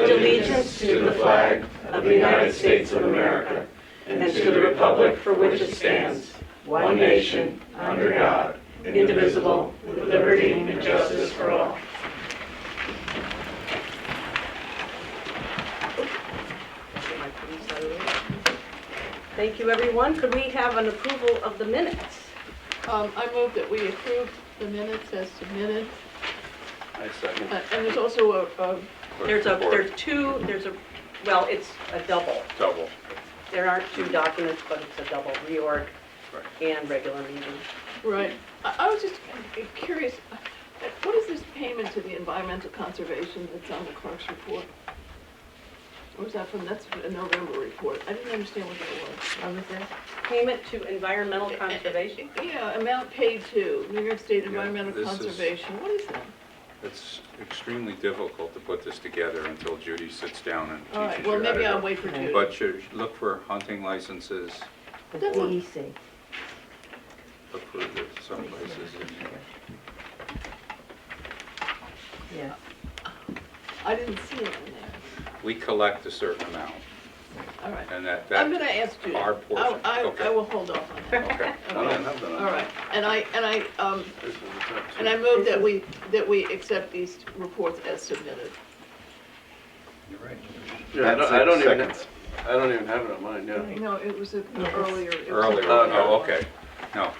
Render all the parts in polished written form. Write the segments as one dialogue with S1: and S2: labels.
S1: allegiance to the flag of the United States of America and to the republic for which it stands, one nation, under God, indivisible, with liberty and justice for all. Thank you, everyone. Could we have an approval of the minutes?
S2: I move that we approve the minutes as submitted.
S3: I second.
S2: And there's also
S1: There's it's a double.
S3: Double.
S1: There aren't two documents, but it's a double, reorg and regular meeting.
S2: right. I was just curious, what is this payment to the environmental conservation that's on the clerk's report? Or is that that's a November report? I didn't understand what that was.
S1: What was that? Payment to environmental conservation?
S2: Yeah, amount paid to New York State
S3: Yeah,
S2: Environmental
S3: this is-
S2: Conservation. What is that?
S3: It's extremely difficult to put this together until Judy sits down and
S2: All right,
S3: teaches
S2: well,
S3: you how to
S2: maybe
S3: do
S2: I'll
S3: it.
S2: wait for Judy.
S3: But you look for hunting licenses,
S4: The DEC.
S3: look for some places in here.
S4: Yeah.
S2: I didn't see it in there.
S3: We collect a certain amount,
S2: All right.
S3: and that
S2: I'm going to ask Judy.
S3: our portion.
S2: I
S3: Okay.
S2: will hold off on that.
S3: Okay.
S2: Okay. All right, and I move that we accept these reports as submitted.
S3: You're right.
S5: Yeah, I don't even have it on mine, yeah.
S2: No, it was earlier. It was
S3: Earlier,
S5: Okay.
S3: oh, okay. No,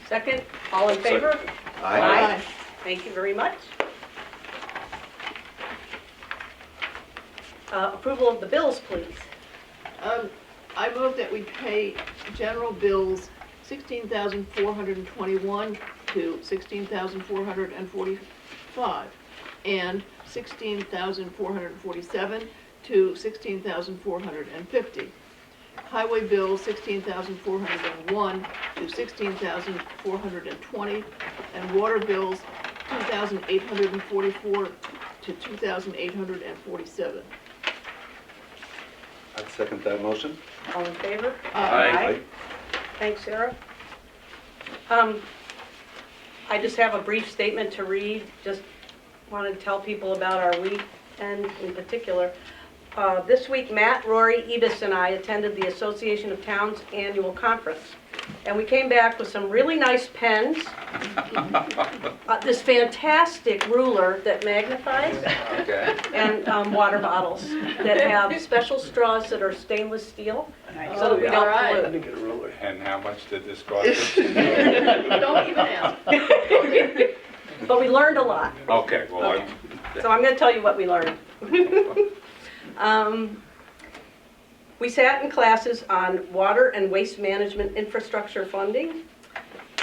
S1: Second, all in favor?
S2: Aye.
S1: Thank you very much. Approval of the bills, please.
S2: I move that we pay general bills 16,421 to 16,445, and 16,447 to 16,450. Highway bills 16,401 to 16,420, and water bills 2,844 to 2,847.
S5: I'd second that motion.
S1: All in favor?
S5: Aye.
S1: Thanks, Sarah. I just have a brief statement to read. Just want to tell people about our weekend in particular. This week, Matt, Rory, Ebis, and I attended the Association of Towns annual conference. And we came back with some really nice pens, this fantastic ruler that magnifies,
S3: okay.
S1: and water bottles that have special straws that are stainless steel, so that we
S2: All
S1: don't
S2: right.
S1: pollute.
S5: get a ruler.
S3: And how much did this cost?
S2: Don't even ask.
S1: But we learned a lot.
S3: Okay, well,
S1: So I'm going to tell you what we learned. We sat in classes on water and waste management infrastructure funding,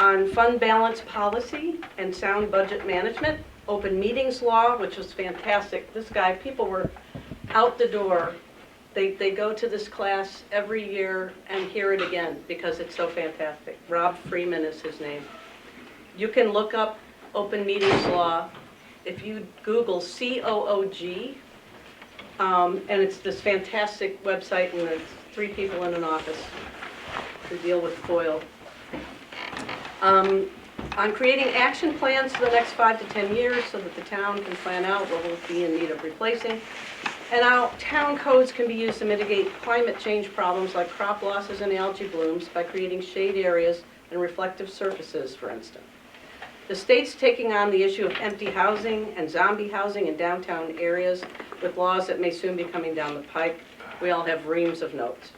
S1: on fund balance policy and sound budget management, open meetings law, which was fantastic. This guy, people were out the door. They go to this class every year and hear it again because it's so fantastic. Rob Freeman is his name. You can look up open meetings law if you Google COOG, and it's this fantastic website, and there's 3 people in an office to deal with FOIL. On creating action plans for the next 5 to 10 years so that the town can plan out what will be in need of replacing. And how town codes can be used to mitigate climate change problems like crop losses and algae blooms by creating shade areas and reflective surfaces, for instance. The state's taking on the issue of empty housing and zombie housing in downtown areas with laws that may soon be coming down the pike. We all have reams of notes.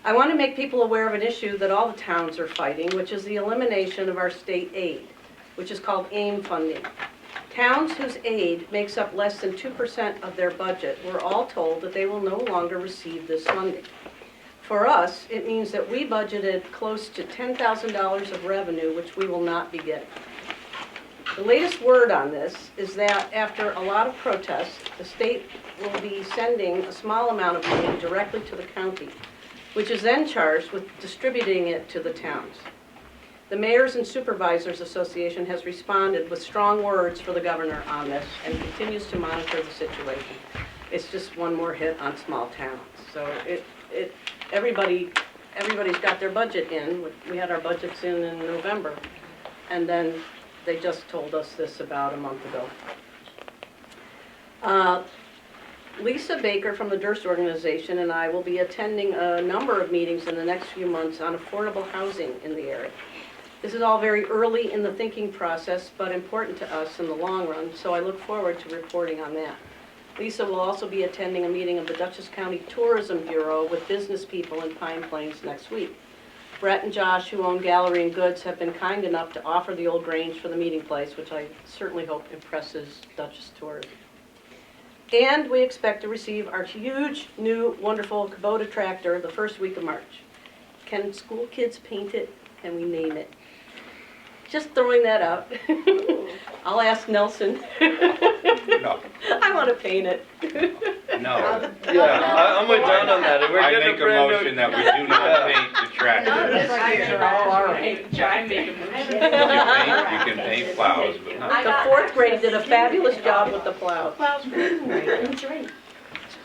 S1: I want to make people aware of an issue that all the towns are fighting, which is the elimination of our state aid, which is called AIM funding. Towns whose aid makes up less than 2% of their budget were all told that they will no longer receive this funding. For us, it means that we budgeted close to $10,000 of revenue, which we will not be getting. The latest word on this is that after a lot of protests, the state will be sending a small amount of money directly to the county, which is then charged with distributing it to the towns. The Mayors and Supervisors Association has responded with strong words for the governor on this and continues to monitor the situation. It's just one more hit on small towns. So everybody's got their budget in. We had our budgets in November, and then they just told us this about a month ago. Lisa Baker from the Durst Organization and I will be attending a number of meetings in the next few months on affordable housing in the area. This is all very early in the thinking process, but important to us in the long run, so I look forward to reporting on that. Lisa will also be attending a meeting of the Dutchess County Tourism Bureau with business people in Pine Plains next week. Brett and Josh, who own Gallery and Goods, have been kind enough to offer the old Grange for the meeting place, which I certainly hope impresses Dutchess Tourism. And we expect to receive our huge, new, wonderful Kubota tractor the first week of March. Can school kids paint it? Can we name it? Just throwing that out. I'll ask Nelson.
S3: No,
S1: I want to paint it.
S3: no.
S5: Yeah, I'm with Don on that. We're
S3: I
S5: getting
S3: make
S5: a
S3: a
S5: brand
S3: motion
S5: new.
S3: that we do not paint the tractor.
S1: All right.
S3: You can paint plows, but not.
S1: The fourth grade did a fabulous job with the plow.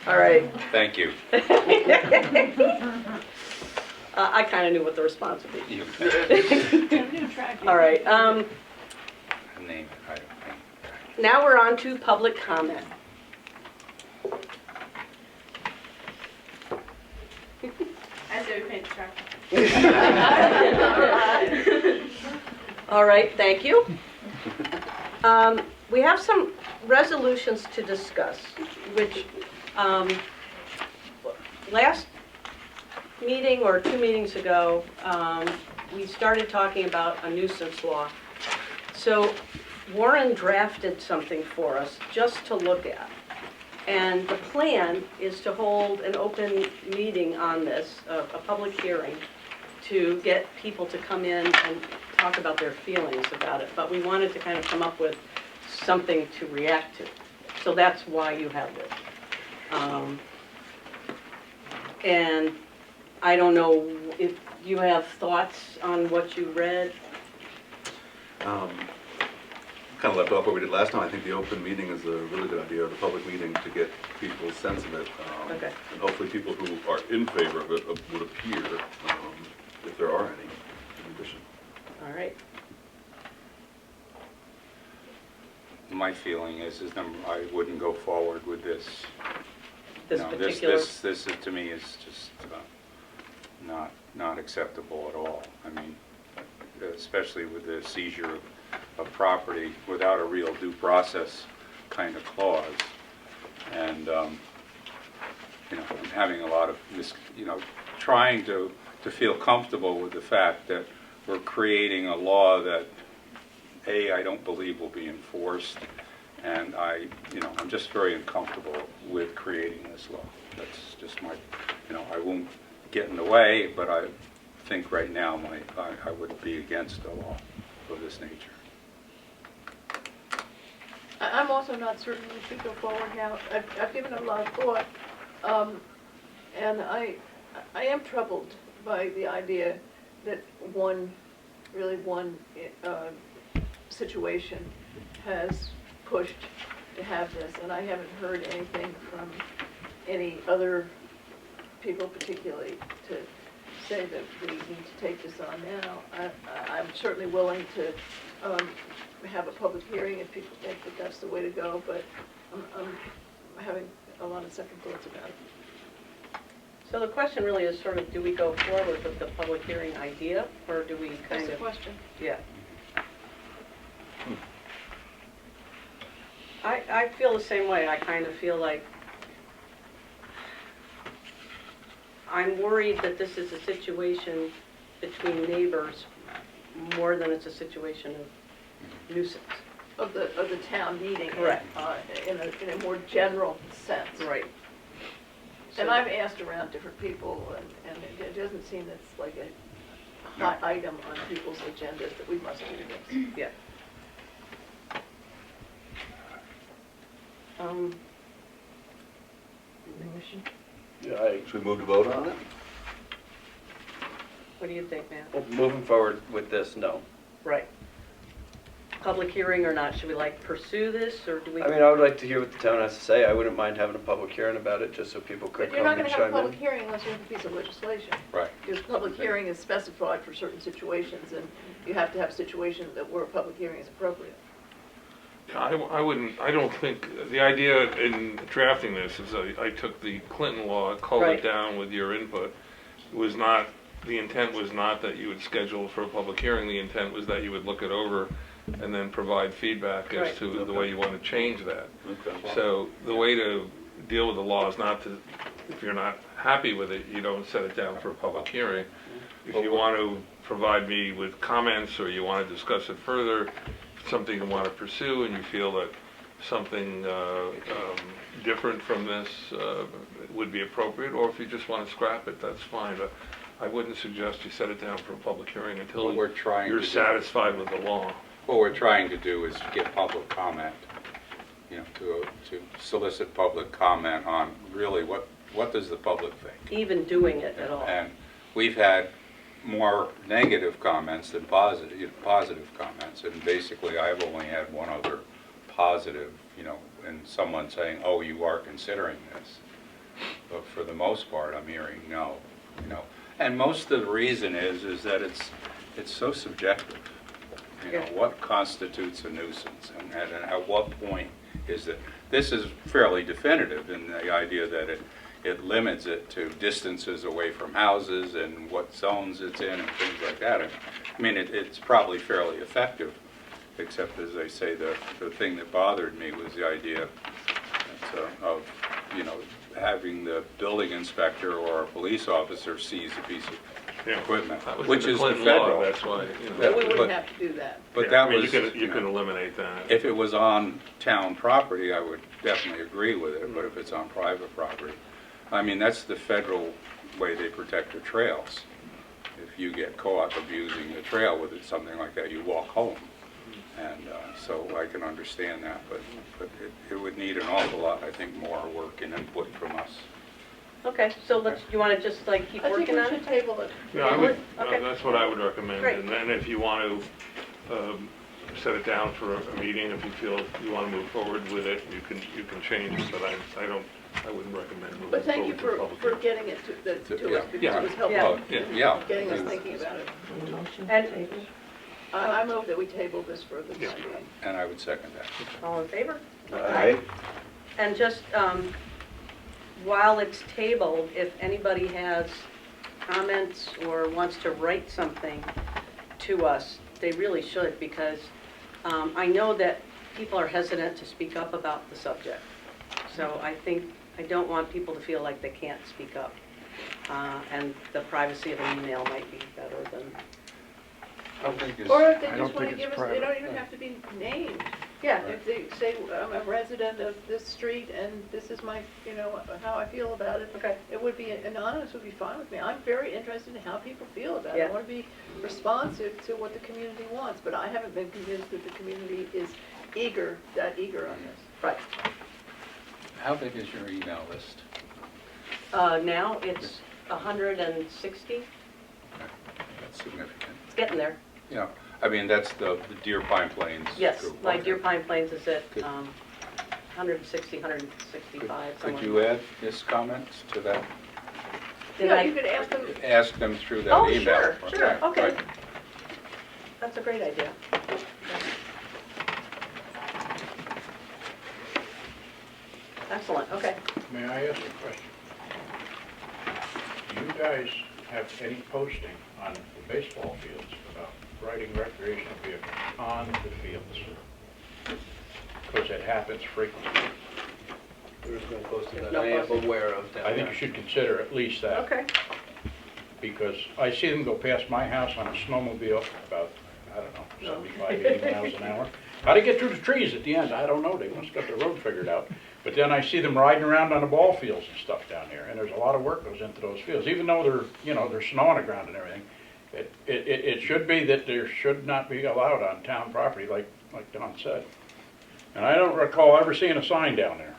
S1: All right.
S3: Thank you.
S1: I kind of knew what the response would be.
S3: You
S2: New tractor.
S1: All right.
S3: name it, I don't paint.
S1: Now we're on to public comment.
S6: I say we paint the tractor.
S1: All right, thank you. We have some resolutions to discuss, which last meeting or 2 meetings ago, we started talking about a nuisance law. So Warren drafted something for us just to look at. And the plan is to hold an open meeting on this, a public hearing, to get people to come in and talk about their feelings about it. But we wanted to kind of come up with something to react to. So that's why you have this. And I don't know if you have thoughts on what you read.
S7: Kind of left off what we did last time. I think the open meeting is a really good idea, the public meeting, to get people's sense of it.
S1: Okay.
S7: And hopefully people who are in favor of it would appear, if there are any, in addition.
S1: All right.
S3: My feeling is I wouldn't go forward with this.
S1: This
S3: No,
S1: particular.
S3: This to me is just not acceptable at all. I mean, especially with the seizure of property without a real due process kind of clause. And, you know, I'm having a lot of, trying to feel comfortable with the fact that we're creating a law that, A, I don't believe will be enforced, and I'm just very uncomfortable with creating this law. That's just my, I won't get in the way, but I think right now I would be against a law of this nature.
S2: I'm also not certain we should go forward now. I've given it a lot of thought, and I am troubled by the idea that one situation has pushed to have this, and I haven't heard anything from any other people particularly to say that we need to take this on now. I'm certainly willing to have a public hearing if people think that that's the way to go, but I'm having a lot of second thoughts about it.
S1: So the question really is sort of, do we go forward with the public hearing idea, or do we
S2: That's
S1: kind
S2: the
S1: of?
S2: question.
S1: Yeah. I feel the same way. I kind of feel like I'm worried that this is a situation between neighbors more than it's a situation of nuisance.
S2: Of the town meeting.
S1: Correct.
S2: In a more general sense.
S1: Right.
S2: And I've asked around different people, and it doesn't seem that's like a hot item on people's agendas that we must do this.
S1: Yeah.
S5: Yeah,
S7: Should we move to vote on it?
S1: What do you think, man?
S5: well, moving forward with this, no.
S1: Right. Public hearing or not, should we pursue this, or do we?
S5: I mean, I would like to hear what the town has to say. I wouldn't mind having a public hearing about it, just so people could
S2: But you're
S5: come
S2: not
S5: and
S2: gonna have a
S5: chime
S2: public
S5: in.
S2: hearing unless you have a piece of legislation.
S3: Right.
S2: Because public hearing is specified for certain situations, and you have to have situations where a public hearing is appropriate.
S8: I wouldn't, I don't think, the idea in drafting this is I took the Clinton law, culled
S1: Right.
S8: it down with your input. It was not, the intent was not that you would schedule for a public hearing, the intent was that you would look it over and then provide feedback
S1: Right.
S8: as to the way you want to change that.
S7: Okay.
S8: So the way to deal with the law is not to, if you're not happy with it, you don't set it down for a public hearing. If you want to provide me with comments or you want to discuss it further, something you want to pursue and you feel that something different from this would be appropriate, or if you just want to scrap it, that's fine. But I wouldn't suggest you set it down for a public hearing until
S3: What we're trying
S8: you're
S3: to do-
S8: satisfied with the law.
S3: What we're trying to do is get public comment, you know, to solicit public comment on really what does the public think?
S1: Even doing it at all.
S3: And we've had more negative comments than positive comments, and basically I've only had one other positive, you know, and someone saying, oh, you are considering this. But for the most part, I'm hearing no, you know. And most of the reason is that it's so subjective. You know,
S1: Yeah.
S3: what constitutes a nuisance, and at what point is it? This is fairly definitive in the idea that it limits it to distances away from houses and what zones it's in and things like that. I mean, it's probably fairly effective, except as I say, the thing that bothered me was the idea of, you know, having the building inspector or a police officer seize a piece of
S8: Yeah.
S3: equipment,
S8: That was
S3: which
S8: in
S3: is
S8: the
S3: the
S8: Clinton law,
S3: federal.
S8: that's why, you know.
S2: But we
S3: but-
S2: wouldn't have to do that.
S3: But
S8: Yeah,
S3: that
S8: I mean,
S3: was,
S8: you can eliminate that.
S3: if it was on town property, I would definitely agree with it, but if it's on private property, I mean, that's the federal way they protect the trails. If you get caught abusing the trail with it, something like that, you walk home. And so I can understand that, but it would need an awful lot, I think, more work and input from us.
S1: Okay, so you want to just like keep
S2: I think
S1: working
S2: we
S1: on
S2: should
S1: it?
S2: table it.
S8: Yeah, I would,
S1: Okay.
S8: that's what I would recommend.
S1: Great.
S8: And then if you want to set it down for a meeting, if you feel you want to move forward with it, you can change it, but I wouldn't recommend moving
S2: But thank you
S8: forward to
S2: for
S8: public hearing.
S2: getting it to
S3: Yeah.
S2: us, because
S8: Yeah.
S2: it was helpful.
S1: Yeah.
S3: Oh, yeah.
S2: Getting us thinking about it.
S4: Any motion
S1: And-
S4: to table?
S2: I move that we table this for the
S8: Yeah.
S2: time being.
S3: And I would second that.
S1: All in favor?
S5: Aye.
S1: And just, while it's tabled, if anybody has comments or wants to write something to us, they really should, because I know that people are hesitant to speak up about the subject. So I don't want people to feel like they can't speak up. And the privacy of an email might be better than,
S3: I don't think
S2: Or if they
S9: I don't
S2: just want to
S9: think it's
S2: give us, they don't
S9: private.
S2: even have to be named.
S1: yeah,
S2: If they say, I'm a resident of this street and this is my, you know, how I feel about it.
S1: Okay.
S2: It would be, anonymous would be fine with me. I'm very interested in how people feel about it.
S1: Yeah.
S2: I want to be responsive to what the community wants, but I haven't been convinced that the community is that eager on this.
S1: right.
S3: How big is your email list?
S1: Now it's 160,
S3: That's significant.
S1: it's getting there.
S3: Yeah, I mean, that's the Deer Pine Plains
S1: Yes,
S3: group.
S1: my
S3: Okay.
S1: Deer Pine Plains is at
S3: Good.
S1: 160, 165.
S3: Could
S1: somewhere.
S3: you add his comments to that?
S1: Did
S2: Yeah,
S1: I-
S2: you could ask them,
S3: Ask them through that
S1: Oh,
S3: email.
S1: sure, okay.
S3: right.
S1: That's a great idea. Excellent, okay.
S9: May I ask a question? Do you guys have any posting on the baseball fields about riding recreational vehicles on the fields? Because it happens frequently.
S5: There is no posting
S1: There's
S5: that
S1: no
S5: I am
S1: posting.
S5: aware of down
S9: I think
S5: there.
S9: you should consider at least that.
S1: Okay,
S9: Because I see them go past my house on a snowmobile about, I don't know, 75, 80 miles an hour. How they get through the trees at the end, I don't know, they must have got the road figured out. But then I see them riding around on the ball fields and stuff down there, and there's a lot of work goes into those fields, even though they're, you know, there's snow on the ground and everything. It should be that there should not be allowed on town property, like Don said. And I don't recall ever seeing a sign down there.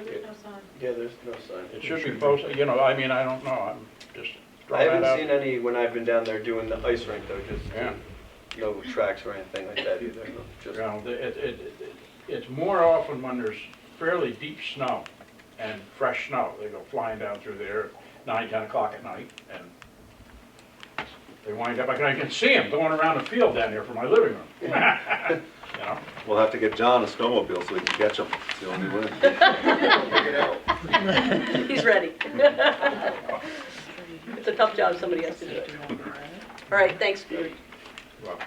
S2: there's no sign.
S5: Yeah, there's no sign.
S9: It should be posted, you know, I mean, I don't know, I'm just
S5: I
S9: throwing that
S5: haven't
S9: out.
S5: seen any when I've been down there doing the ice rink though, just
S9: Yeah.
S5: no tracks or anything like that either. No, just
S9: You know, it's more often when there's fairly deep snow and fresh snow. They go flying down through there at 9, 10 o'clock at night, and they wind up, I can see them going around the field down there from my living room. you know?
S7: We'll have to get John a snowmobile so we can catch him. It's the only way.
S1: He's ready. It's a tough job, somebody has to do it. All right, thanks, Judy.
S9: Well,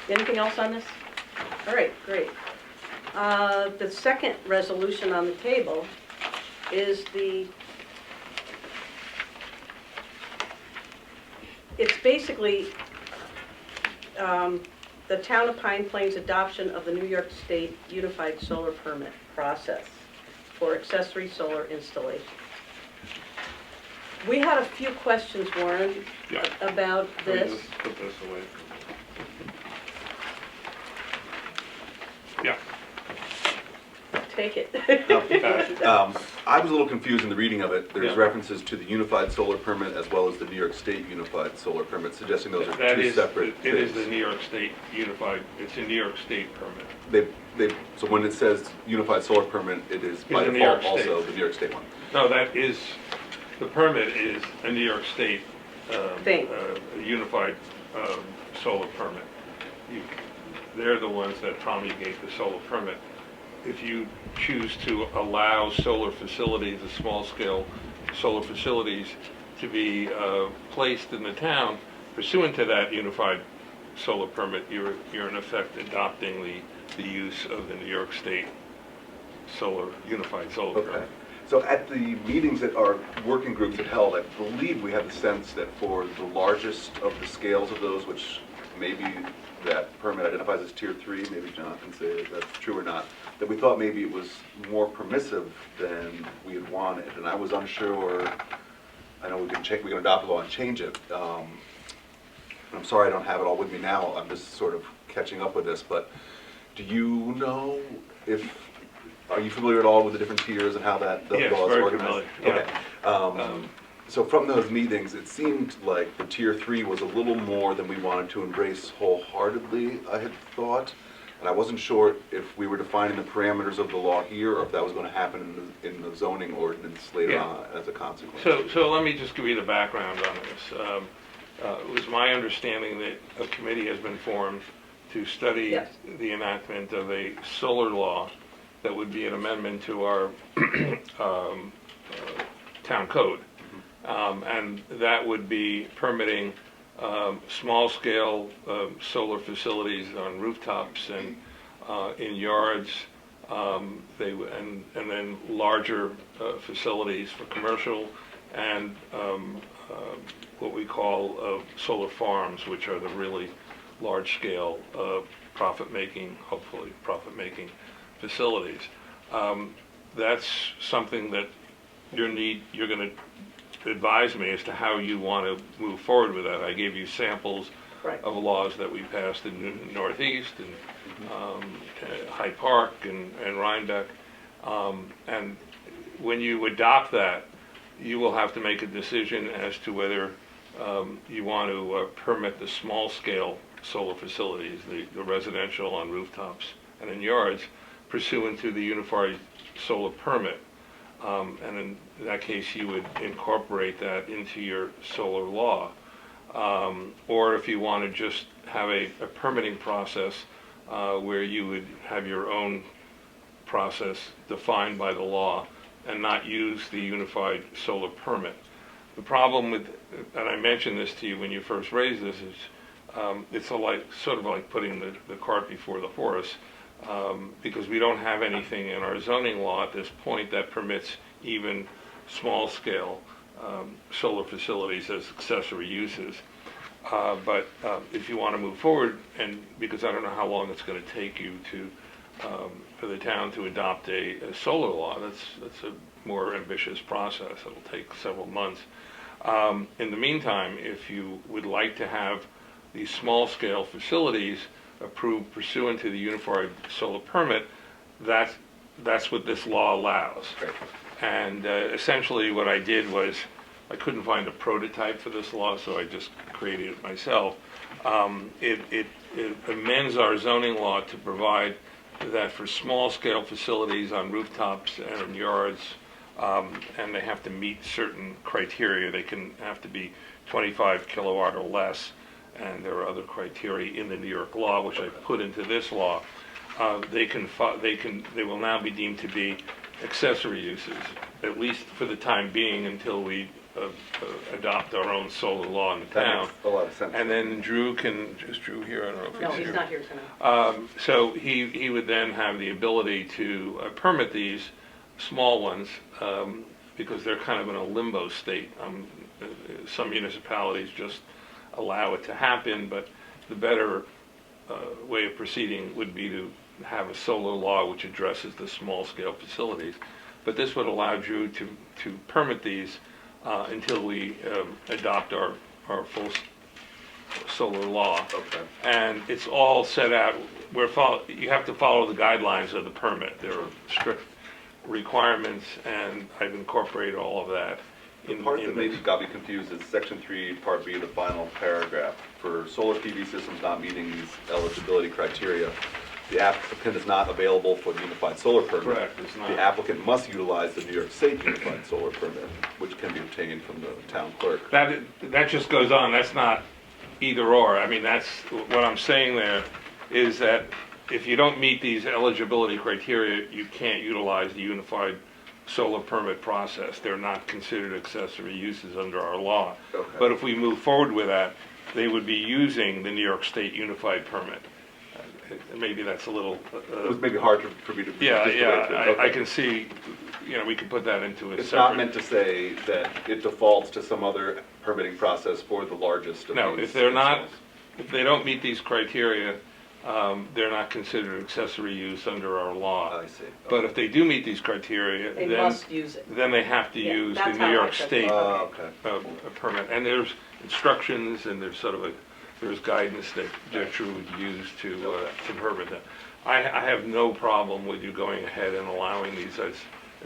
S1: Anything else on this? All right, great. The second resolution on the table is it's basically the Town of Pine Plains adoption of the New York State Unified Solar Permit process for accessory solar installation. We had a few questions, Warren,
S8: Yeah.
S1: about
S8: Let me
S1: this.
S8: just put this away. Yeah.
S1: Take it.
S7: I was a little confused in the reading of it. There's
S8: Yeah.
S7: references to the Unified Solar Permit as well as the New York State Unified Solar Permit, suggesting those are
S8: That
S7: two
S8: is,
S7: separate
S8: it is the
S7: things.
S8: New York State Unified, it's a New York State permit.
S7: So when it says Unified Solar Permit, it is by
S8: the New York
S7: default also
S8: State.
S7: the New York State one.
S8: No, that is, the permit is a New York State
S1: Thing.
S8: unified solar permit. They're the ones that promulgate the solar permit. If you choose to allow solar facilities, the small-scale solar facilities, to be placed in the town pursuant to that unified solar permit, you're in effect adopting the use of the New York State unified solar
S7: Okay.
S8: permit.
S7: So at the meetings that our working groups had held, I believe we had the sense that for the largest of the scales of those, which maybe that permit identifies as tier 3, maybe John can say if that's true or not, that we thought maybe it was more permissive than we had wanted, and I was unsure. I know we can adopt the law and change it. I'm sorry I don't have it all with me now, I'm just sort of catching up with this, but do you know are you familiar at all with the different tiers and how the
S8: Yes,
S7: law is
S8: very
S7: organized?
S8: familiar, yeah.
S7: Okay. So from those meetings, it seemed like the tier 3 was a little more than we wanted to embrace wholeheartedly, I had thought. And I wasn't sure if we were defining the parameters of the law here or if that was going to happen in the zoning ordinance later
S8: Yeah.
S7: on as a consequence.
S8: So let me just give you the background on this. It was my understanding that a committee has been formed to study
S1: Yes.
S8: the enactment of a solar law that would be an amendment to our town code. And that would be permitting small-scale solar facilities on rooftops and in yards, and then larger facilities for commercial and what we call solar farms, which are the really large-scale profit-making, hopefully profit-making facilities. That's something that you're going to advise me as to how you want to move forward with that. I gave you samples
S1: Right.
S8: of laws that we passed in the Northeast and Hyde Park and Rhinebeck. And when you adopt that, you will have to make a decision as to whether you want to permit the small-scale solar facilities, the residential on rooftops and in yards, pursuant to the Unified Solar Permit. And in that case, you would incorporate that into your solar law. Or if you want to just have a permitting process where you would have your own process defined by the law and not use the Unified Solar Permit. The problem with, and I mentioned this to you when you first raised this, is it's sort of like putting the cart before the horse. Because we don't have anything in our zoning law at this point that permits even small-scale solar facilities as accessory uses. But if you want to move forward, and because I don't know how long it's going to take you for the town to adopt a solar law, that's a more ambitious process. It'll take several months. In the meantime, if you would like to have these small-scale facilities approved pursuant to the Unified Solar Permit, that's what this law allows.
S7: Right.
S8: And essentially what I did was, I couldn't find a prototype for this law, so I just created it myself. It amends our zoning law to provide that for small-scale facilities on rooftops and in yards, and they have to meet certain criteria. They have to be 25 kilowatt or less, and there are other criteria in the New York law, which I've put into this law, they will now be deemed to be accessory uses, at least for the time being, until we adopt our own solar law in the
S7: That
S8: town.
S7: makes a lot of sense.
S8: And then Drew is Drew here? I don't know if he's here.
S1: No, he's not here tonight.
S8: So he would then have the ability to permit these small ones, because they're kind of in a limbo state. Some municipalities just allow it to happen, but the better way of proceeding would be to have a solar law which addresses the small-scale facilities. But this would allow Drew to permit these until we adopt our full solar law.
S7: Okay.
S8: And it's all set out, you have to follow the guidelines of the permit. There are strict requirements, and I've incorporated all of that.
S7: The part that maybe got me confused is section 3, part B, the final paragraph. For solar PV systems not meeting these eligibility criteria, the applicant is not available for the unified solar permit.
S8: Correct, it's not.
S7: The applicant must utilize the New York State Unified Solar Permit, which can be obtained from the town clerk.
S8: That just goes on, that's not either or. I mean, that's, what I'm saying there is that if you don't meet these eligibility criteria, you can't utilize the unified solar permit process. They're not considered accessory uses under our law.
S7: Okay.
S8: But if we move forward with that, they would be using the New York State Unified Permit. Maybe that's a little...
S7: It was maybe hard for me to...
S8: Yeah,
S7: just
S8: yeah,
S7: relate to. Okay.
S8: I can see, we could put that into a separate...
S7: It's not meant to say that it defaults to some other permitting process for the largest of
S8: No,
S7: these
S8: if they're not,
S7: installs.
S8: if they don't meet these criteria, they're not considered accessory use under our law.
S7: I see.
S8: But if they do meet these criteria,
S1: They
S8: then,
S1: must use it.
S8: then they have to
S1: Yeah,
S8: use the
S1: that's
S8: New
S1: how I
S8: York
S1: took it.
S8: State
S7: Okay.
S8: permit. And there's instructions, and there's there's guidance that Drew would use to permit that. I have no problem with you going ahead and allowing these as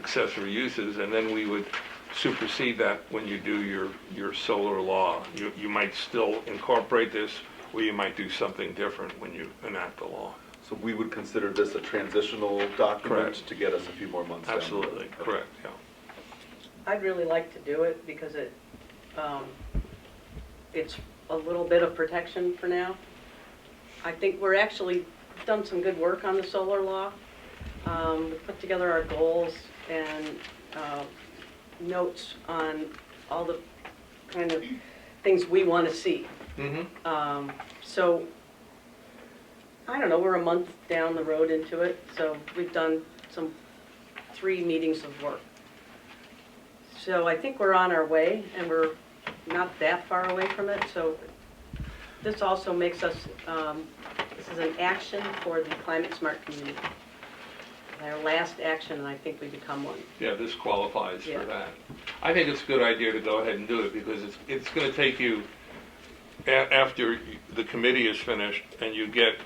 S8: accessory uses, and then we would supersede that when you do your solar law. You might still incorporate this, or you might do something different when you enact the law.
S7: So we would consider this a transitional document
S8: Correct.
S7: to get us a few more months down the road.
S8: Absolutely, correct, yeah.
S1: I'd really like to do it because it's a little bit of protection for now. I think we're actually done some good work on the solar law. We put together our goals and notes on all the kind of things we want to see.
S8: Mm-hmm.
S1: So, I don't know, we're a month down the road into it, so we've done 3 meetings of work. So I think we're on our way, and we're not that far away from it, so this also makes us, this is an action for the climate smart community. Our last action, and I think we become one.
S8: Yeah, this qualifies
S1: Yeah.
S8: for that. I think it's a good idea to go ahead and do it, because it's going to take you, after the committee is finished, and you get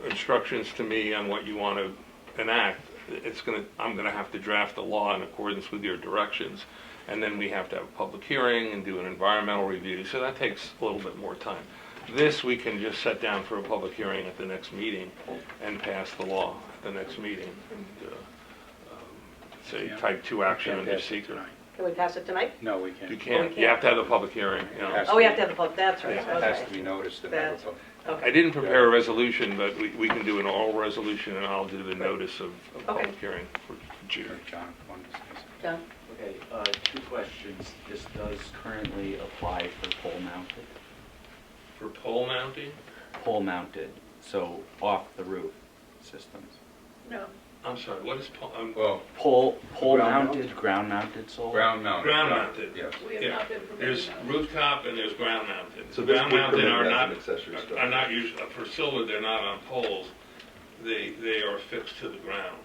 S8: instructions to me on what you want to enact, I'm going to have to draft the law in accordance with your directions, and then we have to have a public hearing and do an environmental review, so that takes a little bit more time. This, we can just set down for a public hearing at the next meeting and pass the law at the next meeting, and say type 2 action under seeker.
S1: Can we pass it tonight?
S3: No, we
S8: You
S3: can't.
S8: can't,
S1: can't.
S8: you have to have the public hearing, you know.
S1: Oh, we have to have the public, that's right,
S3: It has to
S1: okay.
S3: be noticed and
S1: That's-
S3: advertised.
S8: I didn't prepare a resolution, but we can do an oral resolution, and I'll do the notice of public hearing for June.
S3: John wanted to say something.
S1: John?
S10: Okay, 2 questions. This does currently apply for pole mounted.
S8: For pole mounting?
S10: Pole mounted, so off the roof systems.
S2: No.
S8: I'm sorry, what is pole,
S3: Well,
S10: Pole
S3: Ground
S10: mounted, ground mounted solar?
S3: ground mounted.
S8: Ground mounted.
S3: Yes.
S2: We have
S8: Yeah.
S2: not been permitted
S8: There's
S2: that.
S8: rooftop and there's ground mounted.
S7: So this
S8: Ground
S7: would
S8: mounted
S7: permit
S8: are
S7: it as
S8: not,
S7: an accessory structure.
S8: are not usually, for solar, they're not on poles. They are fixed to the ground.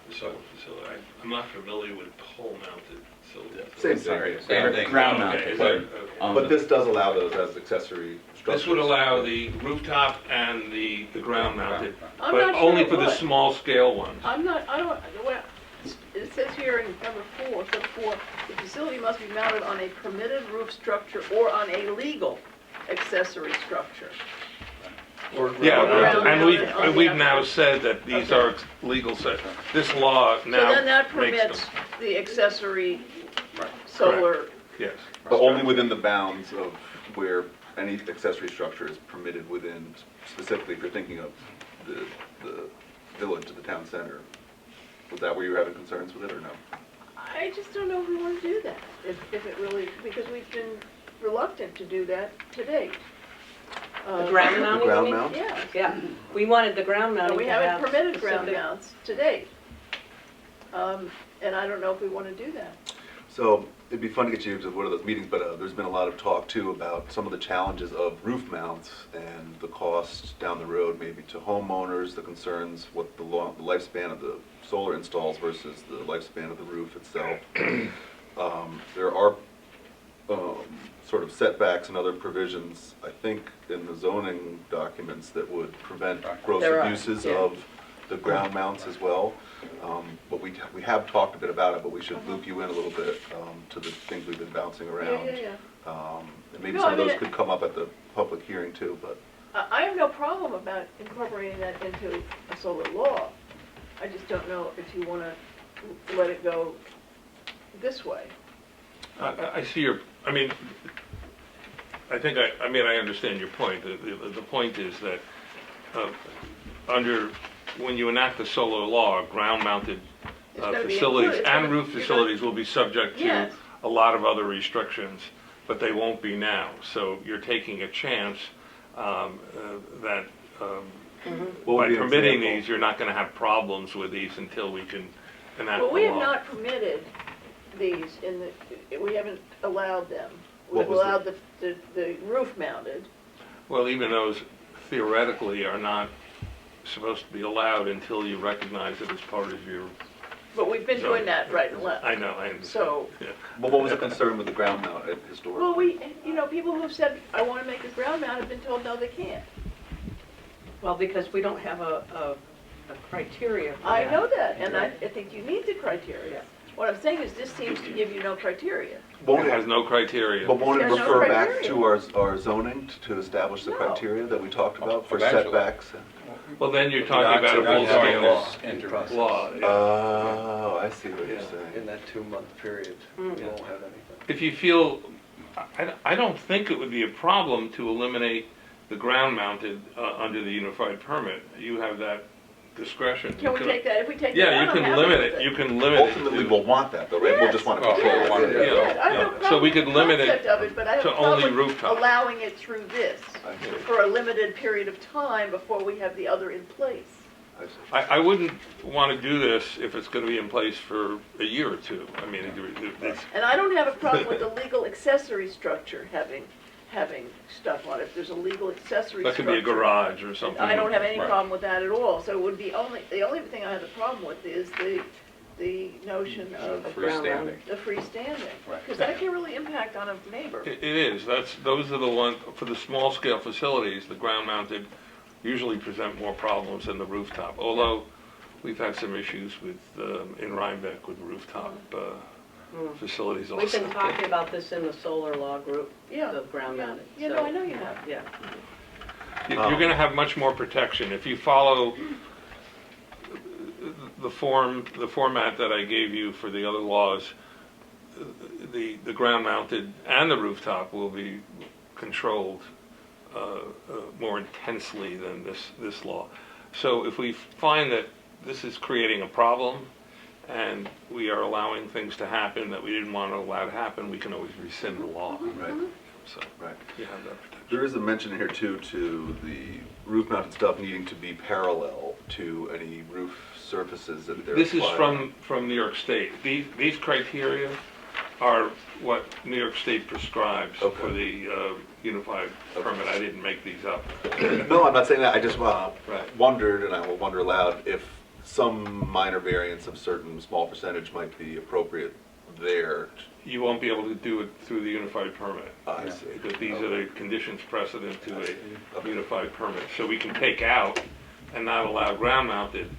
S8: The solar facility, I'm not familiar with pole mounted solar.
S7: Same
S8: facilities.
S7: thing.
S3: Same thing.
S10: Ground
S8: Okay,
S10: mounted.
S8: is that-
S3: But-
S8: okay.
S7: But this does allow those as accessory structures.
S8: This would allow the rooftop and the ground mounted,
S2: I'm
S8: but
S2: not sure
S8: only
S2: it
S8: for the
S2: would.
S8: small scale ones.
S2: I don't, well, it says here in number 4, sub 4, the facility must be mounted on a permitted roof structure or on a legal accessory structure.
S8: Yeah,
S2: Ground
S8: and
S2: mounted on the
S8: we've now
S2: outside.
S8: said that these
S2: Okay.
S8: are legal set. This law
S2: So
S8: now
S2: then that
S8: makes
S2: permits
S8: them.
S2: the accessory solar,
S8: Yes.
S7: But only within the bounds of where any accessory structure is permitted within, specifically if you're thinking of the village, the town center. Was that where you were having concerns with it, or no?
S2: I just don't know if we want to do that, if it really, because we've been reluctant to do that to date.
S1: The ground mounting, you
S7: ground
S1: mean?
S7: mount?
S2: Yeah.
S1: Yeah, we wanted the ground mounting
S2: We
S1: to have
S2: haven't permitted ground
S1: specific-
S2: mounts to date. And I don't know if we want to do that.
S7: So it'd be fun to get you to one of those meetings, but there's been a lot of talk too about some of the challenges of roof mounts and the costs down the road, maybe to homeowners, the concerns, what the lifespan of the solar installs versus the lifespan of the roof itself. There are sort of setbacks and other provisions, I think, in the zoning documents that would prevent gross
S1: There are,
S7: abuses
S1: yeah.
S7: of the ground mounts as well. But we have talked a bit about it, but we should loop you in a little bit to the things we've been bouncing around.
S2: Yeah.
S7: And maybe
S2: No,
S7: some
S2: I
S7: of those
S2: mean,
S7: could come up at the public hearing too, but.
S2: I have no problem about incorporating that into a solar law. I just don't know if you want to let it go this way.
S8: I see your, I mean, I think, I mean, I understand your point. The point is that when you enact the solar law, ground-mounted
S2: It's gonna be
S8: facilities
S2: included.
S8: and roof
S2: You're gonna-
S8: facilities will be subject to
S2: Yes.
S8: a lot of other restrictions, but they won't be now. So you're taking a chance that
S7: What would
S8: by
S7: be an
S8: permitting
S7: example?
S8: these, you're not going to have problems with these until we can enact the
S2: But we have
S8: law.
S2: not permitted these we haven't allowed them.
S7: What
S2: We've
S7: was
S2: allowed the roof mounted.
S8: Well, even those theoretically are not supposed to be allowed until you recognize it as part of your,
S2: But we've been doing that right and left.
S8: I know, I understand.
S2: So-
S8: Yeah.
S7: But what was the concern with the ground mount historically?
S2: Well, people who've said, I want to make a ground mount have been told, no, they can't.
S1: Well, because we don't have a criteria for
S2: I
S1: that.
S2: know that, and I think you need the criteria. What I'm saying is this seems to give you no criteria.
S7: Won't
S8: It has no criteria.
S7: But won't it
S2: There's no
S7: refer back
S2: criteria.
S7: to our zoning to establish the
S2: No.
S7: criteria that we talked about for
S9: Eventually.
S7: setbacks?
S8: Well, then you're talking about a
S5: Not to
S8: full-scale
S5: process.
S8: law. yeah.
S7: Oh, I see what you're
S5: In
S7: saying.
S5: that 2-month period, we won't have anything.
S8: If you feel, I don't think it would be a problem to eliminate the ground-mounted under the unified permit. You have that discretion.
S2: Can we take that, if we take that
S8: Yeah,
S2: out,
S8: you
S2: I'm
S8: can
S2: happy
S8: limit
S2: with
S8: it, you can limit it.
S7: Ultimately, we'll want that though, right? We'll just want to
S9: Yes.
S7: control
S9: Oh,
S7: it.
S9: we'll want it,
S8: yeah.
S2: I have no
S8: So
S2: problem
S8: we
S2: with
S8: could
S2: the
S8: limit it
S2: concept of it, but I have
S8: to
S2: a problem
S8: only
S2: with
S8: rooftop.
S2: allowing it through this
S7: I see.
S2: for a limited period of time before we have the other in place.
S7: I see.
S8: I wouldn't want to do this if it's going to be in place for a year or two. I mean, it's,
S2: And I don't have a problem with the legal accessory structure having stuff on it. If there's a legal accessory
S8: that
S2: structure.
S8: could be a garage or something.
S2: I don't have any
S9: Right.
S2: problem with that at all. So it would be the only thing I have a problem with is the notion of
S9: Freestanding.
S2: the freestanding.
S9: Right.
S2: Because that can really impact on a neighbor.
S8: It is, those are the ones, for the small scale facilities, the ground mounted usually present more problems than the rooftop. Although, we've had some issues with, in Rhinebeck with rooftop facilities also.
S1: We've been talking about this in the solar law group,
S2: Yeah.
S1: the ground
S2: Yeah.
S1: mounted.
S2: Yeah,
S1: so-
S2: no, I know you have.
S1: Yeah.
S8: You're going to have much more protection. If you follow the format that I gave you for the other laws, the ground mounted and the rooftop will be controlled more intensely than this law. So if we find that this is creating a problem and we are allowing things to happen that we didn't want to allow to happen, we can always rescind the law.
S7: Right,
S8: So
S7: right.
S8: you have that protection.
S7: There is a mention here too to the roof mounted stuff needing to be parallel to any roof surfaces that they're
S8: This is
S7: applying.
S8: from New York State. These criteria are what New York State prescribes
S7: Okay.
S8: for the unified permit. I didn't make these up.
S7: No, I'm not saying that, I just
S8: Right.
S7: wondered, and I will wonder aloud, if some minor variance of certain small percentage might be appropriate there.
S8: You won't be able to do it through the unified permit.
S7: I see.
S8: Because these are the conditions precedent to
S7: Okay.
S8: a unified permit. So we can take out and not allow ground mounted,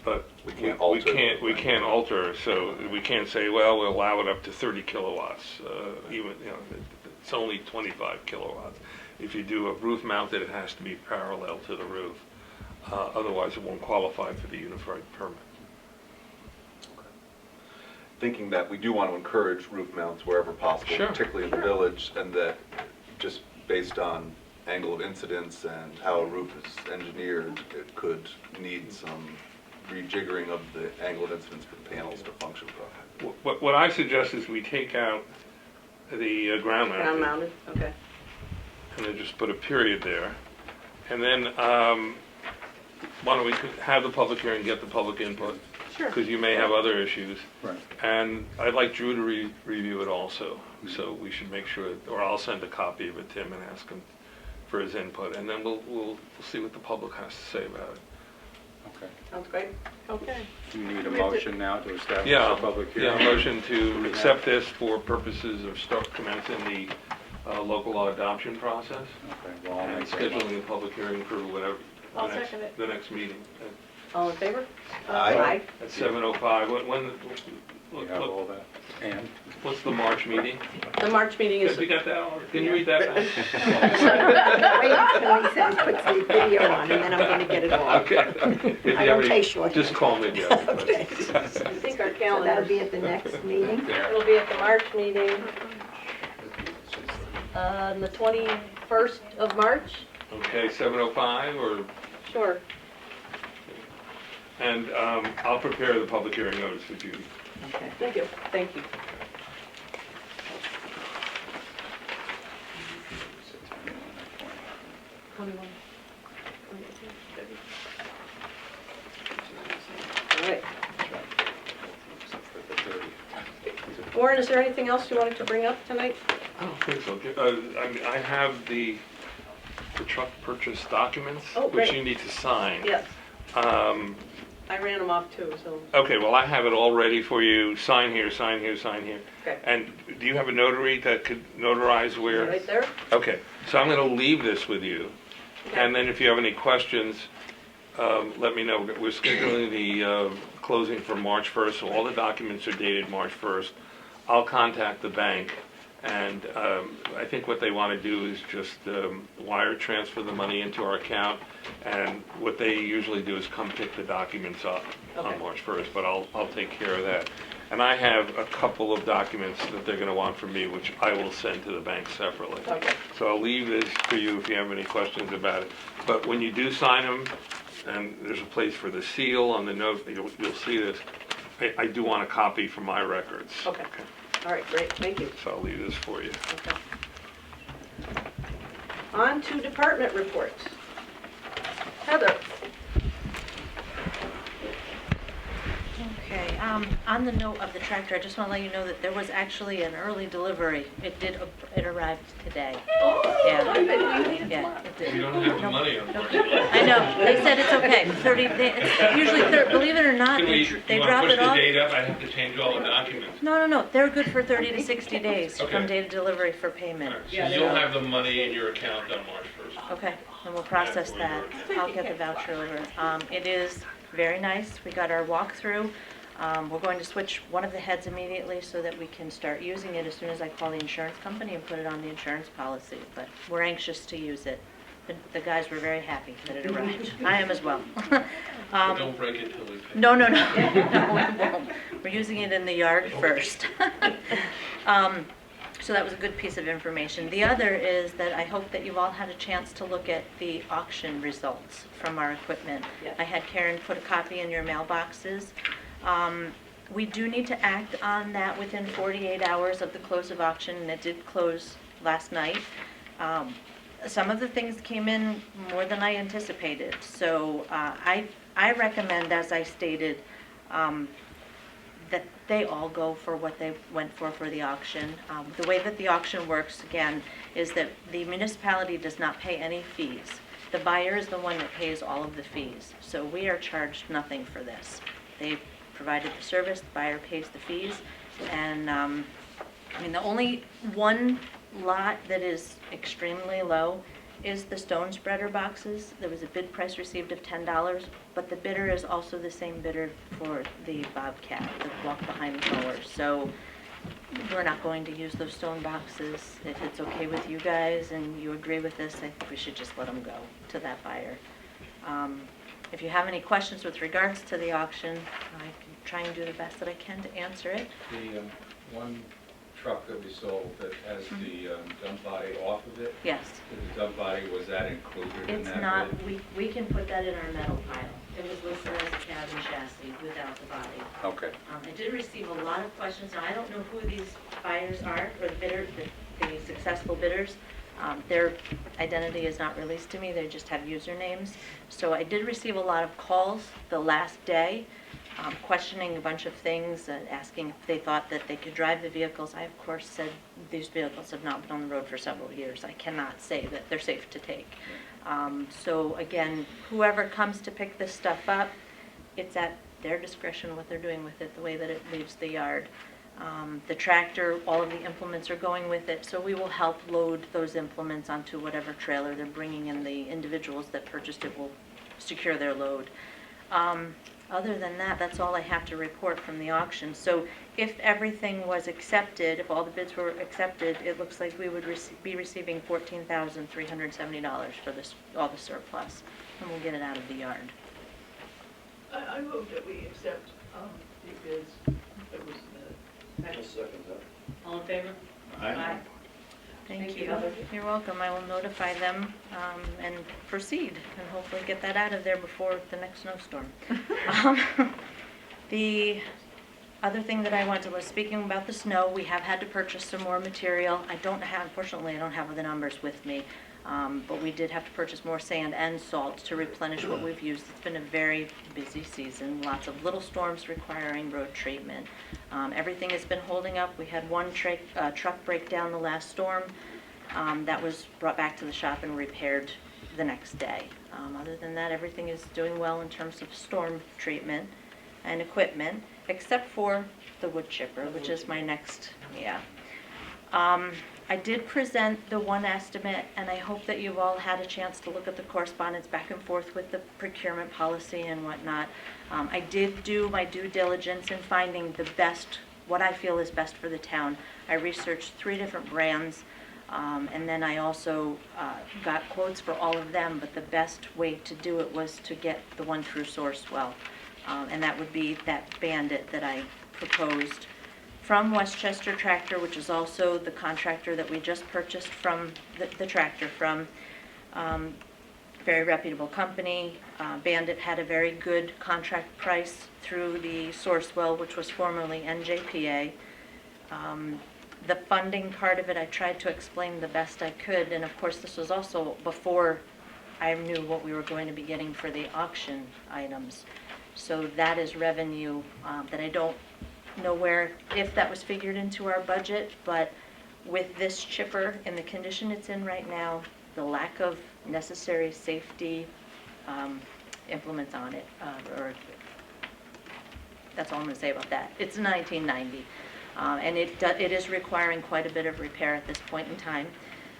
S8: but
S7: We can't alter.
S8: we can't alter, so we can't say, well, we'll allow it up to 30 kilowatts, even, it's only 25 kilowatts. If you do a roof mounted, it has to be parallel to the roof. Otherwise, it won't qualify for the unified permit.
S7: Thinking that we do want to encourage roof mounts wherever possible,
S8: Sure.
S7: particularly in the village, and that just based on angle of incidence and how a roof is engineered, it could need some rejiggering of the angle of incidence for the panels to function properly.
S8: What I suggest is we take out the ground mounted.
S1: Ground mounted, okay.
S8: And then just put a period there. And then, why don't we have the public hearing, get the public input?
S1: Sure.
S8: Because you may have other issues.
S3: Right.
S8: And I'd like Drew to review it also, so we should make sure, or I'll send a copy of it to him and ask him for his input, and then we'll see what the public has to say about it.
S3: Okay.
S1: Sounds great.
S2: Okay.
S3: Do you need a
S2: We have to-
S3: motion now to establish
S8: Yeah,
S3: a public hearing?
S8: yeah, motion to accept this for purposes of commencing the local law adoption process.
S3: Okay, well, I'll
S8: And
S3: make that
S8: scheduling
S3: motion.
S8: a public hearing for whatever,
S2: I'll second it.
S8: the next meeting
S1: All in favor?
S7: Aye.
S8: at 7:05.
S3: You have all that? And?
S8: What's the March meeting?
S1: The March meeting is,
S8: Have you got that all? Can you read that back?
S4: Wait till he says, puts the video on, and then I'm gonna get it all.
S8: Okay. If you
S4: I
S8: have
S4: don't
S8: any-
S4: take short.
S8: Just call me, Jeff.
S4: Okay.
S1: I think our
S4: So that'll
S1: calendar,
S4: be at the next meeting?
S1: it'll be at the March meeting, the 21st of March?
S8: Okay, 7:05, or,
S1: Sure.
S8: and I'll prepare the public hearing notice for Judy.
S4: Okay.
S1: Thank you. Thank you. All right.
S3: Except for the 30th.
S1: Warren, is there anything else you wanted to bring up tonight?
S8: I don't think so. I have the truck purchase documents,
S1: Oh,
S8: which
S1: great.
S8: you need to sign.
S1: Yes,
S8: Um,
S1: I ran them off too, so,
S8: Okay, well, I have it all ready for you. Sign here, sign here, sign here.
S1: okay.
S8: And do you have a notary that could notarize where?
S1: Right there?
S8: Okay, so I'm going to leave this with you. And then if you have any questions, let me know. We're scheduling the closing for March 1st, so all the documents are dated March 1st. I'll contact the bank, and I think what they want to do is just wire transfer the money into our account, and what they usually do is come pick the documents up
S1: Okay.
S8: on March 1st, but I'll take care of that. And I have a couple of documents that they're going to want from me, which I will send to the bank separately.
S1: Okay.
S8: So I'll leave this for you if you have any questions about it. But when you do sign them, and there's a place for the seal on the note, you'll see this, I do want a copy for my records.
S1: Okay. All right, great, thank you.
S8: So I'll leave this for you.
S1: Okay. On to department reports. Heather?
S11: Okay, on the note of the tractor, I just want to let you know that there was actually an early delivery. It arrived today. Yeah, yeah, it did.
S8: You don't have the money, unfortunately.
S11: I know, they said it's okay, it's usually, believe it or not, they drop it off.
S8: up? I have to change all the documents.
S11: No, they're good for 30 to 60 days
S8: Okay.
S11: from date of delivery for payment.
S8: So you'll have the money in your account on March 1st.
S11: Okay, and we'll process that. I'll get the voucher over. It is very nice. We got our walkthrough. We're going to switch one of the heads immediately so that we can start using it as soon as I call the insurance company and put it on the insurance policy. But we're anxious to use it. The guys were very happy that it arrived. I am as well.
S8: Don't break it till we pay.
S11: No, no, no, no, we won't. We're using it in the yard first. So that was a good piece of information. The other is that I hope that you've all had a chance to look at the auction results from our equipment.
S1: Yes.
S11: I had Karen put a copy in your mailboxes. We do need to act on that within 48 hours of the close of auction, and it did close last night. Some of the things came in more than I anticipated, so I recommend, as I stated, that they all go for what they went for the auction. The way that the auction works, again, is that the municipality does not pay any fees. The buyer is the one that pays all of the fees, so we are charged nothing for this. They provided the service, the buyer pays the fees, and the only one lot that is extremely low is the stone spreader boxes. There was a bid price received of $10, but the bidder is also the same bidder for the Bobcat, the walk-behind mower. So we're not going to use those stone boxes. If it's okay with you guys and you agree with this, I think we should just let them go to that buyer. If you have any questions with regards to the auction, I can try and do the best that I can to answer it.
S9: The one
S3: truck that we sold that has the dump body off of it?
S11: Yes.
S3: The dump body, was that included in
S11: It's
S3: that
S11: not,
S3: bid?
S11: we can put that in our metal pile. It was listed as a cab and chassis without the body.
S3: Okay.
S11: I did receive a lot of questions. Now, I don't know who these buyers are, or the bidder, the successful bidders. Their identity is not released to me, they just have usernames. So I did receive a lot of calls the last day, questioning a bunch of things, and asking if they thought that they could drive the vehicles. I, of course, said these vehicles have not been on the road for several years. I cannot say that they're safe to take. So again, whoever comes to pick this stuff up, it's at their discretion what they're doing with it, the way that it leaves the yard. The tractor, all of the implements are going with it, so we will help load those implements onto whatever trailer they're bringing, and the individuals that purchased it will secure their load. Other than that, that's all I have to report from the auction. So if everything was accepted, if all the bids were accepted, it looks like we would be receiving $14,370 for this, all the surplus, and we'll get it out of the yard.
S2: I move that we accept the bids that were submitted.
S5: I'll second that.
S6: All in favor?
S11: Aye. Thank
S2: Thank
S11: you.
S2: you.
S11: You're welcome. I will notify them and proceed, and hopefully get that out of there before the next snowstorm. The other thing that I wanted to was, speaking about the snow, we have had to purchase some more material. Unfortunately, I don't have the numbers with me, but we did have to purchase more sand and salt to replenish what we've used. It's been a very busy season, lots of little storms requiring road treatment. Everything has been holding up. We had one truck break down the last storm. That was brought back to the shop and repaired the next day. Other than that, everything is doing well in terms of storm treatment and equipment, except for the wood chipper, which is my next, I did present the one estimate, and I hope that you've all had a chance to look at the correspondence back and forth with the procurement policy and whatnot. I did do my due diligence in finding the best, what I feel is best for the town. I researched 3 different brands, and then I also got quotes for all of them, but the best way to do it was to get the one through Sourcewell, and that would be that Bandit that I proposed from Westchester Tractor, which is also the contractor that we just purchased from the tractor from. Very reputable company. Bandit had a very good contract price through the Sourcewell, which was formerly NJPA. The funding part of it, I tried to explain the best I could, and of course this was also before I knew what we were going to be getting for the auction items. So that is revenue that I don't know if that was figured into our budget, but with this chipper in the condition it's in right now, the lack of necessary safety implements on it, or that's all I'm going to say about that. It's 1990, and it is requiring quite a bit of repair at this point in time.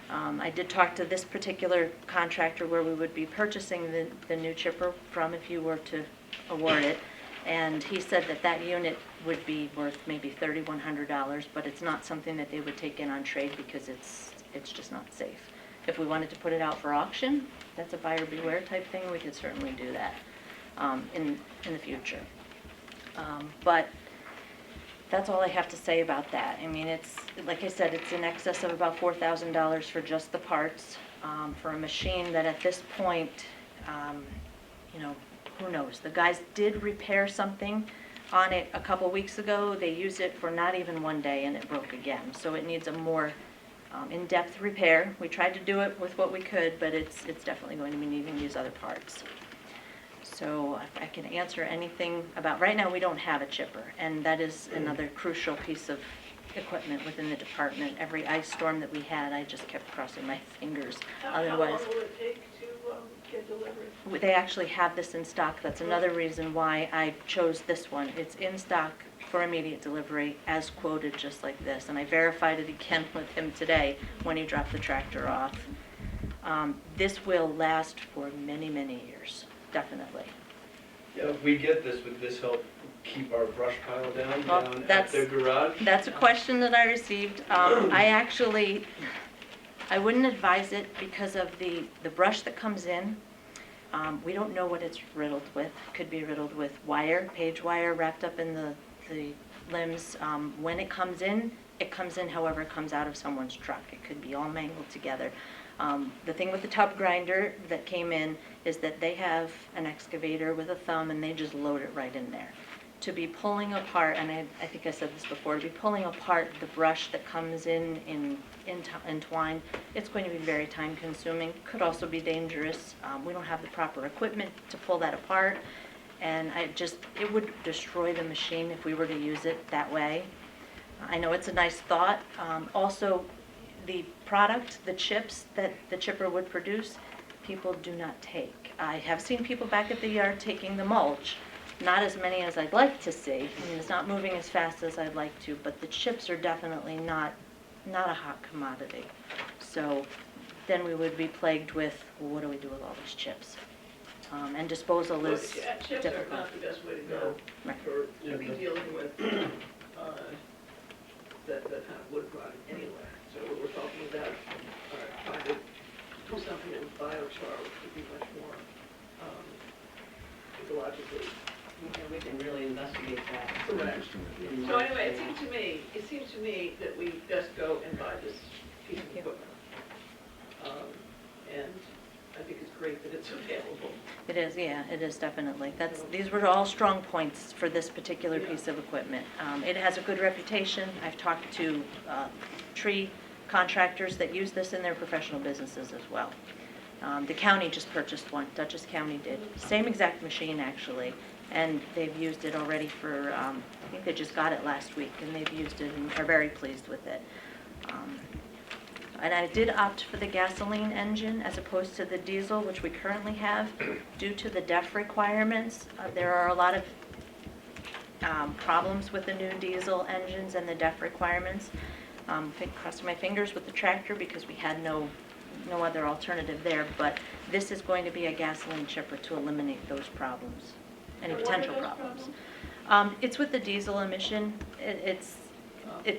S11: I did talk to this particular contractor where we would be purchasing the new chipper from if you were to award it, and he said that unit would be worth maybe $3,100, but it's not something that they would take in on trade because it's just not safe. If we wanted to put it out for auction, that's a buyer beware type thing, we could certainly do that in the future. But that's all I have to say about that. I mean, it's, like I said, it's in excess of about $4,000 for just the parts for a machine that at this point, who knows? The guys did repair something on it a couple weeks ago. They used it for not even one day and it broke again. So it needs a more in-depth repair. We tried to do it with what we could, but it's definitely going to be needing these other parts. So I can answer anything about, right now we don't have a chipper, and that is another crucial piece of equipment within the department. Every ice storm that we had, I just kept crossing my fingers.
S2: How long
S11: Otherwise,
S2: will it take to get delivered?
S11: they actually have this in stock. That's another reason why I chose this one. It's in stock for immediate delivery as quoted, just like this. And I verified it again with him today when he dropped the tractor off. This will last for many, many years, definitely.
S5: Yeah, if we get this, would this help keep our brush pile down,
S11: Well,
S5: down at
S11: that's-
S5: the garage?
S11: That's a question that I received. I wouldn't advise it because of the brush that comes in. We don't know what it's riddled with. Could be riddled with wire, page wire wrapped up in the limbs. When it comes in, it comes in however it comes out of someone's truck. It could be all mangled together. The thing with the tub grinder that came in is that they have an excavator with a thumb and they just load it right in there. To be pulling apart, and I think I said this before, to be pulling apart the brush that comes in twine, it's going to be very time consuming. Could also be dangerous. We don't have the proper equipment to pull that apart. And it would destroy the machine if we were to use it that way. I know it's a nice thought. Also, the product, the chips that the chipper would produce, people do not take. I have seen people back at the yard taking the mulch. Not as many as I'd like to see. I mean, it's not moving as fast as I'd like to, but the chips are definitely not a hot commodity. So then we would be plagued with, well, what do we do with all these chips? And disposal
S2: Well,
S11: is
S2: chips are
S11: difficult.
S2: not the best way to go
S11: Right.
S2: for to be dealing with that kind of wood product anyway. So we're talking about trying to do something in biochar, which would be much more ecologically
S1: And we can really investigate that.
S2: correct. So anyway, it seems to me that we best go and buy this piece of equipment. And I think it's great that it's available.
S11: It is, yeah, it is definitely. These were all strong points for this particular piece of equipment. It has a good reputation. I've talked to tree contractors that use this in their professional businesses as well. The county just purchased one, Dutchess County did. Same exact machine, actually, and they've used it already for, I think they just got it last week, and they've used it and are very pleased with it. And I did opt for the gasoline engine as opposed to the diesel, which we currently have, due to the DEF requirements. There are a lot of problems with the new diesel engines and the DEF requirements. Crossing my fingers with the tractor because we had no other alternative there, but this is going to be a gasoline chipper to eliminate those problems, any
S2: What are
S11: potential
S2: those
S11: problems. It's with the diesel emission.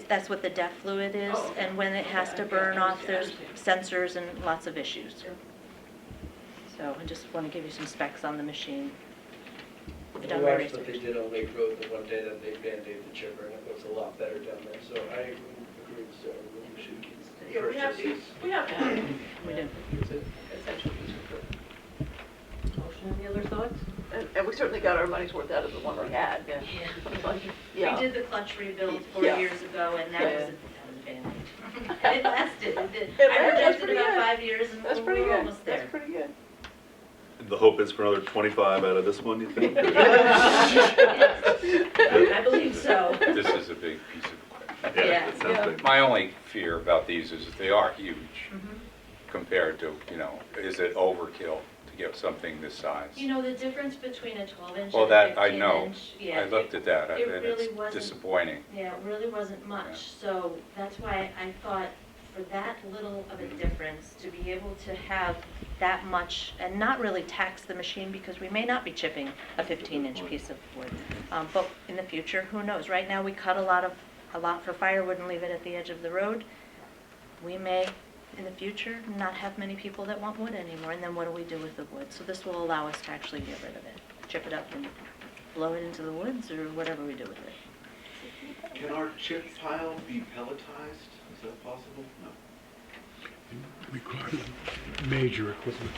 S11: That's what the DEF fluid is,
S2: Oh, okay.
S11: and when it has to burn off, there's sensors and lots of issues. So I just want to give you some specs on the machine. We've done
S5: We
S11: my
S5: watched what they
S11: research.
S5: did on Lake Road the one day that they band-aided the chipper, and it looks a lot better down there, so I agree with Sarah, we should
S2: Yeah, we have
S5: purchase
S2: to have it.
S11: We do.
S2: It's an essential piece of equipment.
S1: Motion, any other thoughts?
S2: And we certainly got our money's worth out of the one we had. Yeah.
S11: We did the clutch rebuild 4
S2: Yeah.
S11: years ago, and that
S2: Yeah.
S11: was a Band-Aid. And it lasted.
S2: It
S11: I
S2: lasted.
S11: projected
S2: Pretty
S11: about
S2: good.
S11: 5 years, and
S2: That's
S11: we
S2: pretty
S11: were
S2: good.
S11: almost there.
S2: That's pretty good.
S7: The hope is for another 25 out of this one, you think?
S11: I believe so.
S3: This is a big piece of equipment.
S11: Yeah.
S7: it sounds big.
S3: My only fear about these is that they are huge
S11: Mhm.
S3: compared to, is it overkill to get something this size?
S11: You know, the difference between a 12-inch
S3: Well,
S11: and a
S3: that, I
S11: 15-inch...
S3: know.
S11: yeah,
S3: I looked at that,
S11: it
S3: and
S11: really
S3: it's
S11: wasn't-
S3: disappointing.
S11: Yeah, it really wasn't much, so that's why I thought for that little of a difference, to be able to have that much and not really tax the machine, because we may not be chipping a 15-inch piece of wood. But in the future, who knows? Right now, we cut a lot for firewood and leave it at the edge of the road. We may, in the future, not have many people that want wood anymore, and then what do we do with the wood? So this will allow us to actually get rid of it, chip it up and blow it into the woods, or whatever we do with it.
S7: Can our chip pile be pelletized? Is that possible? No.
S12: Requires major equipment.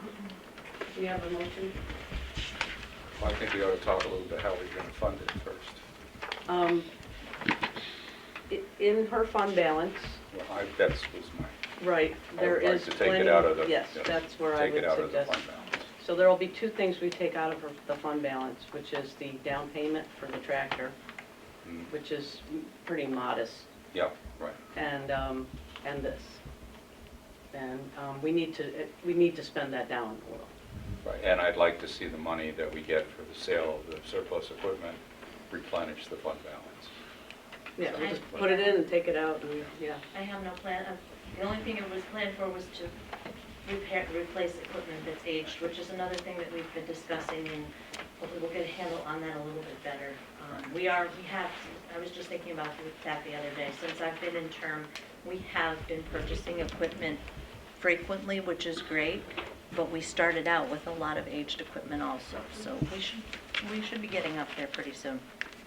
S1: Do we have a motion?
S3: Well, I think we ought to talk a little bit how we're going to fund it first.
S1: In her fund balance,
S3: Well, that was my,
S1: right,
S3: I
S1: there
S3: would like
S1: is
S3: to take
S1: plenty.
S3: it out of the.
S1: Yes,
S3: yeah,
S1: that's where I
S3: Take
S1: would
S3: it out of the
S1: suggest.
S3: fund balance.
S1: So there will be two things we take out of the fund balance, which is the down payment for the tractor,
S3: Mm,
S1: which is pretty modest,
S3: Yeah, right.
S1: and this. And we need to spend that down a little.
S3: Right, and I'd like to see the money that we get for the sale of the surplus equipment replenish the fund balance.
S1: Yeah, we'll
S11: I-
S1: just put it in and take it out, and, yeah.
S11: I have no plan. The only thing it was planned for was to replace equipment that's aged, which is another thing that we've been discussing, and hopefully we'll get a handle on that a little bit better. I was just thinking about that the other day. Since I've been in term, we have been purchasing equipment frequently, which is great, but we started out with a lot of aged equipment also. So we should be getting up there pretty soon.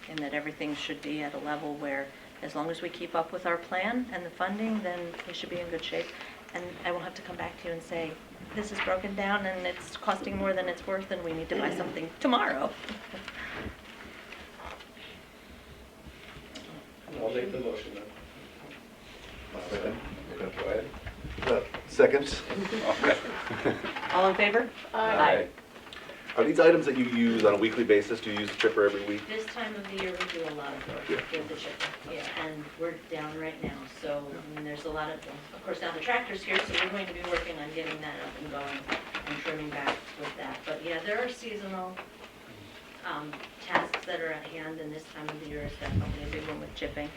S11: and that everything should be at a level where, as long as we keep up with our plan and the funding, then we should be in good shape. And I won't have to come back to you and say, this is broken down and it's costing more than it's worth and we need to buy something tomorrow.
S5: I'll make the motion then.
S7: Second?
S5: Go ahead.
S7: Second.
S11: All in favor?
S2: Aye.
S7: Are these items that you use on a weekly basis? Do you use the chipper every week?
S11: This time of the year, we do a lot of work with the chipper, yeah, and we're down right now, so, I mean, there's a lot of course, now the tractor's here, so we're going to be working on getting that up and going and trimming back with that. But yeah, there are seasonal tasks that are at hand, and this time of the year is definitely a big one with chipping.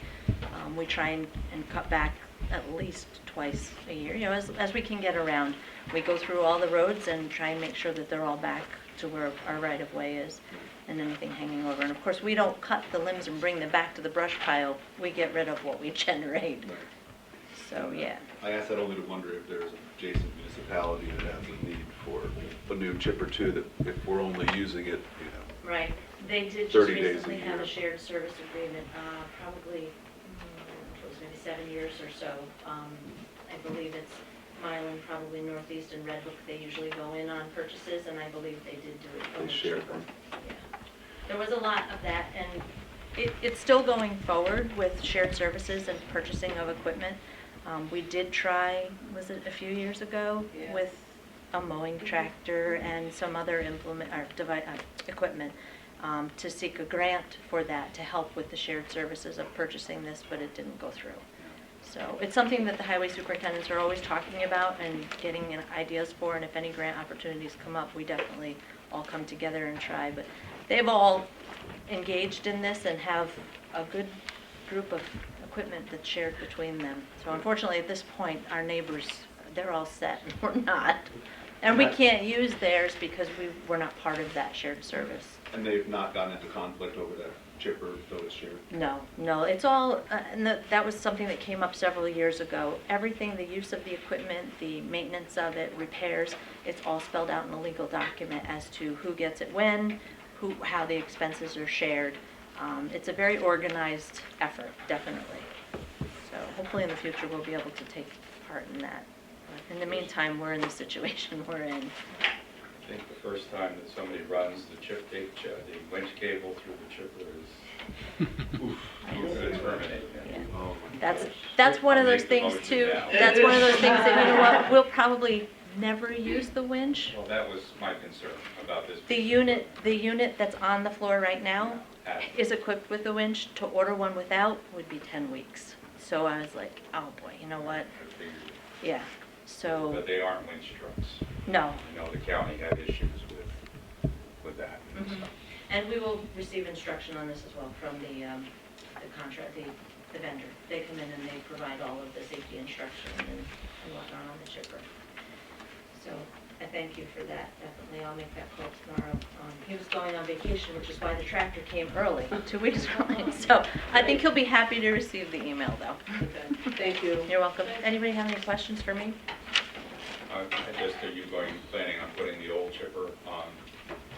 S11: We try and cut back at least twice a year, you know, as we can get around. We go through all the roads and try and make sure that they're all back to where our right-of-way is and anything hanging over. And of course, we don't cut the limbs and bring them back to the brush pile. We get rid of what we generate. So, yeah.
S7: I asked that only to wonder if there's an adjacent municipality that has a need for a new chipper too, that if we're only using it, you know.
S11: Right. They did just
S7: 30 days a
S11: recently have
S7: year.
S11: a shared service agreement, probably, it was maybe 7 years or so. I believe it's Mylan, probably Northeast and Red Hook. They usually go in on purchases, and I believe they did do it.
S7: They shared them.
S11: Yeah. There was a lot of that, and it's still going forward with shared services and purchasing of equipment. We did try, was it a few years ago,
S1: Yeah.
S11: with a mowing tractor and some other equipment to seek a grant for that to help with the shared services of purchasing this, but it didn't go through. So it's something that the highway superintendents are always talking about and getting ideas for, and if any grant opportunities come up, we definitely all come together and try. But they've all engaged in this and have a good group of equipment that's shared between them. So unfortunately, at this point, our neighbors, they're all set, and we're not. And we can't use theirs because we're not part of that shared service.
S7: And they've not gotten into conflict over that chipper, though it's shared?
S11: No, it's all, and that was something that came up several years ago. Everything, the use of the equipment, the maintenance of it, repairs, it's all spelled out in a legal document as to who gets it when, how the expenses are shared. It's a very organized effort, definitely. So hopefully in the future we'll be able to take part in that. But in the meantime, we're in the situation we're in.
S3: I think the first time that somebody runs the winch cable through the chipper is, oof, it's terminated.
S11: Yeah. That's one of those things too. That's one of those things that, you know what, we'll probably never use the winch.
S3: Well, that was my concern about this.
S11: The unit that's on the floor right now is equipped with a winch. To order one without would be 10 weeks. So I was like, oh boy, you know what? Yeah, so.
S3: But they aren't winch trucks.
S11: No.
S3: I know the county had issues with that and stuff.
S11: And we will receive instruction on this as well from the contract, the vendor. They come in and they provide all of the safety instruction and whatnot on the chipper. So I thank you for that. Definitely, I'll make that call tomorrow. He was going on vacation, which is why the tractor came early, 2 weeks early. So I think he'll be happy to receive the email, though.
S1: Okay, thank you.
S11: You're welcome. Anybody have any questions for me?
S3: Just are you planning on putting the old chipper on?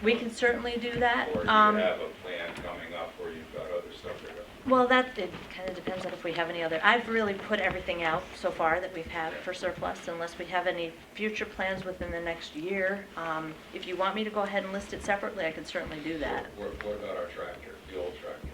S11: We can certainly do that.
S3: Or do you have a plan coming up where you've got other stuff to go?
S11: Well, it kind of depends on if we have any other. I've really put everything out so far that we've had for surplus, unless we have any future plans within the next year. If you want me to go ahead and list it separately, I can certainly do that.
S3: What about our tractor, the old tractor?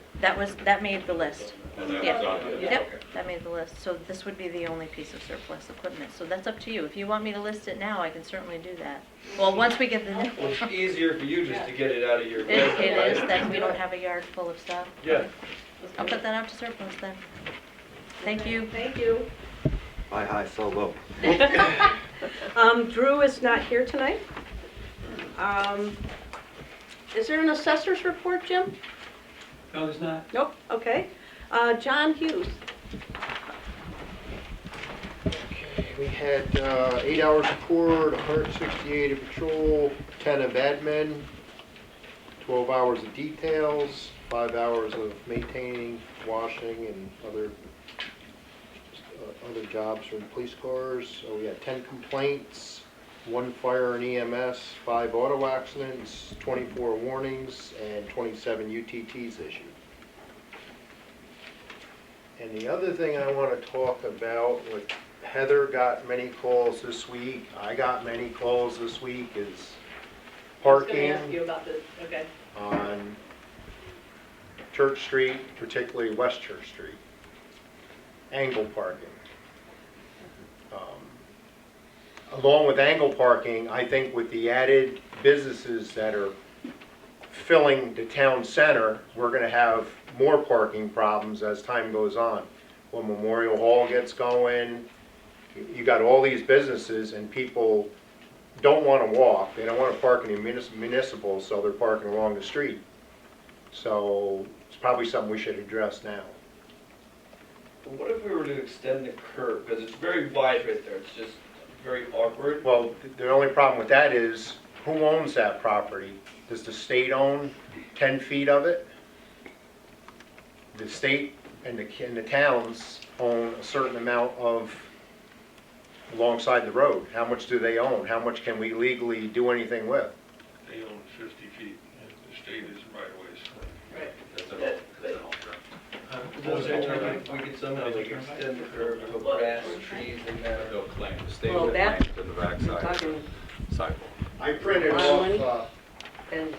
S11: That made the list.
S3: And that
S11: Yeah.
S3: was on the list?
S11: Yep,
S3: Okay.
S11: that made the list. So this would be the only piece of surplus equipment. So that's up to you. If you want me to list it now, I can certainly do that. Well, once we get the new.
S5: Well, it's easier for you just to get it out of your.
S11: It is, then we don't have a yard full of stuff.
S5: Yeah.
S11: I'll put that out to surplus then. Thank you.
S1: Thank you.
S7: Hi, so low.
S1: Drew is not here tonight. Is there an assessor's report, Jim?
S5: No, there's not.
S1: Nope, okay. John Hughes.
S13: We had 8 hours of court, 168 of patrol, 10 of admin, 12 hours of details, 5 hours of maintaining, washing, and other jobs from police cars. So we had 10 complaints, 1 fire and EMS, 5 auto accidents, 24 warnings, and 27 UTTs issued. And the other thing I want to talk about, with Heather got many calls this week, I got many calls this week, is
S2: I was
S13: parking
S2: gonna ask you about this, okay.
S13: on Church Street, particularly West Church Street. Angle parking. Along with angle parking, I think with the added businesses that are filling the town center, we're gonna have more parking problems as time goes on. When Memorial Hall gets going, you got all these businesses and people don't wanna walk, they don't wanna park in the municipal, so they're parking along the street. So it's probably something we should address now.
S5: But what if we were to extend the curb, because it's very wide right there, it's just very awkward.
S13: Well, the only problem with that is, who owns that property? Does the state own 10 feet of it? The state and the towns own a certain amount of alongside the road. How much do they own? How much can we legally do anything with?
S8: They own 50 feet, the state is right of ways.
S2: Right.
S3: That's an alternative.
S5: We could somehow like extend the curb, put grass, trees in there.
S3: They'll claim, the state
S1: Well,
S3: will claim
S1: that-
S3: to the backside
S1: Talking
S3: sidewalk.
S13: I printed
S1: Money?
S13: off,
S1: and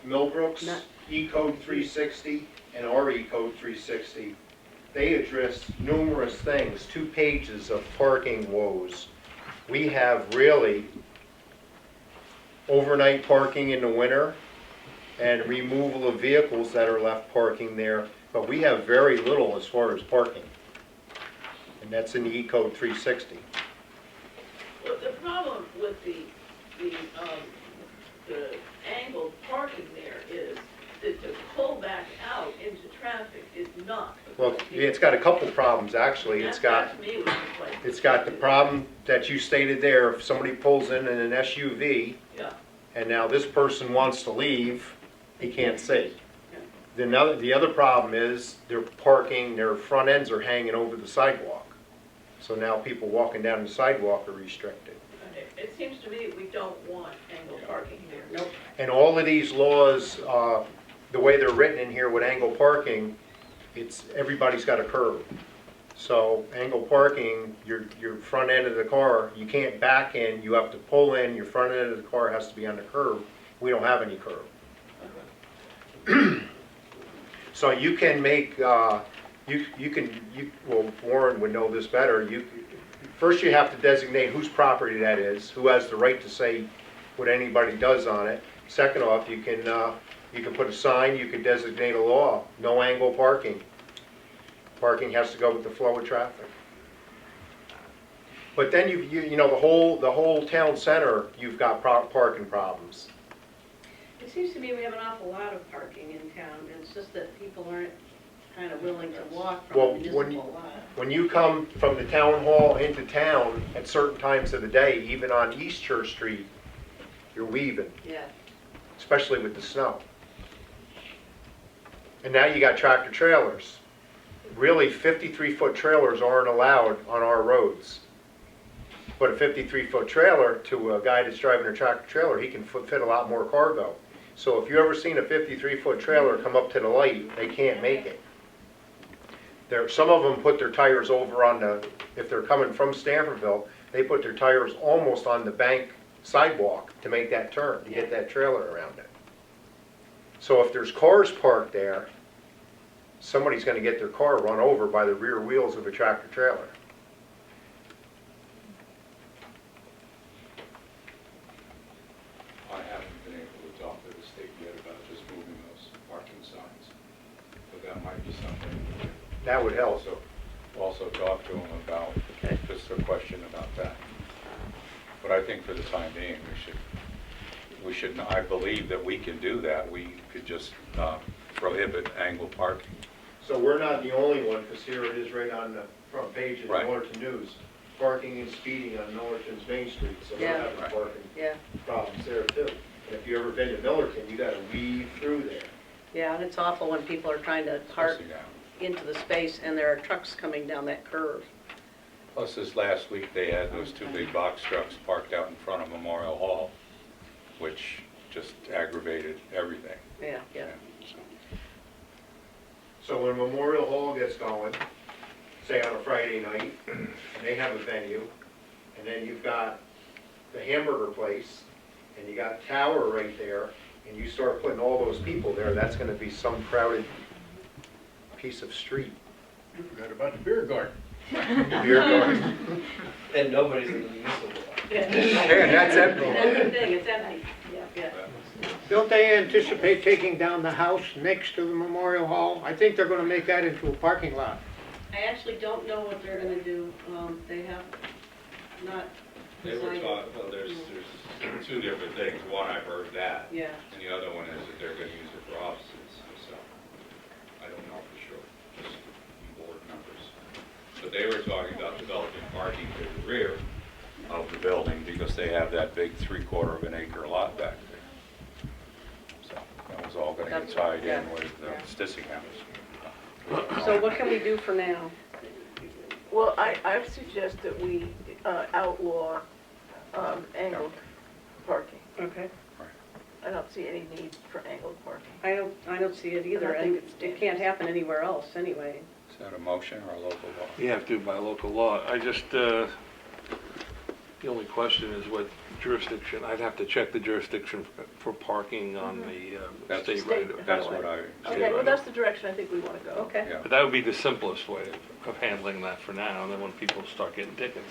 S13: Millbrook's
S1: Not-
S13: E-Code 360 and our E-Code 360. They address numerous things, 2 pages of parking woes. We have really overnight parking in the winter and removal of vehicles that are left parking there, but we have very little as far as parking. And that's in the E-Code 360.
S2: Well, the problem with the angled parking there is that to pull back out into traffic is not.
S13: Well, it's got a couple problems, actually.
S2: That to me was the place.
S13: It's got the problem that you stated there, if somebody pulls in an SUV,
S2: Yeah,
S13: and now this person wants to leave, he can't see.
S2: yeah.
S13: The other problem is, they're parking, their front ends are hanging over the sidewalk. So now people walking down the sidewalk are restricted.
S2: It seems to me we don't want angled parking here. Nope.
S13: And all of these laws, the way they're written in here with angle parking, everybody's got a curb. So angle parking, your front end of the car, you can't back in, you have to pull in, your front end of the car has to be on the curb. We don't have any curb. So you can make, well, Warren would know this better, first you have to designate whose property that is, who has the right to say what anybody does on it. Second off, you can put a sign, you can designate a law, no angle parking. Parking has to go with the flow of traffic. But then you know, the whole town center, you've got parking problems.
S1: it seems to me we have an awful lot of parking in town, and it's just that people aren't kind of willing to walk from
S13: Well,
S1: a municipal lot.
S13: When you come from the town hall into town at certain times of the day, even on East Church Street, you're weaving,
S1: Yeah,
S13: especially with the snow. And now you got tractor trailers. Really, 53-foot trailers aren't allowed on our roads. But a 53-foot trailer, to a guy that's driving a tractor trailer, he can fit a lot more cargo. So if you ever seen a 53-foot trailer come up to the light, they can't make it. Some of them put their tires over on if they're coming from Stanfordville, they put their tires almost on the bank sidewalk to make that turn, to get that trailer around it. So if there's cars parked there, somebody's going to get their car run over by the rear wheels of a tractor trailer.
S3: I haven't been able to talk to the state yet about just moving those parking signs, but that might be something.
S13: That would help.
S3: Also talk to them about, just a question about that. But I think for the time being, we should, I believe that we can do that. We could just prohibit angle parking.
S13: So we're not the only one, because here it is right on the front page of
S3: Right.
S13: Norton News. Parking and speeding on Norton's Main Street, so we're
S1: Yeah.
S13: having parking
S1: yeah,
S13: problems there too. And if you ever been to Millerton, you gotta weave through there.
S1: yeah, and it's awful when people are trying to park
S3: Especially now.
S1: into the space and there are trucks coming down that curve.
S3: Plus, this last week, they had those 2 big box trucks parked out in front of Memorial Hall, which just aggravated everything.
S1: Yeah, yeah.
S3: So,
S13: So when Memorial Hall gets going, say on a Friday night, and they have a venue, and then you've got the hamburger place, and you got Tower right there, and you start putting all those people there, that's gonna be some crowded piece of street.
S9: You forgot about the beer garden.
S13: Beer garden.
S5: And nobody's in the municipal lot.
S13: Yeah, that's empty.
S1: That's the thing, it's empty. Yeah.
S14: Don't they anticipate taking down the house next to the Memorial Hall? I think they're gonna make that into a parking lot.
S1: I actually don't know what they're gonna do. They have not
S3: They were
S1: decided.
S3: taught, well, there's two different things. One, I've heard that.
S1: Yeah.
S3: And the other one is that they're gonna use it for offices, so I don't know for sure, just board members. But they were talking about developing parking to the rear of the building because they have that big 3/4 of an acre lot back there. So that was all gonna get tied in with Stissing House.
S1: So what can we do for now?
S2: Well, I suggest that we outlaw angled parking.
S1: Okay.
S2: I don't see any need for angled parking.
S1: I don't see it either,
S2: I think
S1: and
S2: it's
S1: it can't happen anywhere else anyway.
S3: Is that a motion or a local law?
S8: You have to by local law. I just, the only question is what jurisdiction, I'd have to check the jurisdiction for parking on the
S3: That's
S8: state
S2: state
S8: right.
S3: That's
S2: highway.
S3: what I.
S2: Okay, well, that's the direction I think we want to go.
S1: Okay.
S3: Yeah.
S8: But that would be the simplest way of handling that for now, and then when people start getting tickets.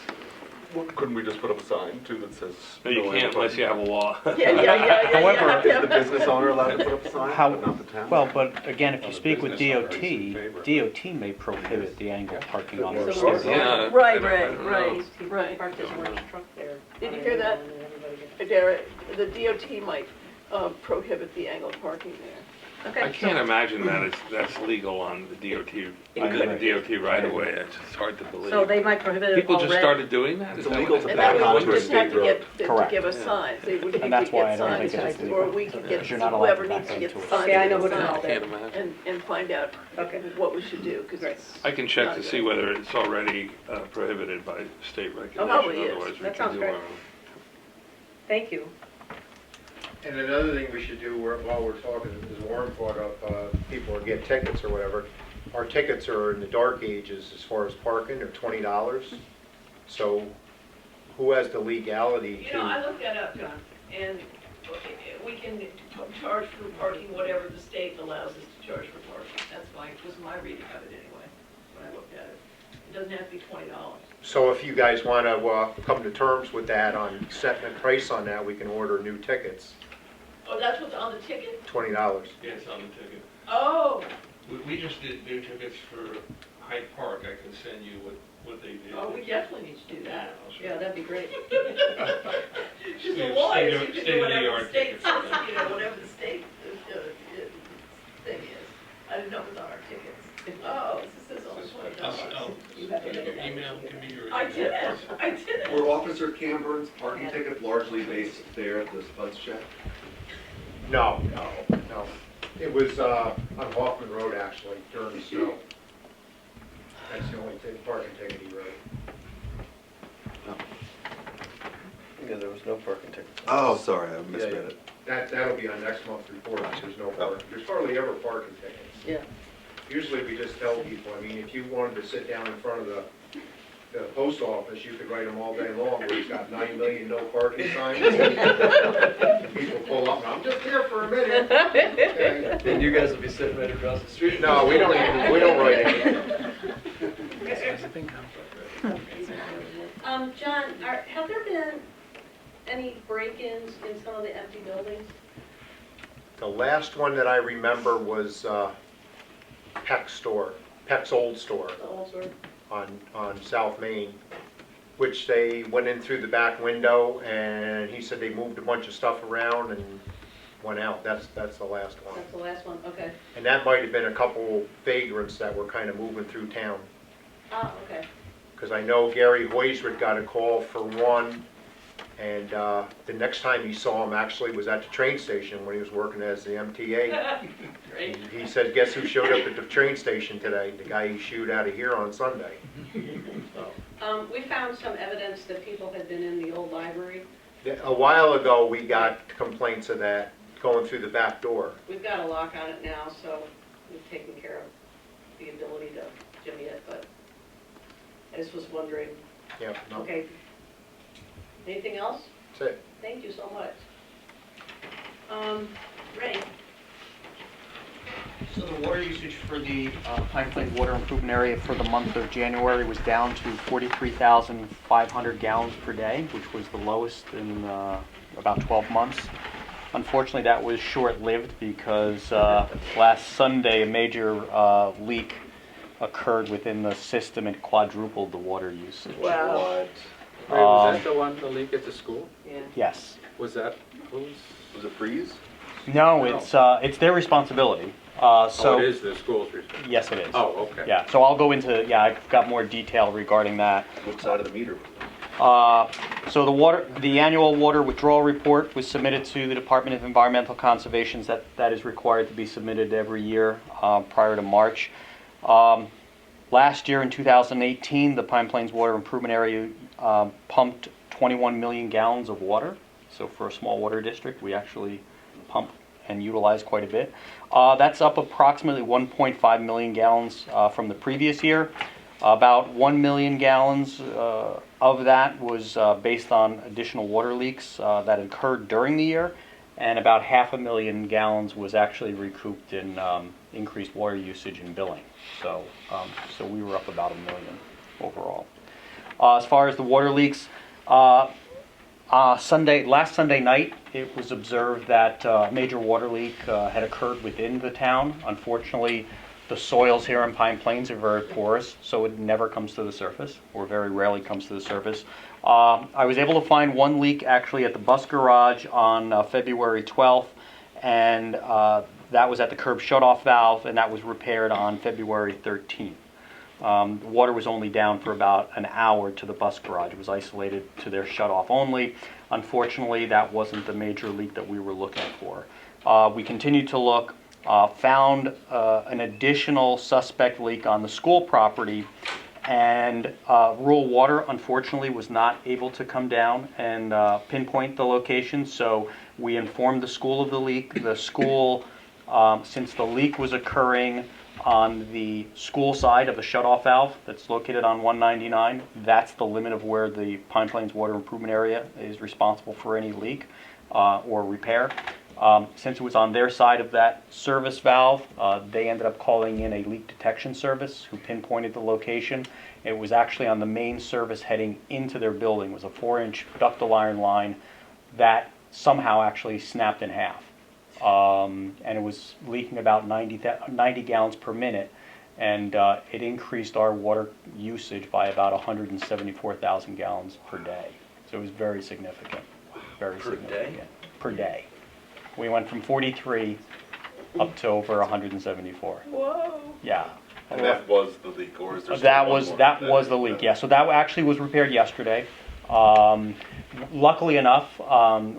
S7: Couldn't we just put up a sign too that says?
S8: No, you can't unless you have a law.
S2: Yeah.
S7: However, is the business owner allowed to put up a sign,
S12: How-
S7: but not the town?
S12: Well, but again, if
S3: Well,
S12: you
S3: the
S12: speak with
S3: business owner is in
S12: DOT,
S3: favor.
S12: DOT may prohibit the angled parking on their
S1: So
S12: state
S1: we're-
S12: road.
S8: Yeah,
S2: Right,
S8: I don't know.
S2: right.
S1: Parked his orange truck there.
S2: Did you hear that? Derek, the DOT might prohibit the angled parking there.
S1: Okay.
S8: I can't imagine that's legal on the DOT, DOT right away. It's just hard to believe.
S1: So they might prohibit it
S8: People
S1: already.
S8: just started doing that?
S7: It's
S8: Is that
S7: illegal
S8: what-
S7: to
S2: And
S7: back
S2: then we
S7: onto
S2: would
S7: a
S2: just have
S7: state
S2: to
S7: road.
S2: get, to
S12: Correct.
S2: give us signs. They would
S12: And that's why I don't think
S2: signs,
S12: it's
S2: or
S12: legal.
S2: we can get,
S12: Because you're not allowed
S2: whoever
S12: to
S2: needs to
S12: back
S2: get
S12: into
S2: the
S12: it.
S2: signs.
S1: Okay, I know
S2: get
S1: who to
S2: the
S1: call
S2: signs
S1: there.
S8: Can't imagine.
S2: and find out
S1: Okay.
S2: what we should do, because
S1: Great.
S2: it's.
S8: I can check
S2: not
S8: to
S2: good.
S8: see whether it's already prohibited by state regulation.
S2: probably is.
S8: Otherwise, we
S1: That
S8: can
S1: sounds
S8: do
S1: great.
S8: our own.
S1: Thank you.
S13: And another thing we should do while we're talking, as Warren brought up, people are getting tickets or whatever. Our tickets are in the dark ages as far as parking, they're $20. So who has the legality
S2: You know, I
S13: to?
S2: looked that up, John, and we can charge for parking whatever the state allows us to charge for parking. That's was my reading of it anyway, when I looked at it. It doesn't have to be $20.
S13: So if you guys want to come to terms with that on setting a price on that, we can order new tickets,
S2: Oh, that's what's on the ticket?
S13: $20.
S8: Yeah, it's on the ticket.
S2: Oh,
S8: We just did new tickets for Hyde Park. I can send you what they did.
S2: oh, we definitely need to do that.
S1: Yeah, that'd be great.
S2: Because the
S8: Yeah,
S2: law is
S8: state-
S2: you can do
S8: state-of-the-art
S2: whatever the state
S8: tickets.
S2: says, whatever the state thing is. I didn't know it was on our tickets. Oh, this is only $20.
S1: You have to
S8: Your
S1: make it.
S8: email, give me your.
S2: I did.
S7: Were Officer Cameron's parking tickets largely based there at the Spuds Shack?
S13: No. It was on Hoffman Road, actually, during the snow. That's the only parking ticket he wrote.
S5: Yeah, there was no parking tickets.
S7: Oh, sorry, I misread
S5: Yeah,
S7: it.
S13: That'll be on next month's report, there's no parking, there's hardly ever parking tickets.
S1: Yeah.
S13: Usually we just tell people, I mean, if you wanted to sit down in front of the post office, you could write them all day long, where he's got 9 million no parking signs. And people pull up, and I'm just here for a minute. Okay.
S5: And you guys will be sitting right across the street.
S13: No, we don't write anything.
S1: John, have there been any break-ins in some of the empty buildings?
S13: The last one that I remember was Peck's old store
S1: The old sort?
S13: on South Main, which they went in through the back window, and he said they moved a bunch of stuff around and went out. That's the last one.
S1: That's the last one, okay.
S13: And that might have been a couple vagrants that were kind of moving through town.
S1: Ah, okay.
S13: Because I know Gary Hoisrud got a call for one, and the next time he saw him actually was at the train station when he was working as the MTA.
S1: Great.
S13: He said, guess who showed up at the train station today? The guy he shooed out of here on Sunday. So,
S1: We found some evidence that people had been in the old library.
S13: a while ago, we got complaints of that going through the back door.
S1: We've got a lock on it now, so we've taken care of the ability to jimmy it, but I just was wondering.
S13: Yeah, no,
S1: Okay. Anything else?
S13: that's it.
S1: Thank you so much. Ray?
S12: So the water usage for the Pine Plains Water Improvement Area for the month of January was down to 43,500 gallons per day, which was the lowest in about 12 months. Unfortunately, that was short-lived because last Sunday a major leak occurred within the system and quadrupled the water usage.
S1: Wow.
S3: Ray, was that the leak at the school?
S1: Yeah.
S12: Yes.
S3: Was that,
S7: Was it freeze?
S12: No, it's their responsibility.
S3: oh,
S12: So
S3: it is the school's responsibility?
S12: yes, it is.
S3: Oh, okay.
S12: Yeah. So I'll go into I've got more detail regarding that.
S7: What side of the meter?
S12: So the annual water withdrawal report was submitted to the Department of Environmental Conservation. That is required to be submitted every year prior to March. Last year in 2018, the Pine Plains Water Improvement Area pumped 21 million gallons of water. So for a small water district, we actually pump and utilize quite a bit. That's up approximately 1.5 million gallons from the previous year. About 1 million gallons of that was based on additional water leaks that occurred during the year, and about 500,000 gallons was actually recouped in increased water usage and billing. So we were up about 1 million overall. As far as the water leaks, last Sunday night, it was observed that a major water leak had occurred within the town. Unfortunately, the soils here in Pine Plains are very porous, so it never comes to the surface, or very rarely comes to the surface. I was able to find one leak actually at the bus garage on February 12th, and that was at the curb shutoff valve, and that was repaired on February 13th. The water was only down for about an hour to the bus garage. It was isolated to their shutoff only. Unfortunately, that wasn't the major leak that we were looking for. We continued to look, found an additional suspect leak on the school property, and rural water unfortunately was not able to come down and pinpoint the location, so we informed the school of the leak. The school, since the leak was occurring on the school side of the shutoff valve that's located on 199, that's the limit of where the Pine Plains Water Improvement Area is responsible for any leak or repair. Since it was on their side of that service valve, they ended up calling in a leak detection service who pinpointed the location. It was actually on the main service heading into their building. It was a 4-inch ductile iron line that somehow actually snapped in half. And it was leaking about 90 gallons per minute, and it increased our water usage by about 174,000 gallons per day. So it was very significant. Very significant. Per day. We went from 43 up to over 174.
S1: Whoa.
S12: Yeah.
S7: And that was the leak, or is there still
S12: That
S7: one
S12: was
S7: more?
S12: the leak. Yeah. So that actually was repaired yesterday. Luckily enough,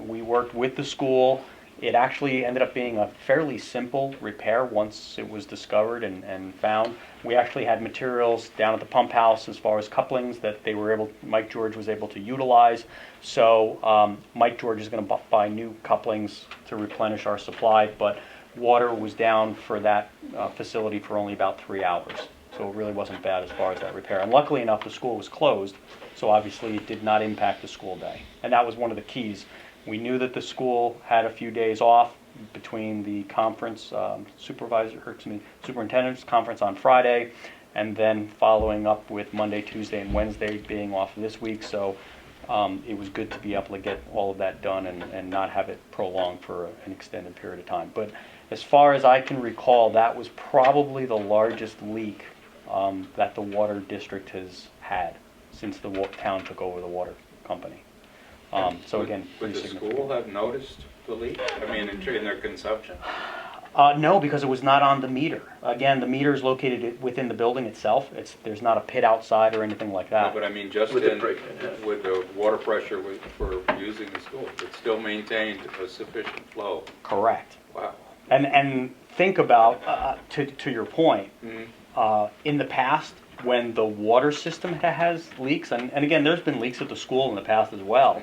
S12: we worked with the school. It actually ended up being a fairly simple repair once it was discovered and found. We actually had materials down at the pump house as far as couplings that Mike George was able to utilize. So Mike George is going to buy new couplings to replenish our supply, but water was down for that facility for only about 3 hours. So it really wasn't bad as far as that repair. And luckily enough, the school was closed, so obviously it did not impact the school day. And that was one of the keys. We knew that the school had a few days off between the conference, superintendent's conference on Friday, and then following up with Monday, Tuesday, and Wednesday being off this week. So it was good to be able to get all of that done and not have it prolonged for an extended period of time. But as far as I can recall, that was probably the largest leak that the water district has had since the town took over the water company. So again,
S3: Would the school have noticed the leak? I mean, in their consumption?
S12: No, because it was not on the meter. Again, the meter is located within the building itself. There's not a pit outside or anything like
S3: No,
S12: that.
S3: but I mean, just with the water pressure for using the school, it still maintained a sufficient flow.
S12: Correct.
S3: Wow.
S12: And think about, to your point,
S3: Mm-hmm.
S12: in the past, when the water system has leaks, and again, there's been leaks at the school in the past as well,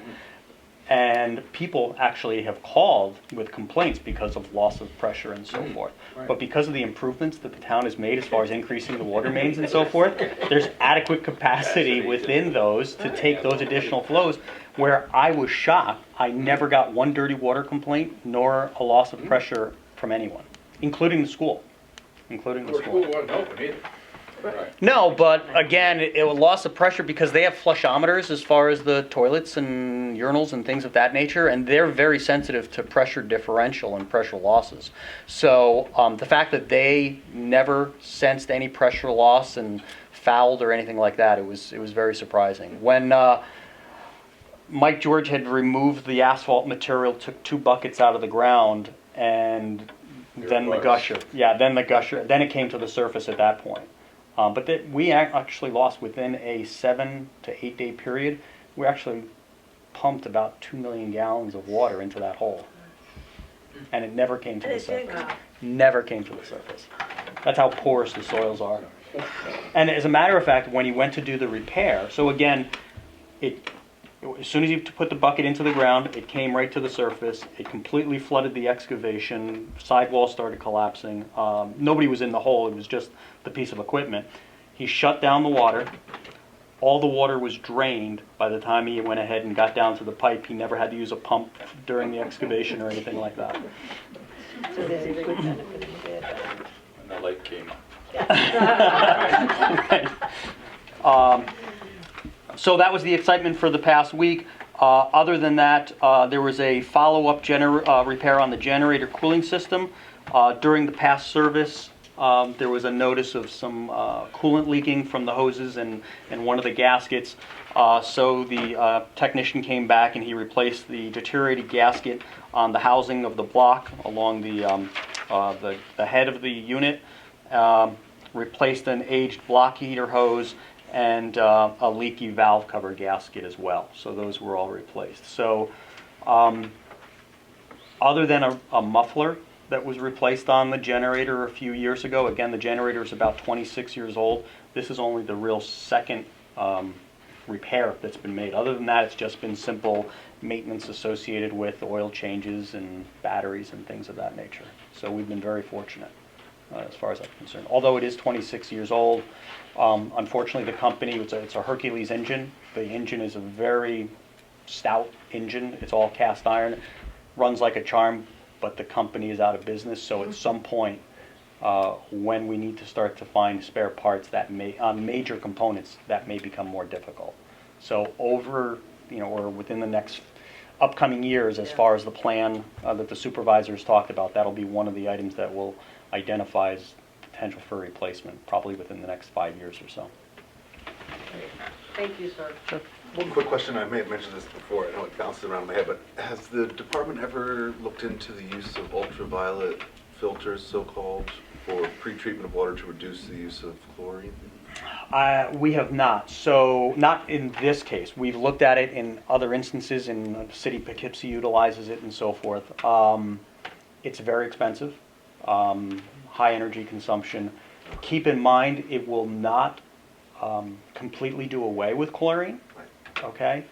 S12: And people actually have called with complaints because of loss of pressure and so forth. But because of the improvements that the town has made as far as increasing the water mains and so forth, there's adequate capacity within those to take those additional flows. Where I was shocked, I never got one dirty water complaint nor a loss of pressure from anyone, including the school. Including the
S9: Our
S12: school.
S9: school wasn't open either.
S12: No, but again, it was loss of pressure because they have flushometers as far as the toilets and urinals and things of that nature, and they're very sensitive to pressure differential and pressure losses. So the fact that they never sensed any pressure loss and fouled or anything like that, it was very surprising. When Mike George had removed the asphalt material, took 2 buckets out of the ground, and then the gusher. Yeah, then the gusher. Then it came to the surface at that point. But we actually lost within a 7 to 8 day period. We actually pumped about 2 million gallons of water into that hole. And it never came to the surface. Never came to the surface. That's how porous the soils are. And as a matter of fact, when he went to do the repair, so again, as soon as you put the bucket into the ground, it came right to the surface. It completely flooded the excavation. Sidewalls started collapsing. Nobody was in the hole. It was just the piece of equipment. He shut down the water. All the water was drained by the time he went ahead and got down to the pipe. He never had to use a pump during the excavation or anything like that.
S2: So there's a good benefit and a bad benefit.
S3: And the lake came up.
S12: So that was the excitement for the past week. Other than that, there was a follow-up repair on the generator cooling system. During the past service, there was a notice of some coolant leaking from the hoses and one of the gaskets. So the technician came back and he replaced the deteriorated gasket on the housing of the block along the head of the unit, replaced an aged block heater hose, and a leaky valve cover gasket as well. So those were all replaced. So other than a muffler that was replaced on the generator a few years ago, again, the generator is about 26 years old. This is only the real second repair that's been made. Other than that, it's just been simple maintenance associated with oil changes and batteries and things of that nature. So we've been very fortunate as far as I'm concerned. Although it is 26 years old, unfortunately the company, it's a Hercules engine. The engine is a very stout engine. It's all cast iron, runs like a charm, but the company is out of business. So at some point, when we need to start to find spare parts that on major components, that may become more difficult. So or within the next upcoming years, as far as the plan that the supervisors talked about, that'll be one of the items that will identify as potential for replacement, probably within the next 5 years or so.
S1: Thank you, sir.
S12: Sure.
S7: One quick question, I may have mentioned this before, I know it bounced around in my head, but has the department ever looked into the use of ultraviolet filters, so-called, for pre-treatment of water to reduce the use of chlorine?
S12: We have not. So not in this case. We've looked at it in other instances, and City Poughkeepsie utilizes it and so forth. It's very expensive, high energy consumption. Keep in mind, it will not completely do away with chlorine, okay?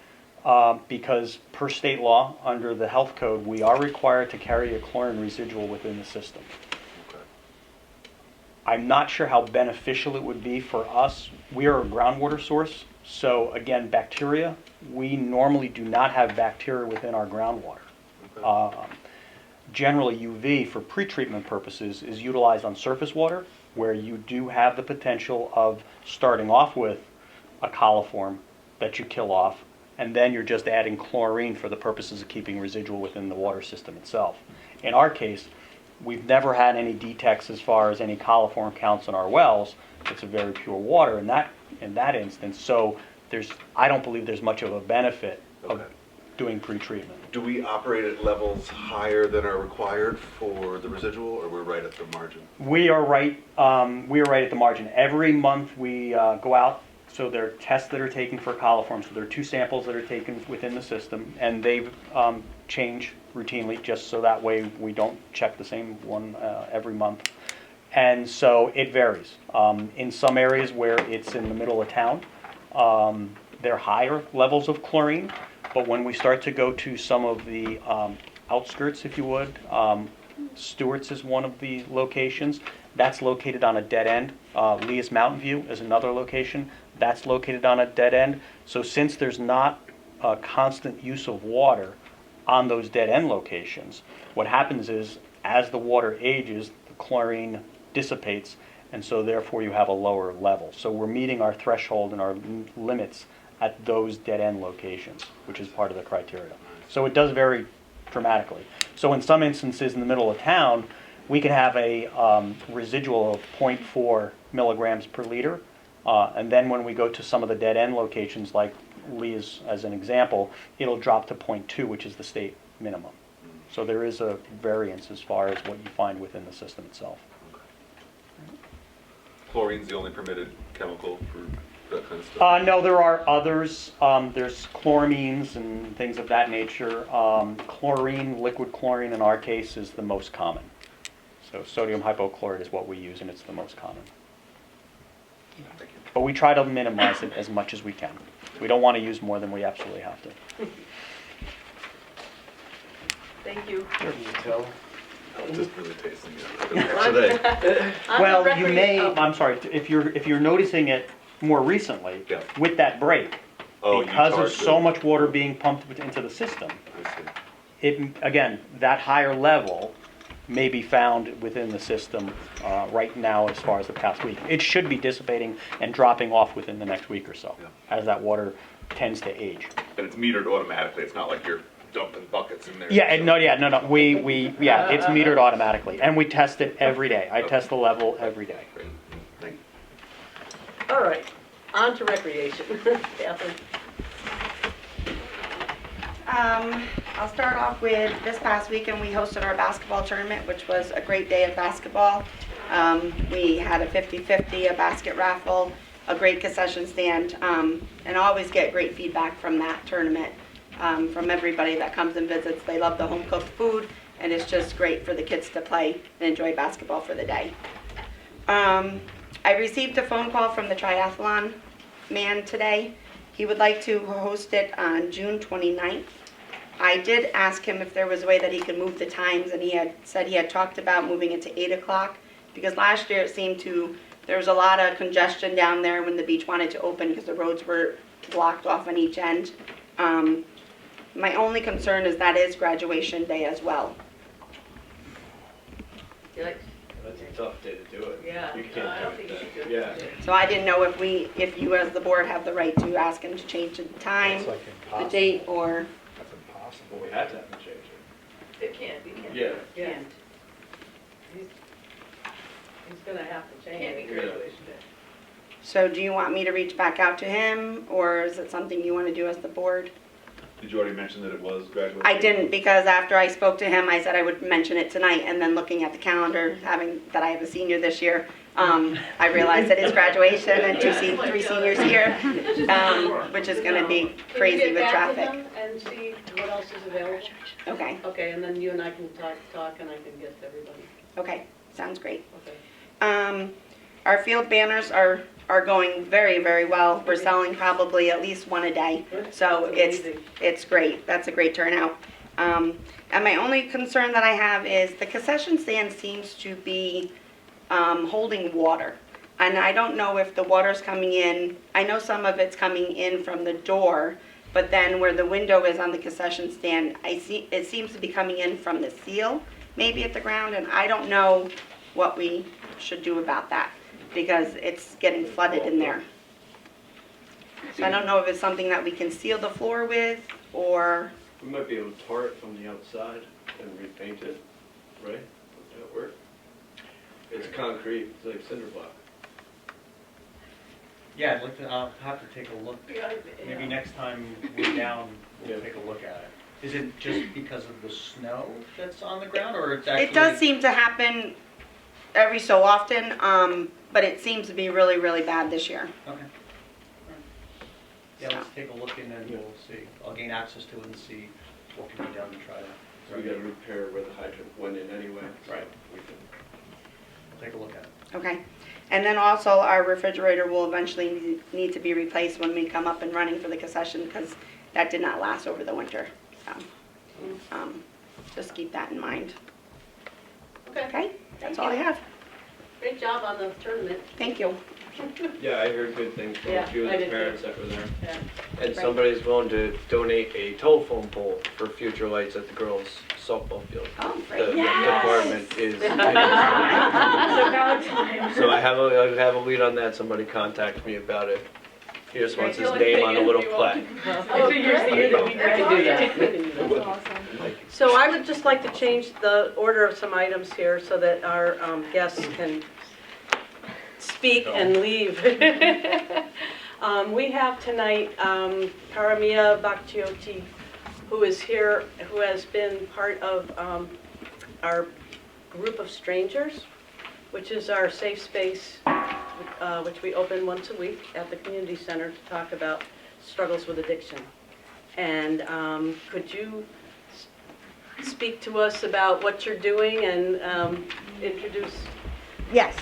S12: Because per state law, under the health code, we are required to carry a chlorine residual within the system. I'm not sure how beneficial it would be for us. We are a groundwater source, so again, bacteria, we normally do not have bacteria within our groundwater. Generally, UV, for pretreatment purposes, is utilized on surface water, where you do have the potential of starting off with a coliform that you kill off, and then you're just adding chlorine for the purposes of keeping residual within the water system itself. In our case, we've never had any detects as far as any coliform counts in our wells. It's a very pure water in that instance. So I don't believe there's much of a benefit of doing pretreatment.
S7: Do we operate at levels higher than are required for the residual, or we're right at the margin?
S12: We are right at the margin. Every month we go out, so there are tests that are taken for coliform. So there are 2 samples that are taken within the system, and they change routinely, just so that way we don't check the same one every month. And so it varies. In some areas where it's in the middle of town, there are higher levels of chlorine. But when we start to go to some of the outskirts, if you would, Stewart's is one of the locations. That's located on a dead end. Leah's Mountain View is another location. That's located on a dead end. So since there's not a constant use of water on those dead end locations, what happens is as the water ages, the chlorine dissipates, and so therefore you have a lower level. So we're meeting our threshold and our limits at those dead end locations, which is part of the criteria. So it does vary dramatically. So in some instances in the middle of town, we can have a residual of 0.4 milligrams per liter. And then when we go to some of the dead end locations, like Lee's as an example, it'll drop to 0.2, which is the state minimum. So there is a variance as far as what you find within the system itself.
S7: Chlorine's the only permitted chemical for that kind of stuff?
S12: No, there are others. There's chloramines and things of that nature. Chlorine, liquid chlorine in our case, is the most common. So sodium hypochlorite is what we use, and it's the most common. But we try to minimize it as much as we can. We don't want to use more than we absolutely have to.
S1: Thank you.
S7: Just really tasting it today.
S12: Well, you may, I'm sorry, if you're noticing it more recently,
S7: Yeah.
S12: with that break,
S7: Oh, you
S12: because of
S7: charged
S12: so
S7: it.
S12: much water being pumped into the system,
S7: I see.
S12: it, again, that higher level may be found within the system right now as far as the past week. It should be dissipating and dropping off within the next week or so,
S7: Yeah.
S12: as that water tends to age.
S7: And it's metered automatically, it's not like you're dumping buckets in there.
S12: Yeah, no, yeah, it's metered automatically, and we test it every day. I test the level every day.
S7: Great. Thank you.
S1: All right, on to recreation. Catherine.
S4: I'll start off with this past weekend, we hosted our basketball tournament, which was a great day of basketball. We had a 50-50, a basket raffle, a great concession stand, and always get great feedback from that tournament, from everybody that comes and visits. They love the home-cooked food, and it's just great for the kids to play and enjoy basketball for the day. I received a phone call from the triathlon man today. He would like to host it on June 29th. I did ask him if there was a way that he could move the times, and he had said he had talked about moving it to 8 o'clock, because last year it seemed there was a lot of congestion down there when the beach wanted to open because the roads were blocked off on each end. My only concern is that is graduation day as well.
S1: Yikes.
S5: That's a tough day to do it.
S1: Yeah,
S5: You
S1: no, I
S5: can't
S1: don't
S5: do
S1: think you
S5: it
S1: should
S5: that.
S1: do
S5: Yeah.
S1: it.
S4: So I didn't know if you as the board have the right to ask him to change the time,
S9: It's like
S4: the
S9: impossible.
S4: date, or,
S9: That's impossible.
S5: Well, we had to have them change it.
S1: It can't be, can't.
S5: Yeah.
S1: Yeah. He's gonna have to change
S6: Can't
S1: it.
S6: be
S1: graduation day.
S4: so do you want me to reach back out to him, or is it something you want to do as the board?
S7: Did you already mention that it was graduation?
S4: I didn't, because after I spoke to him, I said I would mention it tonight, and then looking at the calendar, having that I have a senior this year, I realized that it's graduation and three seniors here, which is gonna be crazy with traffic.
S1: Can you get back with him and see what else is available?
S4: Okay,
S1: Okay, and then you and I can talk and I can get to everybody.
S4: okay, sounds great.
S1: Okay.
S4: Our field banners are going very, very well. We're selling probably at least one a day. So
S1: That's amazing.
S4: it's great. That's a great turnout. And my only concern that I have is the concession stand seems to be holding water. And I don't know if the water's coming in. I know some of it's coming in from the door, but then where the window is on the concession stand, it seems to be coming in from the seal, maybe at the ground, and I don't know what we should do about that, because it's getting flooded in there. So I don't know if it's something that we can seal the floor with, or,
S5: We might be able to tar it from the outside and repaint it, right? Would that work? It's concrete, it's like cinder block.
S12: Yeah, I'd like to have to take a look. Maybe next time we're down, we'll
S5: Yeah.
S12: take a look at it. Is it just because of the snow that's on the ground, or it's
S4: it does seem to happen every so often, but it seems to be really, really bad this year.
S12: Okay. Yeah, let's take a look and then we'll see. I'll gain access to it and see what can be done to try to.
S5: So we gotta repair where the hydrant went in anyway. so
S12: Right.
S5: we can-
S12: We'll take a look at it.
S4: Okay. And then also, our refrigerator will eventually need to be replaced when we come up and running for the concession, because that did not last over the winter. So, just keep that in mind. Okay, that's all I have.
S1: Great job on the tournament.
S4: Thank you.
S5: Yeah, I heard good things from
S1: Yeah,
S5: a few
S1: I
S5: of the
S1: did
S5: parents that were there.
S1: Yeah.
S5: And
S4: Right.
S5: somebody's willing to donate a telephone pole for future lights at the girls' softball field.
S4: Oh,
S5: The
S4: great.
S5: department is. So I have a lead on that. Somebody contacted me about it. He just wants his name on a little plaque.
S6: Oh, here's the year that we graduated.
S1: That's awesome. So I would just like to change the order of some items here so that our guests can speak and leave. We have tonight Karamia Bakhtioti, who is here, who has been part of our group of strangers, which is our safe space, which we open once a week at the community center to talk about struggles with addiction. And could you speak to us about what you're doing and introduce?
S15: Yes.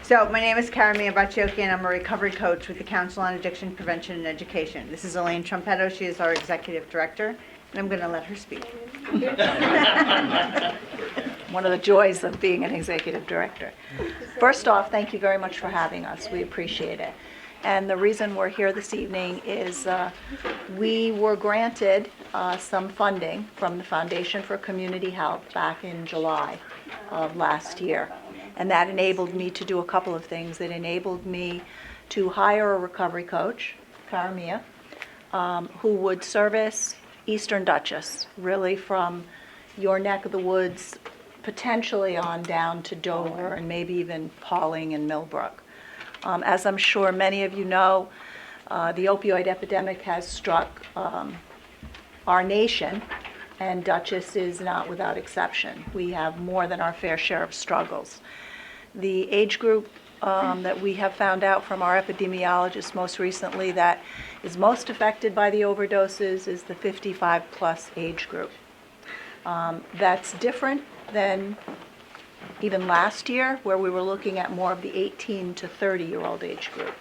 S15: So my name is Karamia Bakhtioti, and I'm a recovery coach with the Council on Addiction Prevention and Education. This is Elaine Trumpetto. She is our executive director, and I'm going to let her speak.
S16: One of the joys of being an executive director. First off, thank you very much for having us. We appreciate it. And the reason we're here this evening is we were granted some funding from the Foundation for Community Health back in July of last year. And that enabled me to do a couple of things. It enabled me to hire a recovery coach, Karamia, who would service Eastern Dutchess, really from your neck of the woods, potentially on down to Dover and maybe even Pawling and Millbrook. As I'm sure many of you know, the opioid epidemic has struck our nation, and Dutchess is not without exception. We have more than our fair share of struggles. The age group that we have found out from our epidemiologist most recently that is most affected by the overdoses is the 55-plus age group. That's different than even last year, where we were looking at more of the 18 to 30-year-old age group.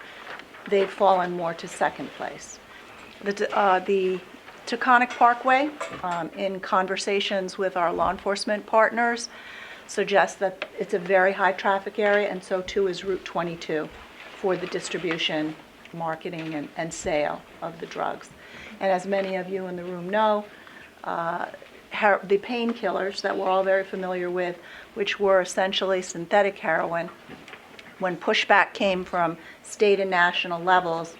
S16: They've fallen more to second place. The Taconic Parkway, in conversations with our law enforcement partners, suggests that it's a very high traffic area, and so too is Route 22 for the distribution, marketing, and sale of the drugs. And as many of you in the room know, the painkillers that we're all very familiar with, which were essentially synthetic heroin, when pushback came from state and national levels,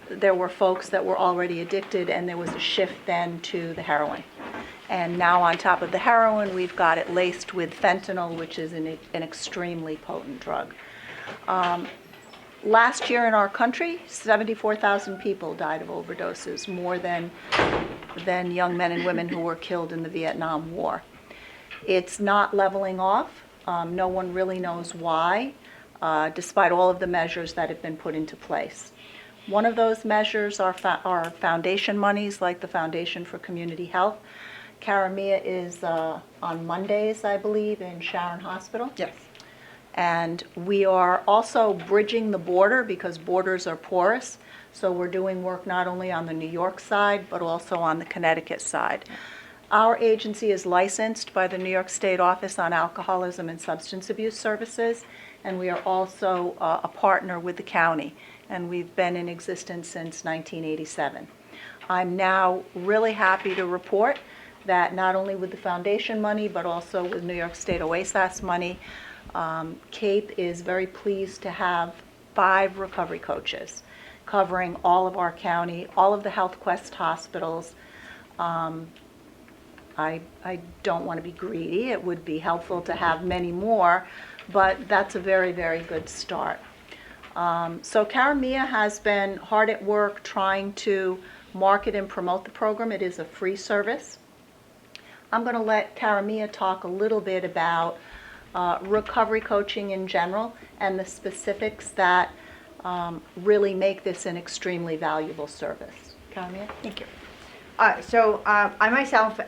S16: there were folks that were already addicted, and there was a shift then to the heroin. And now on top of the heroin, we've got it laced with fentanyl, which is an extremely potent drug. Last year in our country, 74,000 people died of overdoses, more than young men and women who were killed in the Vietnam War. It's not leveling off. No one really knows why, despite all of the measures that have been put into place. One of those measures are foundation monies, like the Foundation for Community Health. Karamia is on Mondays, I believe, in Sharon Hospital.
S15: Yes.
S16: And we are also bridging the border because borders are porous. So we're doing work not only on the New York side, but also on the Connecticut side. Our agency is licensed by the New York State Office on Alcoholism and Substance Abuse Services, and we are also a partner with the county, and we've been in existence since 1987. I'm now really happy to report that not only with the foundation money, but also with New York State OASAS money, CAPE is very pleased to have 5 recovery coaches covering all of our county, all of the HealthQuest hospitals. I don't want to be greedy. It would be helpful to have many more, but that's a very, very good start. So Karamia has been hard at work trying to market and promote the program. It is a free service. I'm going to let Karamia talk a little bit about recovery coaching in general and the specifics that really make this an extremely valuable service. Karamia?
S15: Thank you. I myself,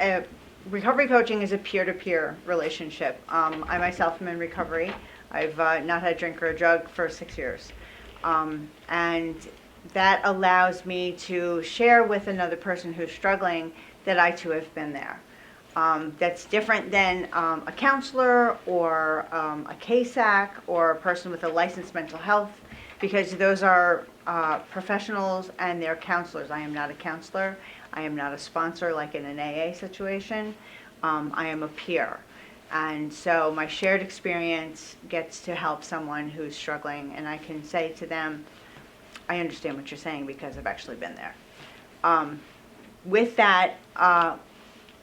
S15: recovery coaching is a peer-to-peer relationship. I myself am in recovery. I've not had a drink or a drug for 6 years. And that allows me to share with another person who's struggling that I too have been there. That's different than a counselor or a KSAC or a person with a licensed mental health, because those are professionals and they're counselors. I am not a counselor. I am not a sponsor like in an AA situation. I am a peer. And so my shared experience gets to help someone who's struggling, and I can say to them, I understand what you're saying because I've actually been there. With that,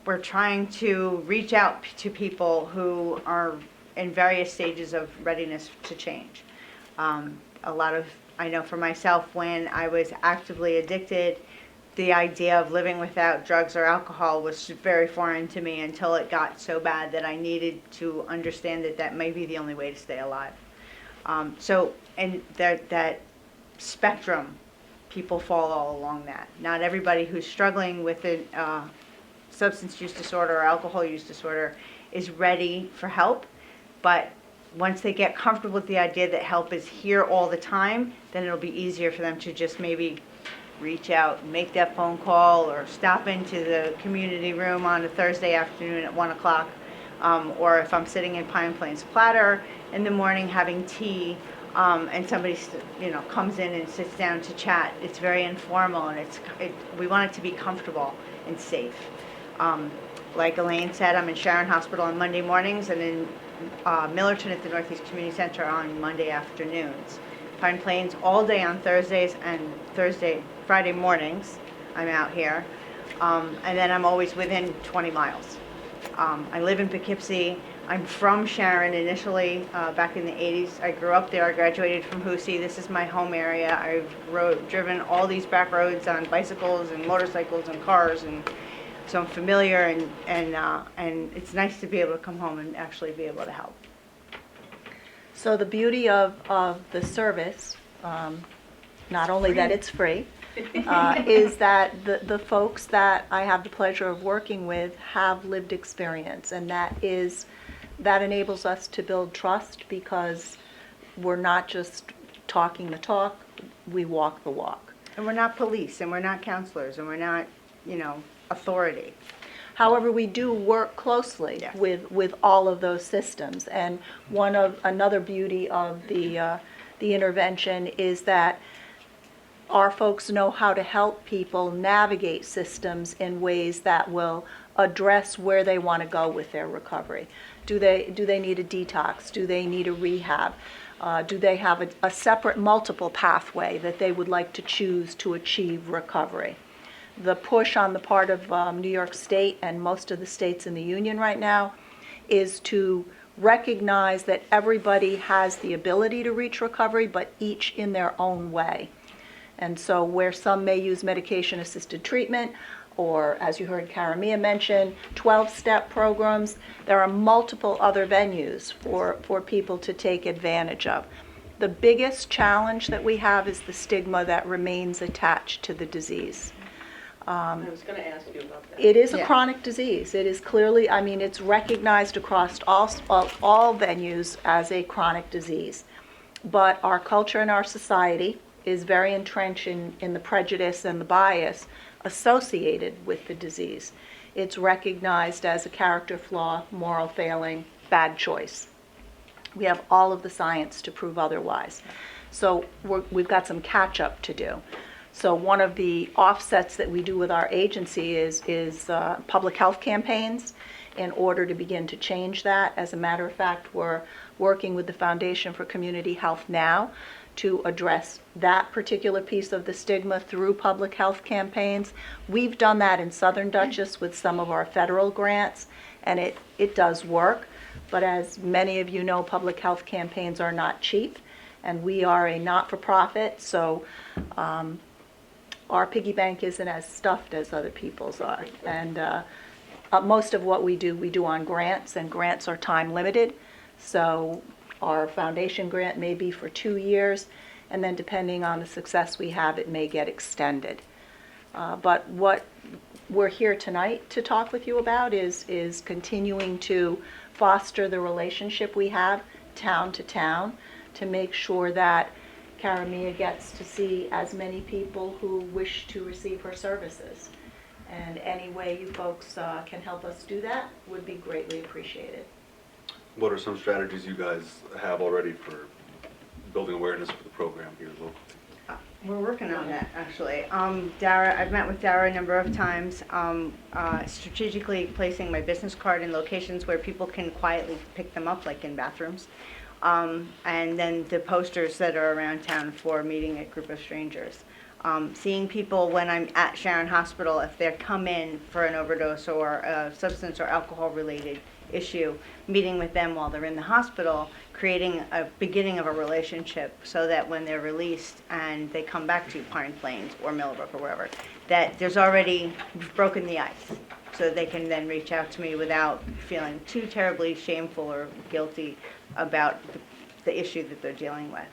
S15: we're trying to reach out to people who are in various stages of readiness to change. I know for myself, when I was actively addicted, the idea of living without drugs or alcohol was very foreign to me until it got so bad that I needed to understand that that may be the only way to stay alive. And that spectrum, people fall all along that. Not everybody who's struggling with a substance use disorder or alcohol use disorder is ready for help, but once they get comfortable with the idea that help is here all the time, then it'll be easier for them to just maybe reach out, make that phone call, or stop into the community room on a Thursday afternoon at 1 o'clock. Or if I'm sitting in Pine Plains Platter in the morning having tea, and somebody comes in and sits down to chat, it's very informal, and we want it to be comfortable and safe. Like Elaine said, I'm in Sharon Hospital on Monday mornings and in Millerton at the Northeast Community Center on Monday afternoons. Pine Plains all day on Thursdays, and Friday mornings I'm out here. And then I'm always within 20 miles. I live in Poughkeepsie. I'm from Sharon initially, back in the 80s. I grew up there. I graduated from Hoosey. This is my home area. I've driven all these back roads on bicycles and motorcycles and cars, and so I'm familiar, and it's nice to be able to come home and actually be able to help.
S16: So the beauty of the service, not only that it's free, is that the folks that I have the pleasure of working with have lived experience, and that enables us to build trust, because we're not just talking the talk, we walk the walk.
S15: And we're not police, and we're not counselors, and we're not, authority.
S16: However, we do work closely with all of those systems, and another beauty of the intervention is that our folks know how to help people navigate systems in ways that will address where they want to go with their recovery. Do they need a detox? Do they need a rehab? Do they have a separate multiple pathway that they would like to choose to achieve recovery? The push on the part of New York State and most of the states in the union right now is to recognize that everybody has the ability to reach recovery, but each in their own way. And so where some may use medication-assisted treatment, or as you heard Karamia mention, 12-step programs, there are multiple other venues for people to take advantage of. The biggest challenge that we have is the stigma that remains attached to the disease.
S1: I was going to ask you about that.
S16: It is a chronic disease. It is clearly, it's recognized across all venues as a chronic disease. But our culture and our society is very entrenched in the prejudice and the bias associated with the disease. It's recognized as a character flaw, moral failing, bad choice. We have all of the science to prove otherwise. So we've got some catch up to do. So one of the offsets that we do with our agency is public health campaigns in order to begin to change that. As a matter of fact, we're working with the Foundation for Community Health now to address that particular piece of the stigma through public health campaigns. We've done that in Southern Dutchess with some of our federal grants, and it does work. But as many of you know, public health campaigns are not cheap, and we are a not-for-profit, so our piggy bank isn't as stuffed as other people's are. And most of what we do on grants, and grants are time limited. So our foundation grant may be for 2 years, and then depending on the success we have, it may get extended. But what we're here tonight to talk with you about is continuing to foster the relationship we have town to town to make sure that Karamia gets to see as many people who wish to receive her services. And any way you folks can help us do that would be greatly appreciated.
S7: What are some strategies you guys have already for building awareness for the program here locally?
S15: We're working on that, actually. Dara, I've met with Dara a number of times, strategically placing my business card in locations where people can quietly pick them up, like in bathrooms. And then the posters that are around town for meeting a group of strangers. Seeing people when I'm at Sharon Hospital, if they come in for an overdose or a substance or alcohol-related issue, meeting with them while they're in the hospital, creating a beginning of a relationship so that when they're released and they come back to Pine Plains or Millbrook or wherever, that there's already broken the ice, so they can then reach out to me without feeling too terribly shameful or guilty about the issue that they're dealing with.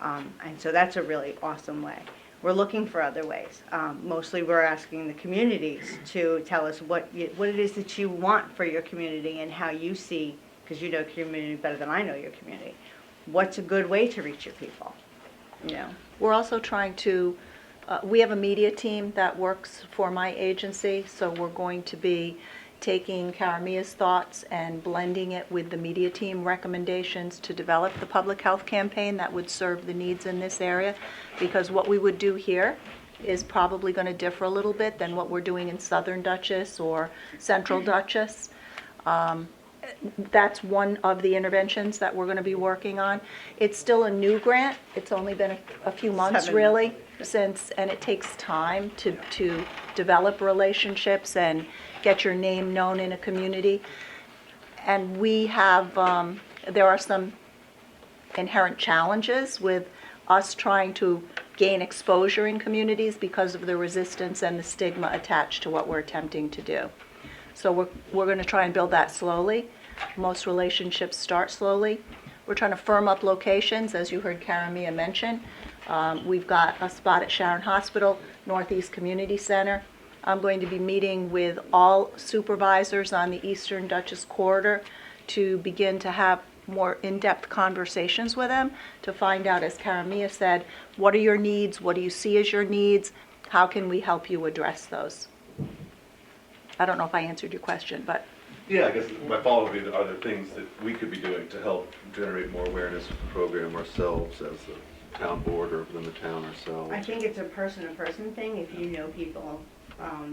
S15: And so that's a really awesome way. We're looking for other ways. Mostly we're asking the communities to tell us what it is that you want for your community and how you see, because you know community better than I know your community, what's a good way to reach your people, you know?
S16: We're also trying to, we have a media team that works for my agency, so we're going to be taking Karamia's thoughts and blending it with the media team recommendations to develop the public health campaign that would serve the needs in this area. Because what we would do here is probably going to differ a little bit than what we're doing in Southern Dutchess or Central Dutchess. That's one of the interventions that we're going to be working on. It's still a new grant. It's only been a few months, really, since, and it takes time to develop relationships and get your name known in a community. And we have, there are some inherent challenges with us trying to gain exposure in communities because of the resistance and the stigma attached to what we're attempting to do. So we're going to try and build that slowly. Most relationships start slowly. We're trying to firm up locations, as you heard Karamia mention. We've got a spot at Sharon Hospital, Northeast Community Center. I'm going to be meeting with all supervisors on the Eastern Dutchess corridor to begin to have more in-depth conversations with them to find out, as Karamia said, what are your needs? What do you see as your needs? How can we help you address those? I don't know if I answered your question, but.
S7: Yeah, I guess my follow-up would be, are there things that we could be doing to help generate more awareness for the program ourselves as a town board or within the town ourselves?
S15: I think it's a person-to-person thing if you know people,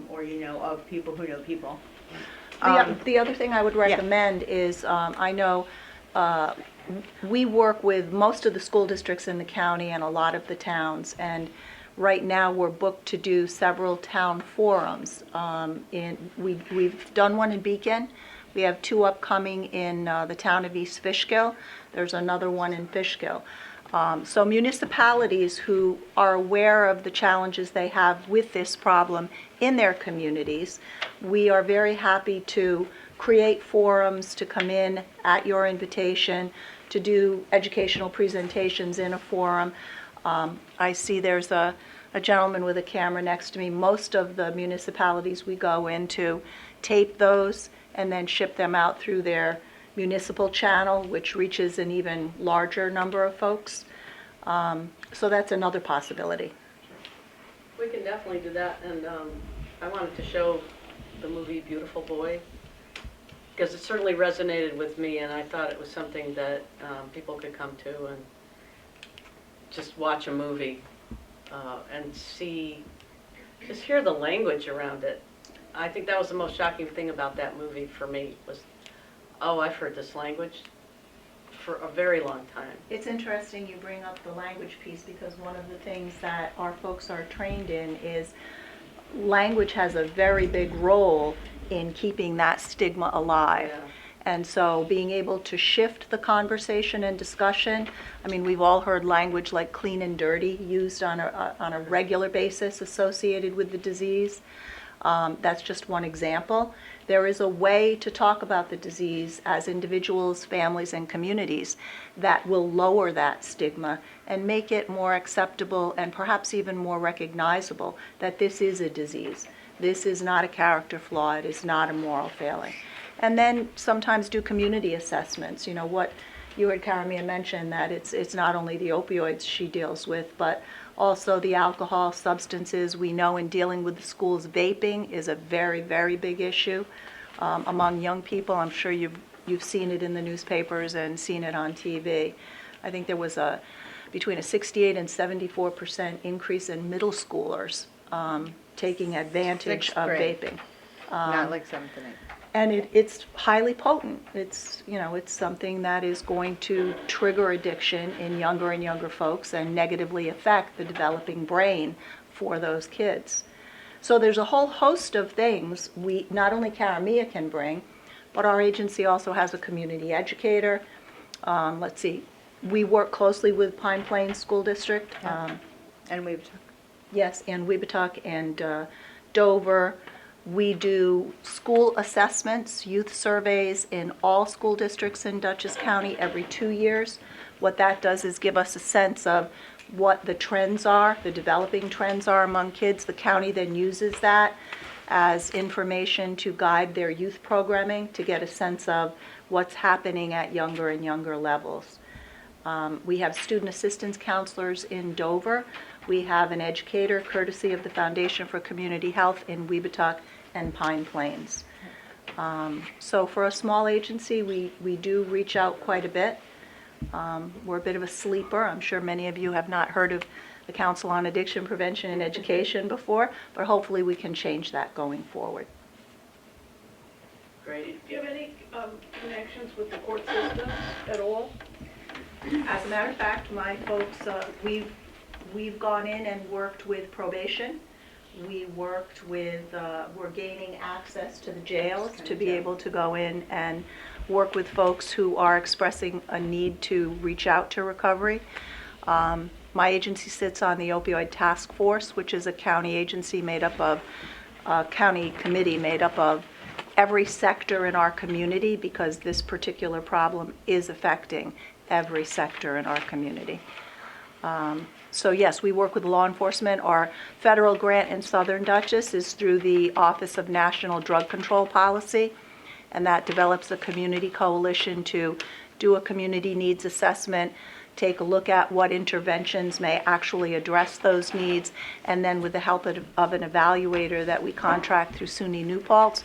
S15: or you know of people who know people.
S16: The other thing I would recommend is, I know we work with most of the school districts in the county and a lot of the towns, and right now we're booked to do several town forums. We've done one in Beacon. We have 2 upcoming in the town of East Fishkill. There's another one in Fishkill. So municipalities who are aware of the challenges they have with this problem in their communities, we are very happy to create forums, to come in at your invitation, to do educational presentations in a forum. I see there's a gentleman with a camera next to me. Most of the municipalities we go into tape those and then ship them out through their municipal channel, which reaches an even larger number of folks. So that's another possibility.
S1: We can definitely do that, and I wanted to show the movie Beautiful Boy, because it certainly resonated with me, and I thought it was something that people could come to and just watch a movie and see, just hear the language around it. I think that was the most shocking thing about that movie for me was, oh, I've heard this language for a very long time.
S16: It's interesting you bring up the language piece, because one of the things that our folks are trained in is language has a very big role in keeping that stigma alive.
S1: Yeah.
S16: And so being able to shift the conversation and discussion, I mean, we've all heard language like clean and dirty used on a regular basis associated with the disease. That's just one example. There is a way to talk about the disease as individuals, families, and communities that will lower that stigma and make it more acceptable and perhaps even more recognizable that this is a disease. This is not a character flaw. It is not a moral failing. And then sometimes do community assessments. You know, what you heard Karamia mention that it's not only the opioids she deals with, but also the alcohol, substances. We know in dealing with the schools, vaping is a very, very big issue among young people. I'm sure you've seen it in the newspapers and seen it on TV. I think there was between a 68 and 74% increase in middle schoolers taking advantage
S15: Sixth
S16: of
S15: grade.
S16: vaping.
S15: Not like 7th and 8th.
S16: And it's highly potent. It's something that is going to trigger addiction in younger and younger folks and negatively affect the developing brain for those kids. So there's a whole host of things not only Karamia can bring, but our agency also has a community educator. Let's see, we work closely with Pine Plains School District.
S15: And Weebatuck.
S16: Yes, and Weebatuck and Dover. We do school assessments, youth surveys in all school districts in Dutchess County every 2 years. What that does is give us a sense of what the trends are, the developing trends are among kids. The county then uses that as information to guide their youth programming to get a sense of what's happening at younger and younger levels. We have student assistance counselors in Dover. We have an educator courtesy of the Foundation for Community Health in Weebatuck and Pine Plains. So for a small agency, we do reach out quite a bit. We're a bit of a sleeper. I'm sure many of you have not heard of the Council on Addiction Prevention and Education before, but hopefully we can change that going forward.
S2: Great. Do you have any connections with the court system at all?
S16: As a matter of fact, my folks, we've gone in and worked with probation. We worked with, we're gaining access to the jails to be able to go in and work with folks who are expressing a need to reach out to recovery. My agency sits on the Opioid Task Force, which is a county agency made up of, a county committee made up of every sector in our community, because this particular problem is affecting every sector in our community. So yes, we work with law enforcement. Our federal grant in Southern Dutchess is through the Office of National Drug Control Policy, and that develops a community coalition to do a community needs assessment, take a look at what interventions may actually address those needs, and then with the help of an evaluator that we contract through SUNY New Paltz,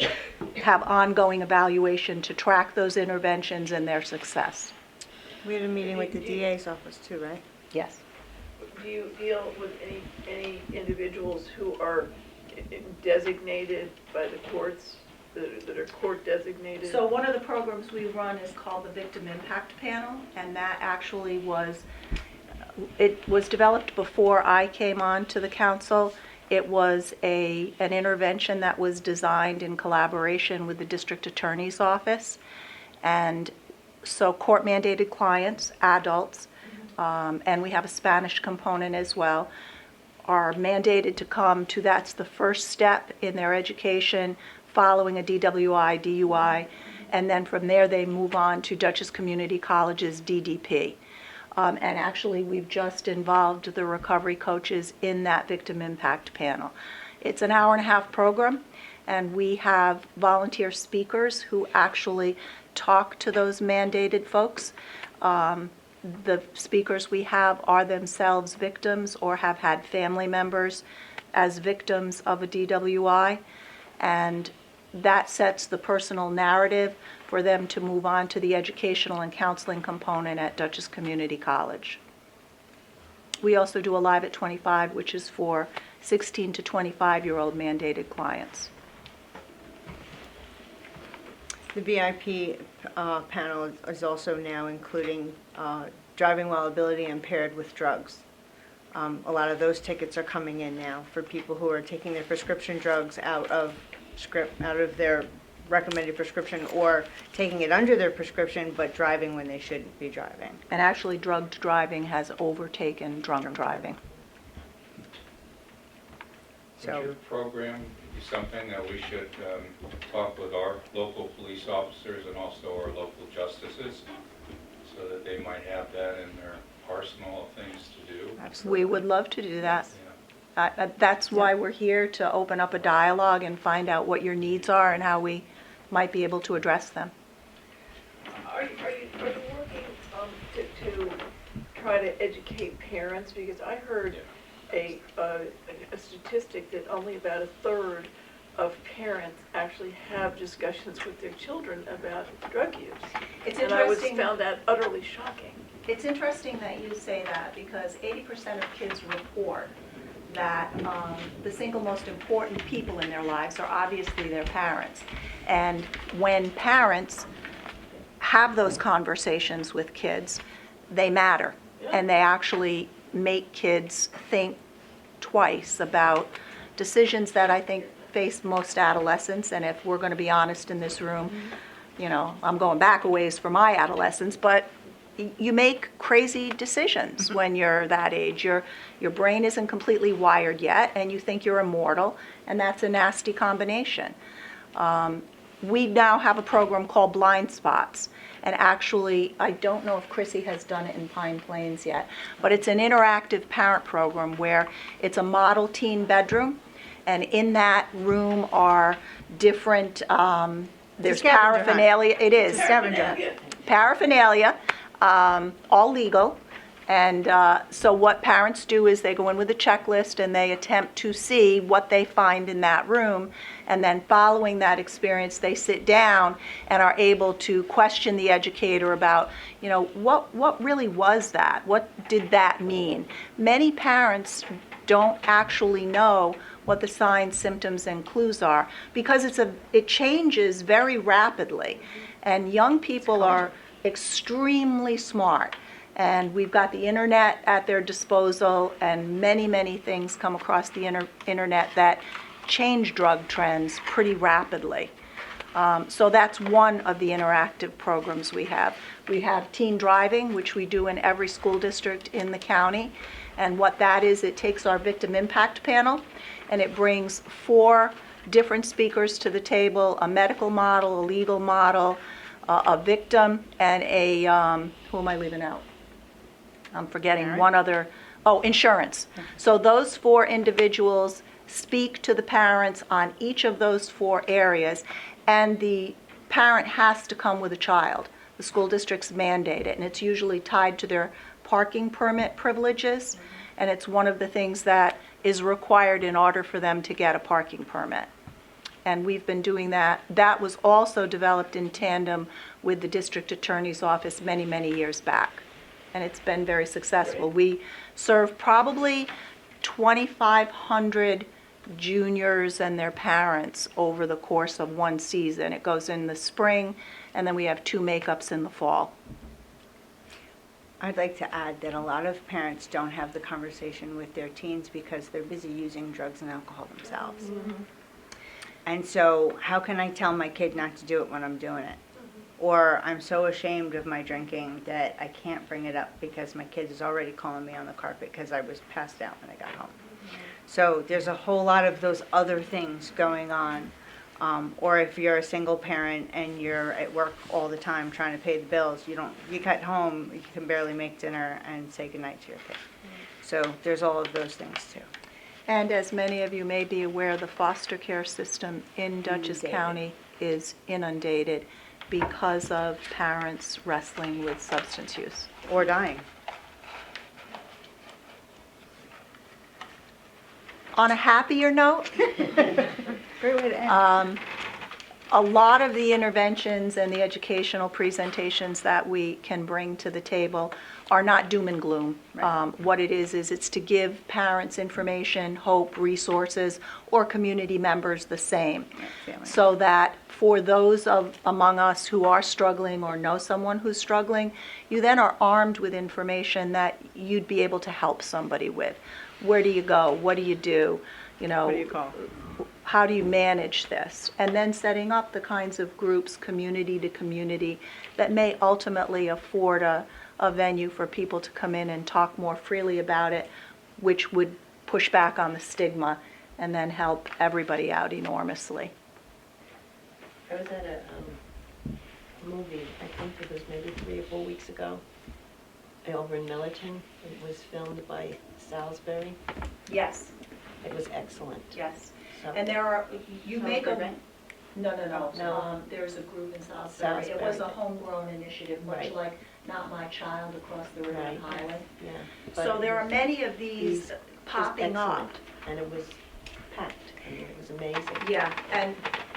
S16: have ongoing evaluation to track those interventions and their success.
S15: We had a meeting with the DA's office too, right?
S16: Yes.
S2: Do you deal with any individuals who are designated by the courts, that are court designated?
S16: So one of the programs we run is called the Victim Impact Panel, and that actually was developed before I came on to the council. It was an intervention that was designed in collaboration with the district attorney's office. And so court mandated clients, adults, and we have a Spanish component as well, are mandated to come to, that's the first step in their education following a DWI, DUI, and then from there they move on to Dutchess Community College's DDP. And actually we've just involved the recovery coaches in that Victim Impact Panel. It's an hour-and-a-half program, and we have volunteer speakers who actually talk to those mandated folks. The speakers we have are themselves victims or have had family members as victims of a DWI, and that sets the personal narrative for them to move on to the educational and counseling component at Dutchess Community College. We also do a Live at 25, which is for 16 to 25-year-old mandated clients.
S15: The VIP panel is also now including driving while ability impaired with drugs. A lot of those tickets are coming in now for people who are taking their prescription drugs out of their recommended prescription, or taking it under their prescription but driving when they shouldn't be driving.
S16: And actually drugged driving has overtaken drunk driving.
S3: Would your program be something that we should talk with our local police officers and also our local justices, so that they might have that in their arsenal of things to do?
S16: Absolutely. We would love to do that. That's why we're here, to open up a dialogue and find out what your needs are and how we might be able to address them.
S2: Are you working to try to educate parents? Because I heard a statistic that only about a third of parents actually have discussions with their children about drug use.
S16: It's
S2: And I
S16: interesting.
S2: found that utterly shocking.
S16: It's interesting that you say that because 80% of kids report that the single most important people in their lives are obviously their parents. And when parents have those conversations with kids, they matter. And they actually make kids think twice about decisions that I think face most adolescents. And if we're going to be honest in this room, you know, I'm going back a ways for my adolescence, but you make crazy decisions when you're that age. Your brain isn't completely wired yet, and you think you're immortal, and that's a nasty combination. We now have a program called Blind Spots, and actually, I don't know if Chrissy has done it in Pine Plains yet, but it's an interactive parent program where it's a model teen bedroom, and in that room are different, there's paraphernalia. It is. Paraphernalia, all legal. And so what parents do is they go in with a checklist and they attempt to see what they find in that room. And then following that experience, they sit down and are able to question the educator about, you know, what really was that? What did that mean? Many parents don't actually know what the signs, symptoms, and clues are because it changes very rapidly. And young people are extremely smart. And we've got the internet at their disposal, and many, many things come across the internet that change drug trends pretty rapidly. So that's one of the interactive programs we have. We have teen driving, which we do in every school district in the county. And what that is, it takes our victim impact panel, and it brings 4 different speakers to the table, a medical model, a legal model, a victim, and a, who am I leaving out? I'm forgetting one other, insurance. So those 4 individuals speak to the parents on each of those 4 areas, and the parent has to come with a child. The school districts mandate it, and it's usually tied to their parking permit privileges, and it's one of the things that is required in order for them to get a parking permit. And we've been doing that. That was also developed in tandem with the district attorney's office many, many years back. And it's been very successful. We serve probably 2,500 juniors and their parents over the course of one season. It goes in the spring, and then we have 2 makeups in the fall.
S15: I'd like to add that a lot of parents don't have the conversation with their teens because they're busy using drugs and alcohol themselves. And so how can I tell my kid not to do it when I'm doing it? Or I'm so ashamed of my drinking that I can't bring it up because my kid is already calling me on the carpet because I was passed out when I got home. So there's a whole lot of those other things going on. Or if you're a single parent and you're at work all the time trying to pay the bills, you get home, you can barely make dinner and say goodnight to your kid. So there's all of those things too.
S16: And as many of you may be aware, the foster care system in Dutchess County is inundated because of parents wrestling with substance use.
S15: Or dying.
S16: On a happier note,
S15: Great way to end.
S16: a lot of the interventions and the educational presentations that we can bring to the table are not doom and gloom. What it is it's to give parents information, hope, resources, or community members the same. So that for those among us who are struggling or know someone who's struggling, you then are armed with information that you'd be able to help somebody with. Where do you go? What do you do? You know,
S15: What do you call?
S16: How do you manage this? And then setting up the kinds of groups, community to community, that may ultimately afford a venue for people to come in and talk more freely about it, which would push back on the stigma and then help everybody out enormously.
S6: I was at a movie, I think it was maybe 3 or 4 weeks ago, over in Millerton. It was filmed by Salisbury.
S16: Yes.
S6: It was excellent.
S16: Yes.
S6: So-
S16: And there are, you
S15: Sounds
S16: make
S15: good,
S16: a,
S15: right?
S16: No, no, no.
S11: No.
S16: There's a group in Salisbury. It was a
S11: Salisbury.
S16: homegrown initiative, much
S11: Right.
S16: like Not My Child across the river in
S11: Right.
S16: Highland.
S11: Yeah.
S16: So
S11: But
S16: there are many of
S11: these
S16: these
S11: was
S16: popping up.
S11: excellent, and it was packed. I mean, it was amazing.
S16: Yeah,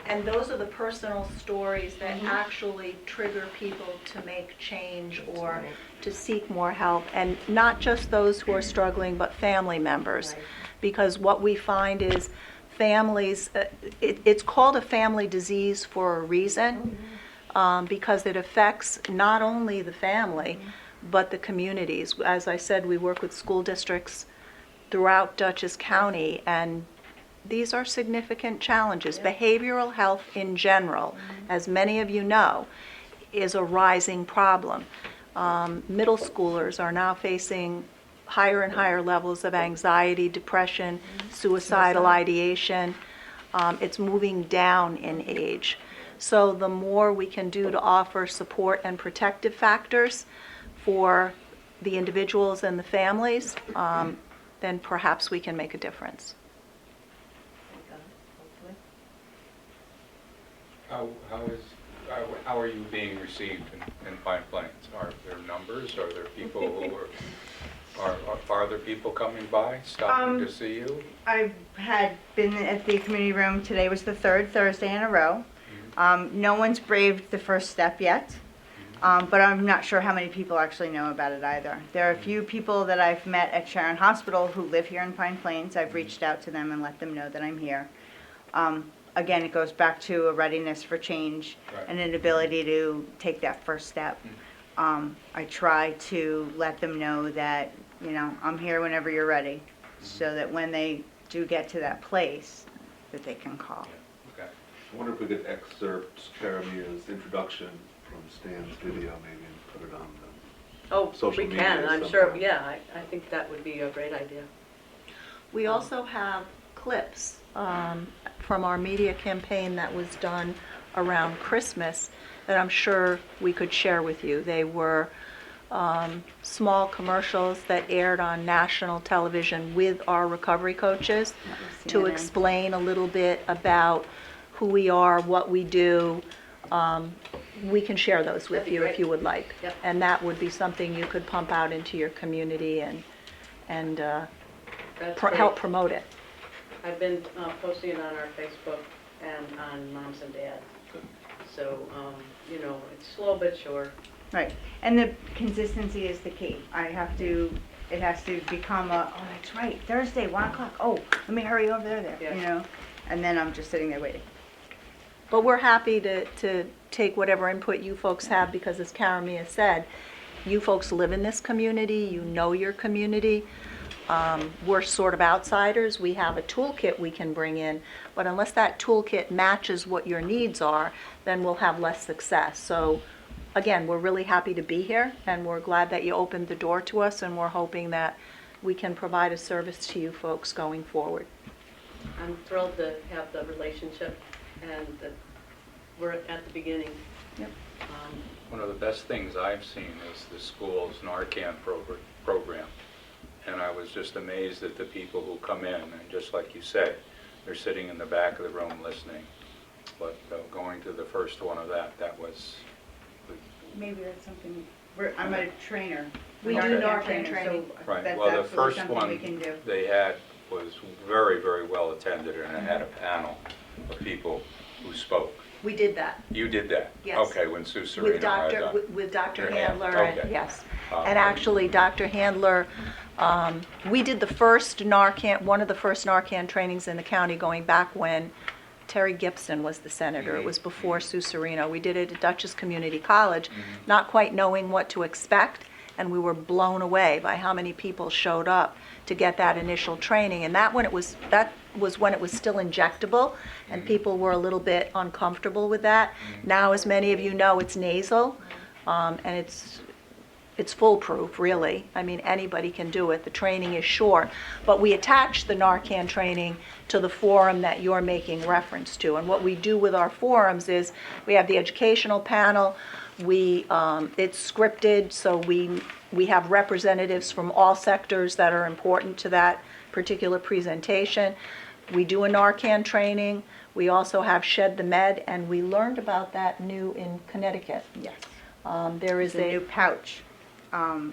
S16: and those are the personal stories that
S11: Mhm.
S16: actually trigger people to make change or
S11: Right.
S16: to seek more help, and not just those who are struggling, but family members.
S11: Right.
S16: Because what we find is families, it's called a family disease for a reason, because it affects not only the family, but the communities. As I said, we work with school districts throughout Dutchess County, and these are significant challenges. Behavioral health in general, as many of you know, is a rising problem. Middle schoolers are now facing higher and higher levels of anxiety, depression, suicidal ideation. It's moving down in age. So the more we can do to offer support and protective factors for the individuals and the families, then perhaps we can make a difference.
S3: How are you being received in Pine Plains? Are there numbers? Are there people who are there people coming by, stopping to see you?
S15: I've had been at the community room. Today was the third Thursday in a row. No one's braved the first step yet, but I'm not sure how many people actually know about it either. There are a few people that I've met at Sharon Hospital who live here in Pine Plains. I've reached out to them and let them know that I'm here. Again, it goes back to a readiness for change and an ability to take that first step. I try to let them know that, you know, I'm here whenever you're ready, so that when they do get to that place, that they can call.
S3: Okay.
S7: I wonder if we could excerpt Karamia's introduction from Stan's video maybe and put it on the
S1: Oh,
S7: social
S1: we
S7: media
S1: can, I'm
S7: somehow.
S1: sure, yeah, I think that would be a great idea.
S16: We also have clips from our media campaign that was done around Christmas that I'm sure we could share with you. They were small commercials that aired on national television with our recovery coaches to
S15: CNN.
S16: explain a little bit about who we are, what we do. We can share those with
S1: That'd be
S16: you if
S1: great.
S16: you would like.
S1: Yep.
S16: And that would be something you could pump out into your community and
S1: That's
S16: help
S1: great.
S16: promote it.
S1: I've been posting it on our Facebook and on Moms and Dads. So, you know, it's slow but sure.
S15: Right, and the consistency is the key. It has to become oh, that's right, Thursday, 1 o'clock. Oh, let me hurry over there,
S1: Yeah.
S15: you know? And then I'm just sitting there waiting.
S16: But we're happy to take whatever input you folks have, because as Karamia said, you folks live in this community, you know your community. We're sort of outsiders. We have a toolkit we can bring in, but unless that toolkit matches what your needs are, then we'll have less success. So again, we're really happy to be here, and we're glad that you opened the door to us, and we're hoping that we can provide a service to you folks going forward.
S1: I'm thrilled to have the relationship and that we're at the beginning.
S16: Yep.
S3: One of the best things I've seen is the school's Narcan program. And I was just amazed at the people who come in, and just like you said, they're sitting in the back of the room listening. But going to the first one of that was...
S15: Maybe that's something, I'm a trainer.
S16: We
S15: a
S16: do Narcan
S15: trainer,
S16: training.
S15: so
S3: Right,
S15: that's
S3: well, the
S15: absolutely
S3: first
S15: something
S3: one
S15: we can do.
S3: they had was very, very well attended, and it had a panel of people who spoke.
S16: We did that.
S3: You did that?
S16: Yes.
S3: Okay, when Sue Serino had
S16: With Dr.
S3: Your
S16: Handler,
S3: hand,
S16: and
S3: okay.
S16: yes. And actually, Dr. Handler, we did the first Narcan, one of the first Narcan trainings in the county going back when Terry Gibson was the senator. It was before Sue Serino. We did it at Dutchess Community College, not quite knowing what to expect, and we were blown away by how many people showed up to get that initial training. And that was when it was still injectable, and people were a little bit uncomfortable with that. Now, as many of you know, it's nasal, and it's foolproof, really. I mean, anybody can do it. The training is short. But we attach the Narcan training to the forum that you're making reference to. And what we do with our forums is we have the educational panel. It's scripted, so we have representatives from all sectors that are important to that particular presentation. We do a Narcan training. We also have Shed the Med, and we learned about that new in Connecticut.
S15: Yes.
S16: There is
S15: It's a new pouch.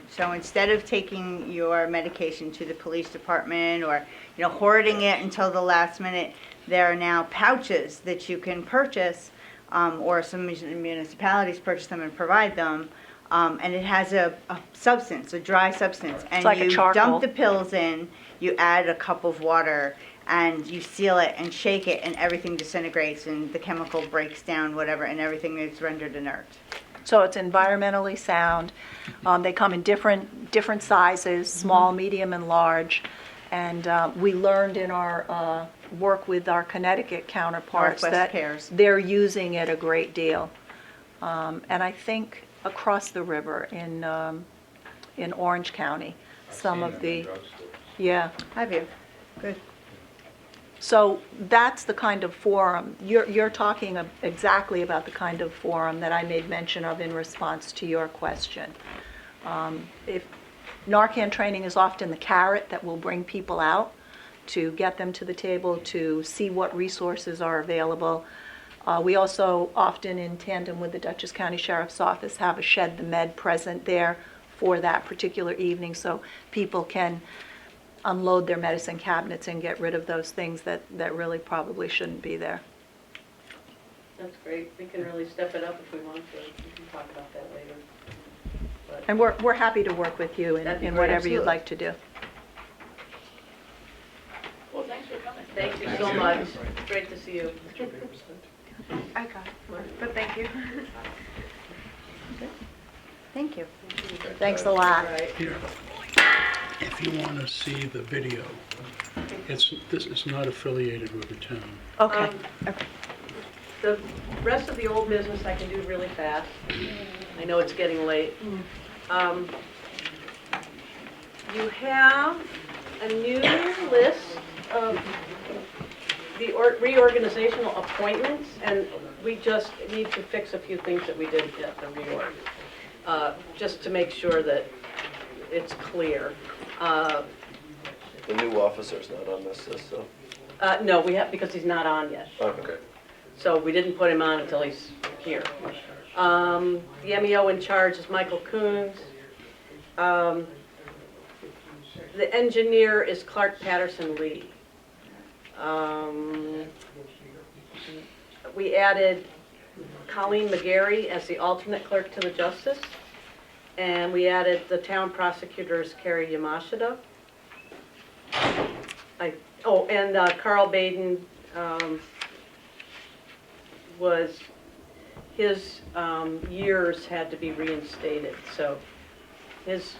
S15: So instead of taking your medication to the police department or, hoarding it until the last minute, there are now pouches that you can purchase, or some municipalities purchase them and provide them. And it has a substance, a dry substance. And
S16: like a
S15: you
S16: charcoal.
S15: dump the pills in, you add a cup of water, and you seal it and shake it, and everything disintegrates, and the chemical breaks down, whatever, and everything is rendered inert.
S16: So it's environmentally sound. They come in different sizes, small, medium, and large. And we learned in our work with our Connecticut counterparts
S15: Northwest
S16: that
S15: Cares.
S16: they're using it a great deal. And I think across the river in Orange County, some of the, yeah.
S15: Have you? Good.
S16: So that's the kind of forum, you're talking exactly about the kind of forum that I made mention of in response to your question. If Narcan training is often the carrot that will bring people out to get them to the table to see what resources are available. We also often, in tandem with the Dutchess County Sheriff's Office, have a Shed the Med present there for that particular evening, so people can unload their medicine cabinets and get rid of those things that really probably shouldn't be there.
S1: That's great. We can really step it up if we want to. We can talk about that later. But
S16: And we're happy to work with you
S1: That'd be
S16: in
S1: great.
S16: whatever you'd
S1: Absolutely.
S16: like to do.
S2: Well, thanks for coming.
S1: Thank you so much. Great to see you.
S15: I got it, but thank you. Thank you.
S16: Thanks a lot.
S17: Here, if you want to see the video, this is not affiliated with the town.
S16: Okay.
S1: The rest of the old business I can do really fast. I know it's getting late. You have a new list of the reorganizational appointments, and we just need to fix a few things that we did at the reorg, just to make sure that it's clear.
S5: The new officer's not on this list, so.
S1: No, we have, because he's not on yet.
S5: Okay.
S1: So we didn't put him on until he's here. The MEO in charge is Michael Coons. The engineer is Clark Patterson Lee. We added Colleen McGarry as the alternate clerk to the justice. And we added the town prosecutor as Carrie Yamashita. And Carl Baden was, his years had to be reinstated, so his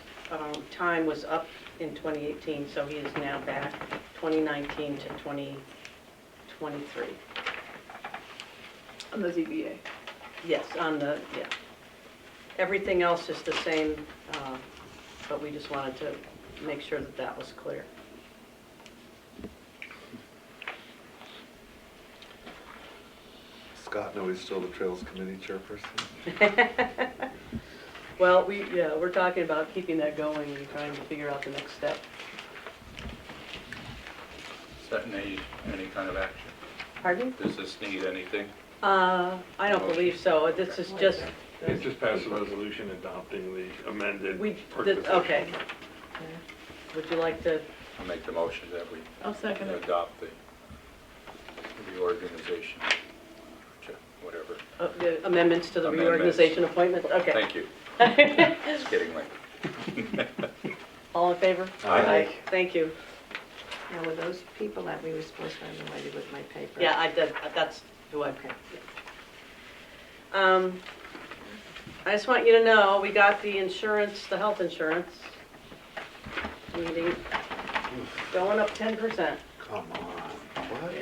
S1: time was up in 2018, so he is now back 2019 to 2023.
S2: On the ZBA.
S1: Yes, yeah. Everything else is the same, but we just wanted to make sure that that was clear.
S7: Scott, nobody's still the Trails Committee chairperson?
S1: Well, we're talking about keeping that going and trying to figure out the next step.
S3: Does that need any kind of action?
S1: Pardon?
S3: Does this need anything?
S1: I don't believe so. This is just,
S8: It's just passed a resolution adopting the amended.
S1: okay. Would you like to?
S3: I'll make the motion that we
S2: I'll second it.
S3: adopt the reorganization, whatever.
S1: The amendments to the
S3: Amendments.
S1: reorganization appointments? Okay.
S3: Thank you. It's getting late.
S1: All in favor?
S3: Aye.
S1: Thank you.
S6: Now, were those people that we were supposed to have invited with my paper?
S1: Yeah, I did, that's who I picked. I just want you to know, we got the insurance, the health insurance meeting going up 10%.
S7: Come on, what?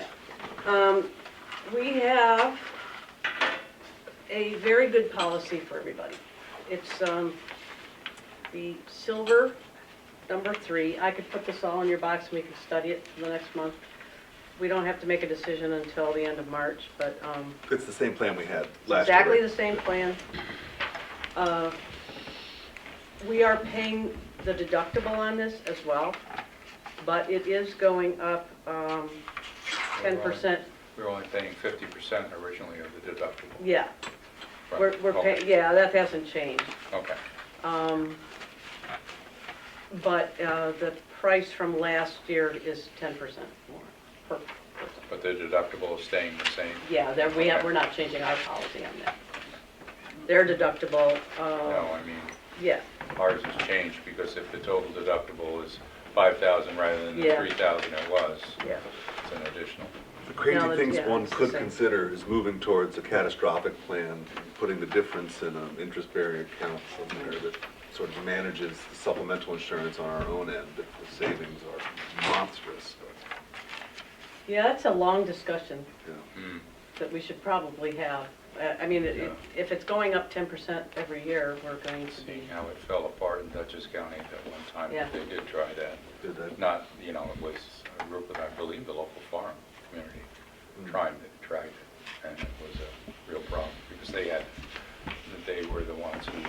S1: Yeah. We have a very good policy for everybody. It's the silver, number 3. I could put this all in your box and we can study it for the next month. We don't have to make a decision until the end of March, but
S7: It's the same plan we had last year.
S1: exactly
S7: right?
S1: the same plan. We are paying the deductible on this as well, but it is going up 10%
S3: We're only paying 50% originally of the deductible.
S1: Yeah,
S3: Right.
S1: we're paying, yeah, that hasn't changed.
S3: Okay.
S1: But the price from last year is 10% more per person.
S3: But the deductible is staying the same?
S1: Yeah, we're not changing our policy on that. Their deductible,
S3: No, I mean,
S1: yeah,
S3: ours has changed because if the total deductible is 5,000 rather than the
S1: Yeah.
S3: 3,000 it was,
S1: yeah.
S3: it's an additional.
S7: The crazy
S1: No,
S7: things
S1: yeah,
S7: one
S1: it's the
S7: could
S1: same.
S7: consider is moving towards a catastrophic plan, putting the difference in an interest-bearing account somewhere that sort of manages the supplemental insurance on our own end, if the savings are monstrous.
S1: Yeah, that's a long discussion
S3: Hmm.
S1: that we should probably have. I mean, if it's going up 10% every year, we're going to
S3: Seeing
S1: be,
S3: how it fell apart in Dutchess County at one time,
S1: Yeah.
S3: they did try that.
S7: Did that?
S3: Not, you know, it was a group of, I believe, the local farm community tried it, and it was a real problem, because they were the ones who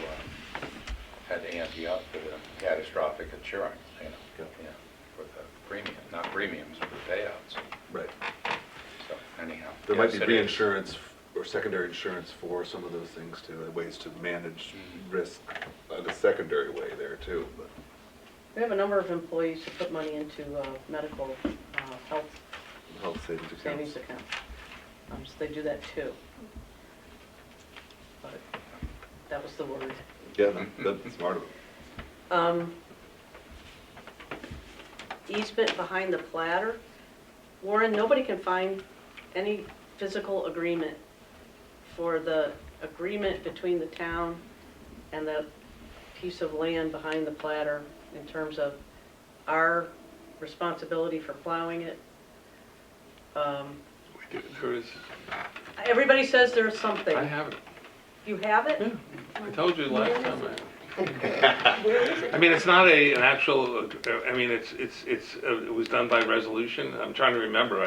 S3: had to ante up for the catastrophic insurance, you know, for the premium, not premiums, but payouts.
S7: Right.
S3: So anyhow.
S7: There might
S3: yes,
S7: be
S3: it is.
S7: reinsurance or secondary insurance for some of those things too, ways to manage risk the secondary way there too. But
S1: we have a number of employees who put money into medical health
S7: health savings accounts.
S1: savings accounts. So they do that too. But that was the word.
S7: Yeah, that's smart of them.
S1: Easement behind the platter. Warren, nobody can find any physical agreement for the agreement between the town and the piece of land behind the platter in terms of our responsibility for plowing it.
S8: There is,
S1: Everybody says there's something.
S8: I have it.
S1: You have it?
S8: Yeah, I told you last time. I mean, it's not an actual, I mean, it was done by resolution. I'm trying to remember.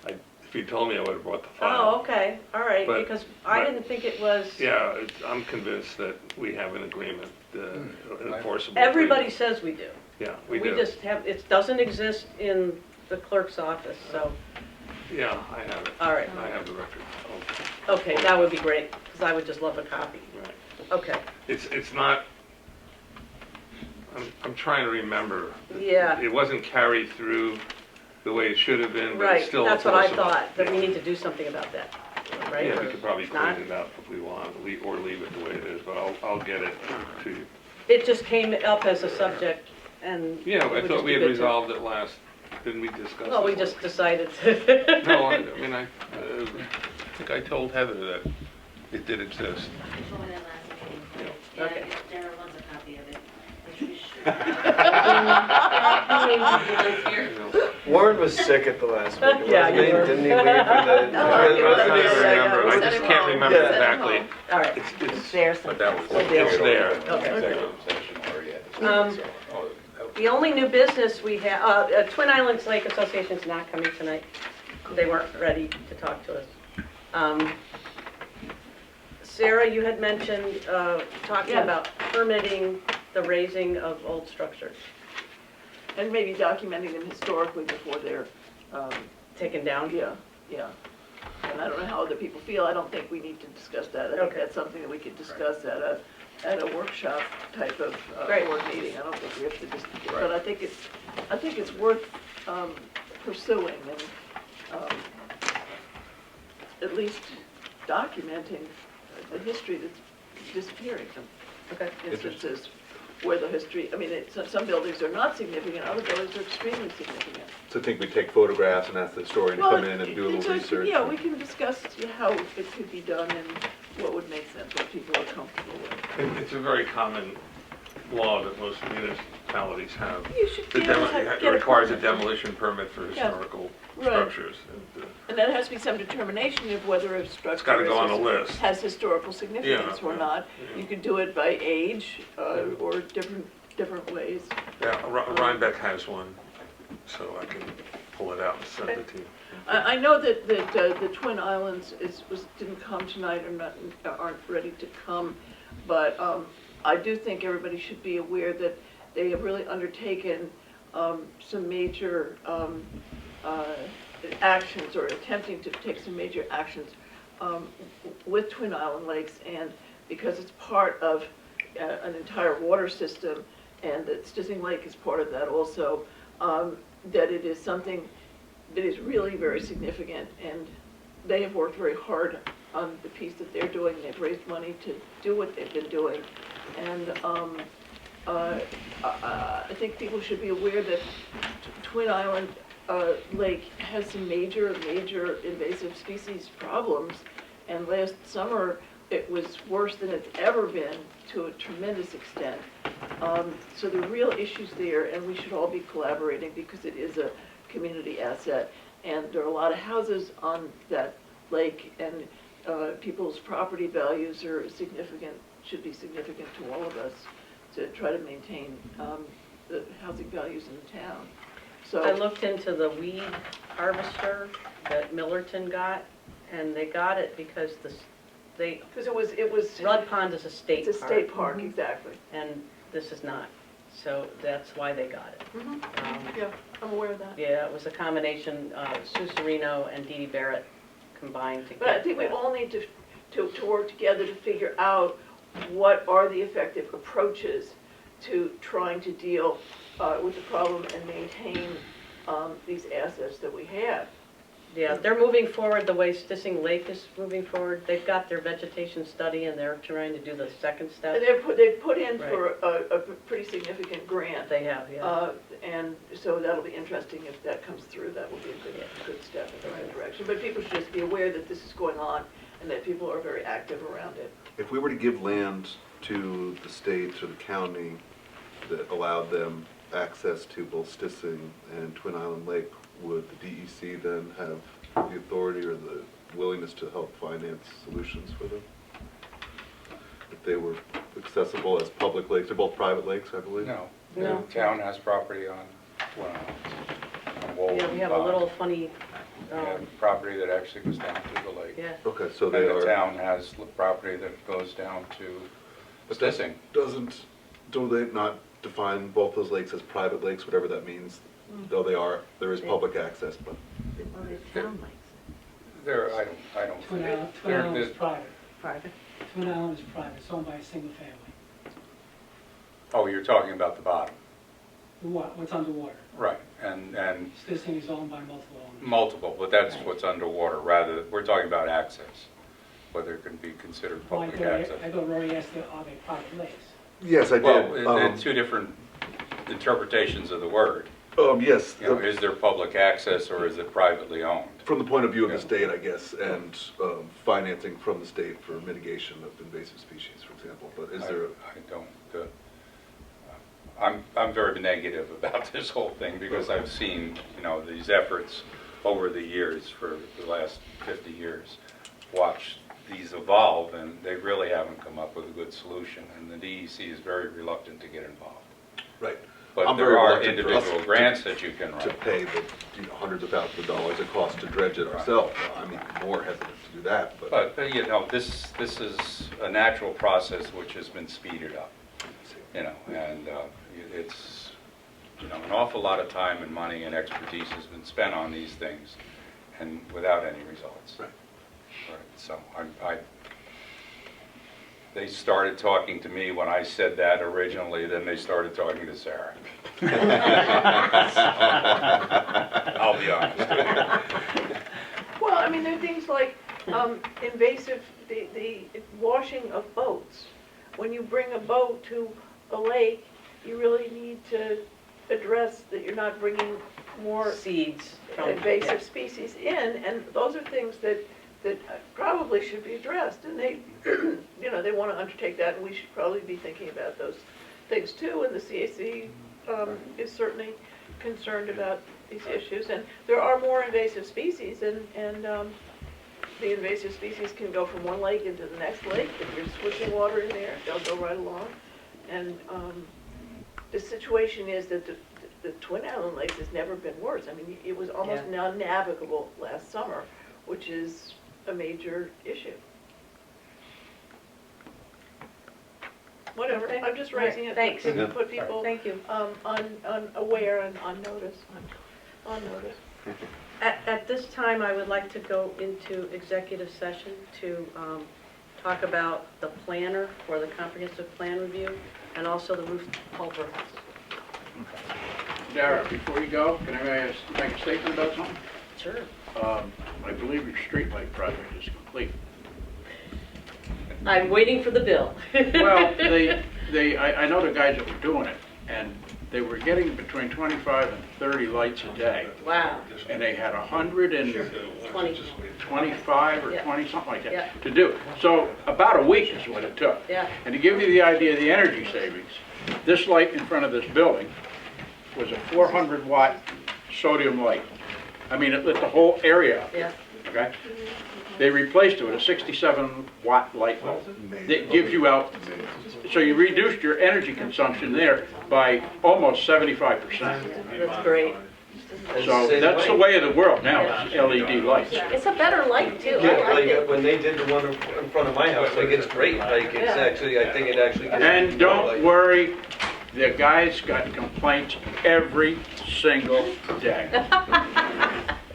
S8: If you told me, I would have brought the file.
S1: Oh, okay, all right,
S8: But-
S1: because I didn't think it was.
S8: Yeah, I'm convinced that we have an agreement, an enforceable agreement.
S1: Everybody says we do.
S8: Yeah, we
S1: We
S8: do.
S1: just have, it doesn't exist in the clerk's office, so,
S8: Yeah, I have it.
S1: all right.
S8: I have the record.
S1: Okay, that would be great, because I would just love a copy.
S8: Right.
S1: Okay,
S8: It's not, I'm trying to remember.
S1: yeah,
S8: It wasn't carried through the way it should have been, but it's
S1: right,
S8: still
S1: that's what I
S8: enforceable.
S1: thought, that we need to do something about that, right?
S8: Yeah,
S1: Or
S8: we could probably
S1: not?
S8: clean it up if we want, or leave it the way it is, but I'll get it to you.
S1: It just came up as a subject, and.
S8: Yeah,
S1: it
S8: I
S1: would
S8: thought
S1: just
S8: we
S1: be
S8: had
S1: good to-
S8: resolved it last, didn't we discuss it?
S1: Well, we
S8: last-
S1: just decided to.
S8: No, I mean, I think I told Heather that it did exist.
S1: Okay.
S11: Sarah wants a copy of it.
S5: Warren was sick at the last meeting,
S1: Yeah,
S5: wasn't he?
S1: you were.
S5: Didn't he leave for the?
S1: No,
S8: I
S1: you
S8: can't
S1: were.
S8: remember, I
S1: Send
S8: just
S1: it
S8: can't
S1: home.
S8: remember
S5: Yeah.
S8: exactly.
S1: All right.
S8: It's,
S3: But that was.
S8: It's there.
S3: Executive session already had.
S1: Um,
S3: Oh, that was-
S1: The only new business we have, Twin Islands Lake Association's not coming tonight. They weren't ready to talk to us. Sarah, you had mentioned talking
S2: Yeah.
S1: about permitting the raising of old structures,
S2: And maybe documenting them historically before they're,
S1: taken down.
S2: yeah. And I don't know how other people feel, I don't think we need to discuss that. I think
S1: Okay.
S2: that's something that we could discuss at a workshop type of
S1: Great.
S2: board meeting. I don't think we have to just, but I think it's worth pursuing and at least documenting the history that's disappearing.
S1: Okay.
S2: Instances where the history, I mean, some buildings are not significant, other buildings are extremely significant.
S7: So I think we take photographs and ask the historian to
S2: Well,
S7: come in and do a little research.
S2: Yeah, we can discuss how it could be done and what would make sense, what people are comfortable with.
S8: It's a very common law that most municipalities have.
S2: You should
S8: The
S2: be able to
S8: it
S2: get a
S8: requires a
S2: permit.
S8: demolition permit for
S2: Yeah.
S8: historical
S2: Right.
S8: structures. And,
S2: And then there has to be some determination of whether a structure
S8: gotta go on a list.
S2: has historical significance
S8: Yeah,
S2: or
S8: yeah,
S2: not.
S8: yeah.
S2: You can do it by age or different ways.
S8: Yeah, Rhinebeck has one, so I can pull it out and send it to you.
S2: I know that the Twin Islands didn't come tonight or aren't ready to come, but I do think everybody should be aware that they have really undertaken some major actions or attempting to take some major actions with Twin Island Lakes, and because it's part of an entire water system, and that Stissing Lake is part of that also, that it is something that is really very significant, and they have worked very hard on the piece that they're doing. They've raised money to do what they've been doing, and I think people should be aware that Twin Island Lake has some major invasive species problems, and last summer it was worse than it's ever been to a tremendous extent. So there are real issues there, and we should all be collaborating because it is a community asset, and there are a lot of houses on that lake, and people's property values are significant, should be significant to all of us to try to maintain the housing values in the town. So
S1: I looked into the weed harvester that Millerton got, and they got it because
S2: because it was
S1: Rudd Pond is a state park.
S2: It's a state park, exactly.
S1: And this is not, so that's why they got it.
S2: Yeah, I'm aware of that.
S1: Yeah, it was a combination, Sue Serino and Dee Dee Barrett combined to get
S2: But I think we
S1: that.
S2: all need to work together to figure out what are the effective approaches to trying to deal with the problem and maintain these assets that we have.
S1: Yeah, they're moving forward the way Stissing Lake is moving forward. They've got their vegetation study, and they're trying to do the second step.
S2: And they've put in
S1: Right.
S2: for a pretty significant grant.
S1: They have, yeah.
S2: And so that'll be interesting if that comes through. That will be a good step in the right direction. But people should just be aware that this is going on and that people are very active around it.
S7: If we were to give land to the state or the county that allowed them access to both Stissing and Twin Island Lake, would the DEC then have the authority or the willingness to help finance solutions for them? If they were accessible as public lakes, they're both private lakes, I believe?
S3: No,
S1: No.
S3: the town has property on Walden
S1: Yeah, we have a
S3: Pond.
S1: little funny,
S3: We have property that actually goes down to the lake.
S1: yeah.
S7: Okay, so
S3: And
S7: they
S3: the
S7: are.
S3: town has property that goes down to
S7: But that
S3: Stissing.
S7: do they not define both those lakes as private lakes, whatever that means? Though there is public access, but.
S3: There, I don't.
S18: Twin Island, Twin Island is private.
S6: Private?
S18: Twin Island is private, it's owned by a single family.
S3: Oh, you're talking about the bottom.
S18: What's underwater?
S3: Right, and
S18: This thing is owned by multiple owners.
S3: multiple, but that's what's underwater, rather, we're talking about access, whether it can be considered
S18: Well,
S3: public access.
S18: I thought Rory asked, are they private lakes?
S7: Yes, I did.
S3: Well, two different interpretations of the word.
S7: Yes.
S3: You know, is there public access or is it privately owned?
S7: From the point of view of the
S3: Yeah.
S7: state, I guess, and financing from the state for mitigation of invasive species, for example, but is there?
S3: I don't, I'm very negative about this whole thing because I've seen, you know, these efforts over the years, for the last 50 years, watch these evolve, and they really haven't come up with a good solution, and the DEC is very reluctant to get involved.
S7: Right.
S3: But
S7: I'm
S3: there
S7: very
S3: are
S7: reluctant for us
S3: individual grants that you can
S7: to
S3: write.
S7: pay the hundreds of thousands of dollars it costs to dredge it ourselves. I'm even more hesitant to do that, but.
S3: But, you know, this is a natural process which has been speeded up, you know, and it's, you know, an awful lot of time and money and expertise has been spent on these things, and without any results.
S7: Right.
S3: Right, so they started talking to me when I said that originally, then they started talking to Sarah. I'll be honest.
S2: Well, I mean, there are things like invasive, the washing of boats. When you bring a boat to a lake, you really need to address that you're not bringing more
S1: Seeds from,
S2: invasive
S1: yeah.
S2: species in, and those are things that probably should be addressed, and they, you know, they want to undertake that, and we should probably be thinking about those things too, and the CAC is certainly concerned about these issues, and there are more invasive species, and the invasive species can go from one lake into the next lake. If you're switching water in there, they'll go right along, and the situation is that the Twin Island Lakes has never been worse. I mean, it was almost non-navigable last summer, which is a major issue. Whatever,
S1: Okay.
S2: I'm just
S1: All right.
S2: raising it
S1: Thanks.
S2: to put people
S1: Thank you.
S2: aware and on notice, on notice.
S1: At this time, I would like to go into executive session to talk about the planner for the comprehensive plan review and also the roof culverts.
S9: Dara, before you go, can I make a statement about something?
S1: Sure.
S9: I believe your streetlight project is complete.
S1: I'm waiting for the bill.
S9: Well, I know the guys that were doing it, and they were getting between 25 and 30 lights a day.
S1: Wow.
S9: And they had 125 or
S1: Yeah.
S9: 20, something like that,
S1: Yeah.
S9: to do. So about a week is what it took.
S1: Yeah.
S9: And to give you the idea of the energy savings, this light in front of this building was a 400 watt sodium light. I mean, it lit the whole area up,
S1: Yeah.
S9: okay? They replaced it with a 67 watt light bulb that gives you out, so you reduced your energy consumption there by almost 75%.
S1: That's great.
S9: So that's the way of the world now, is LED lights.
S1: It's a better light too. I
S5: Yeah,
S1: like
S5: like
S1: it.
S5: when they did the one in front of my house, like it's great, like it's
S1: Yeah.
S5: actually, I think it actually. gives
S9: And
S5: you
S9: don't
S5: light.
S9: worry, the guys got complaints every single day.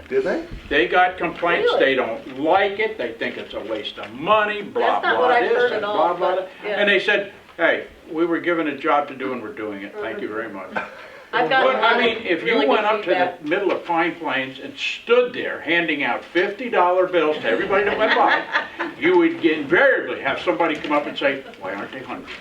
S7: Did they?
S9: They got complaints,
S1: Really?
S9: they don't like it, they think it's a waste of money, blah,
S1: That's not
S9: blah,
S1: what I've
S9: this
S1: heard
S9: and
S1: at all,
S9: blah, blah.
S1: but, yeah.
S9: And they said, hey, we were given a job to do and we're doing it, thank you very much.
S1: I've got.
S9: But, I mean, if you
S1: really
S9: went
S1: good
S9: up to
S1: feedback.
S9: the middle of Pine Plains and stood there handing out $50 bills to everybody that went by, you would invariably have somebody come up and say, why aren't they hundreds?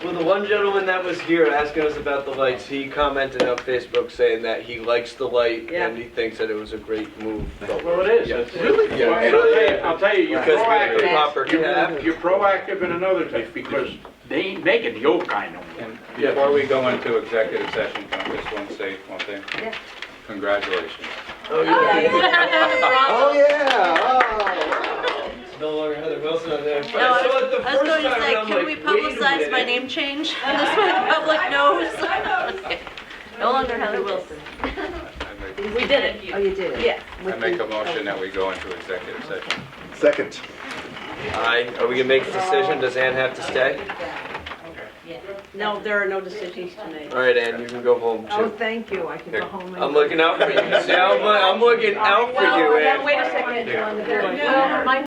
S5: Well, the one gentleman that was here asking us about the lights, he commented on Facebook saying that he likes the light
S1: Yeah.
S5: and he thinks that it was a great move.
S9: Well, it is.
S5: Yeah.
S9: It's really.
S5: Yeah.
S9: And I'll tell you, you're
S5: Because we have the
S9: proactive.
S5: proper cap.
S9: You're proactive in another thing, because they ain't making the old guy no more.
S3: And before we go into executive session, can I just say one thing?
S1: Yeah.
S3: Congratulations.
S5: Oh,
S1: Yeah.
S5: Oh, yeah, oh. No longer Heather Wilson on there.
S11: No, I
S5: So
S11: was
S5: the
S11: I was
S5: first
S11: going to
S5: time
S11: say,
S5: around,
S11: can
S5: like,
S11: we
S5: wait a
S11: publicize my
S5: minute.
S11: name change? This way the public knows. No longer Heather Wilson.
S1: We did it.
S16: Oh, you did?
S1: Yeah.
S3: I make a motion that we go into executive session.
S7: Second.
S5: Aye, are we gonna make a decision? Does Ann have to stay?
S1: No, there are no decisions to make.
S5: All right, Ann, you can go home
S16: Oh,
S5: too.
S16: thank you, I can go home and.
S5: I'm looking out for you. See, I'm looking out for you,
S1: Well,
S5: Ann.
S1: wait a second. Well, my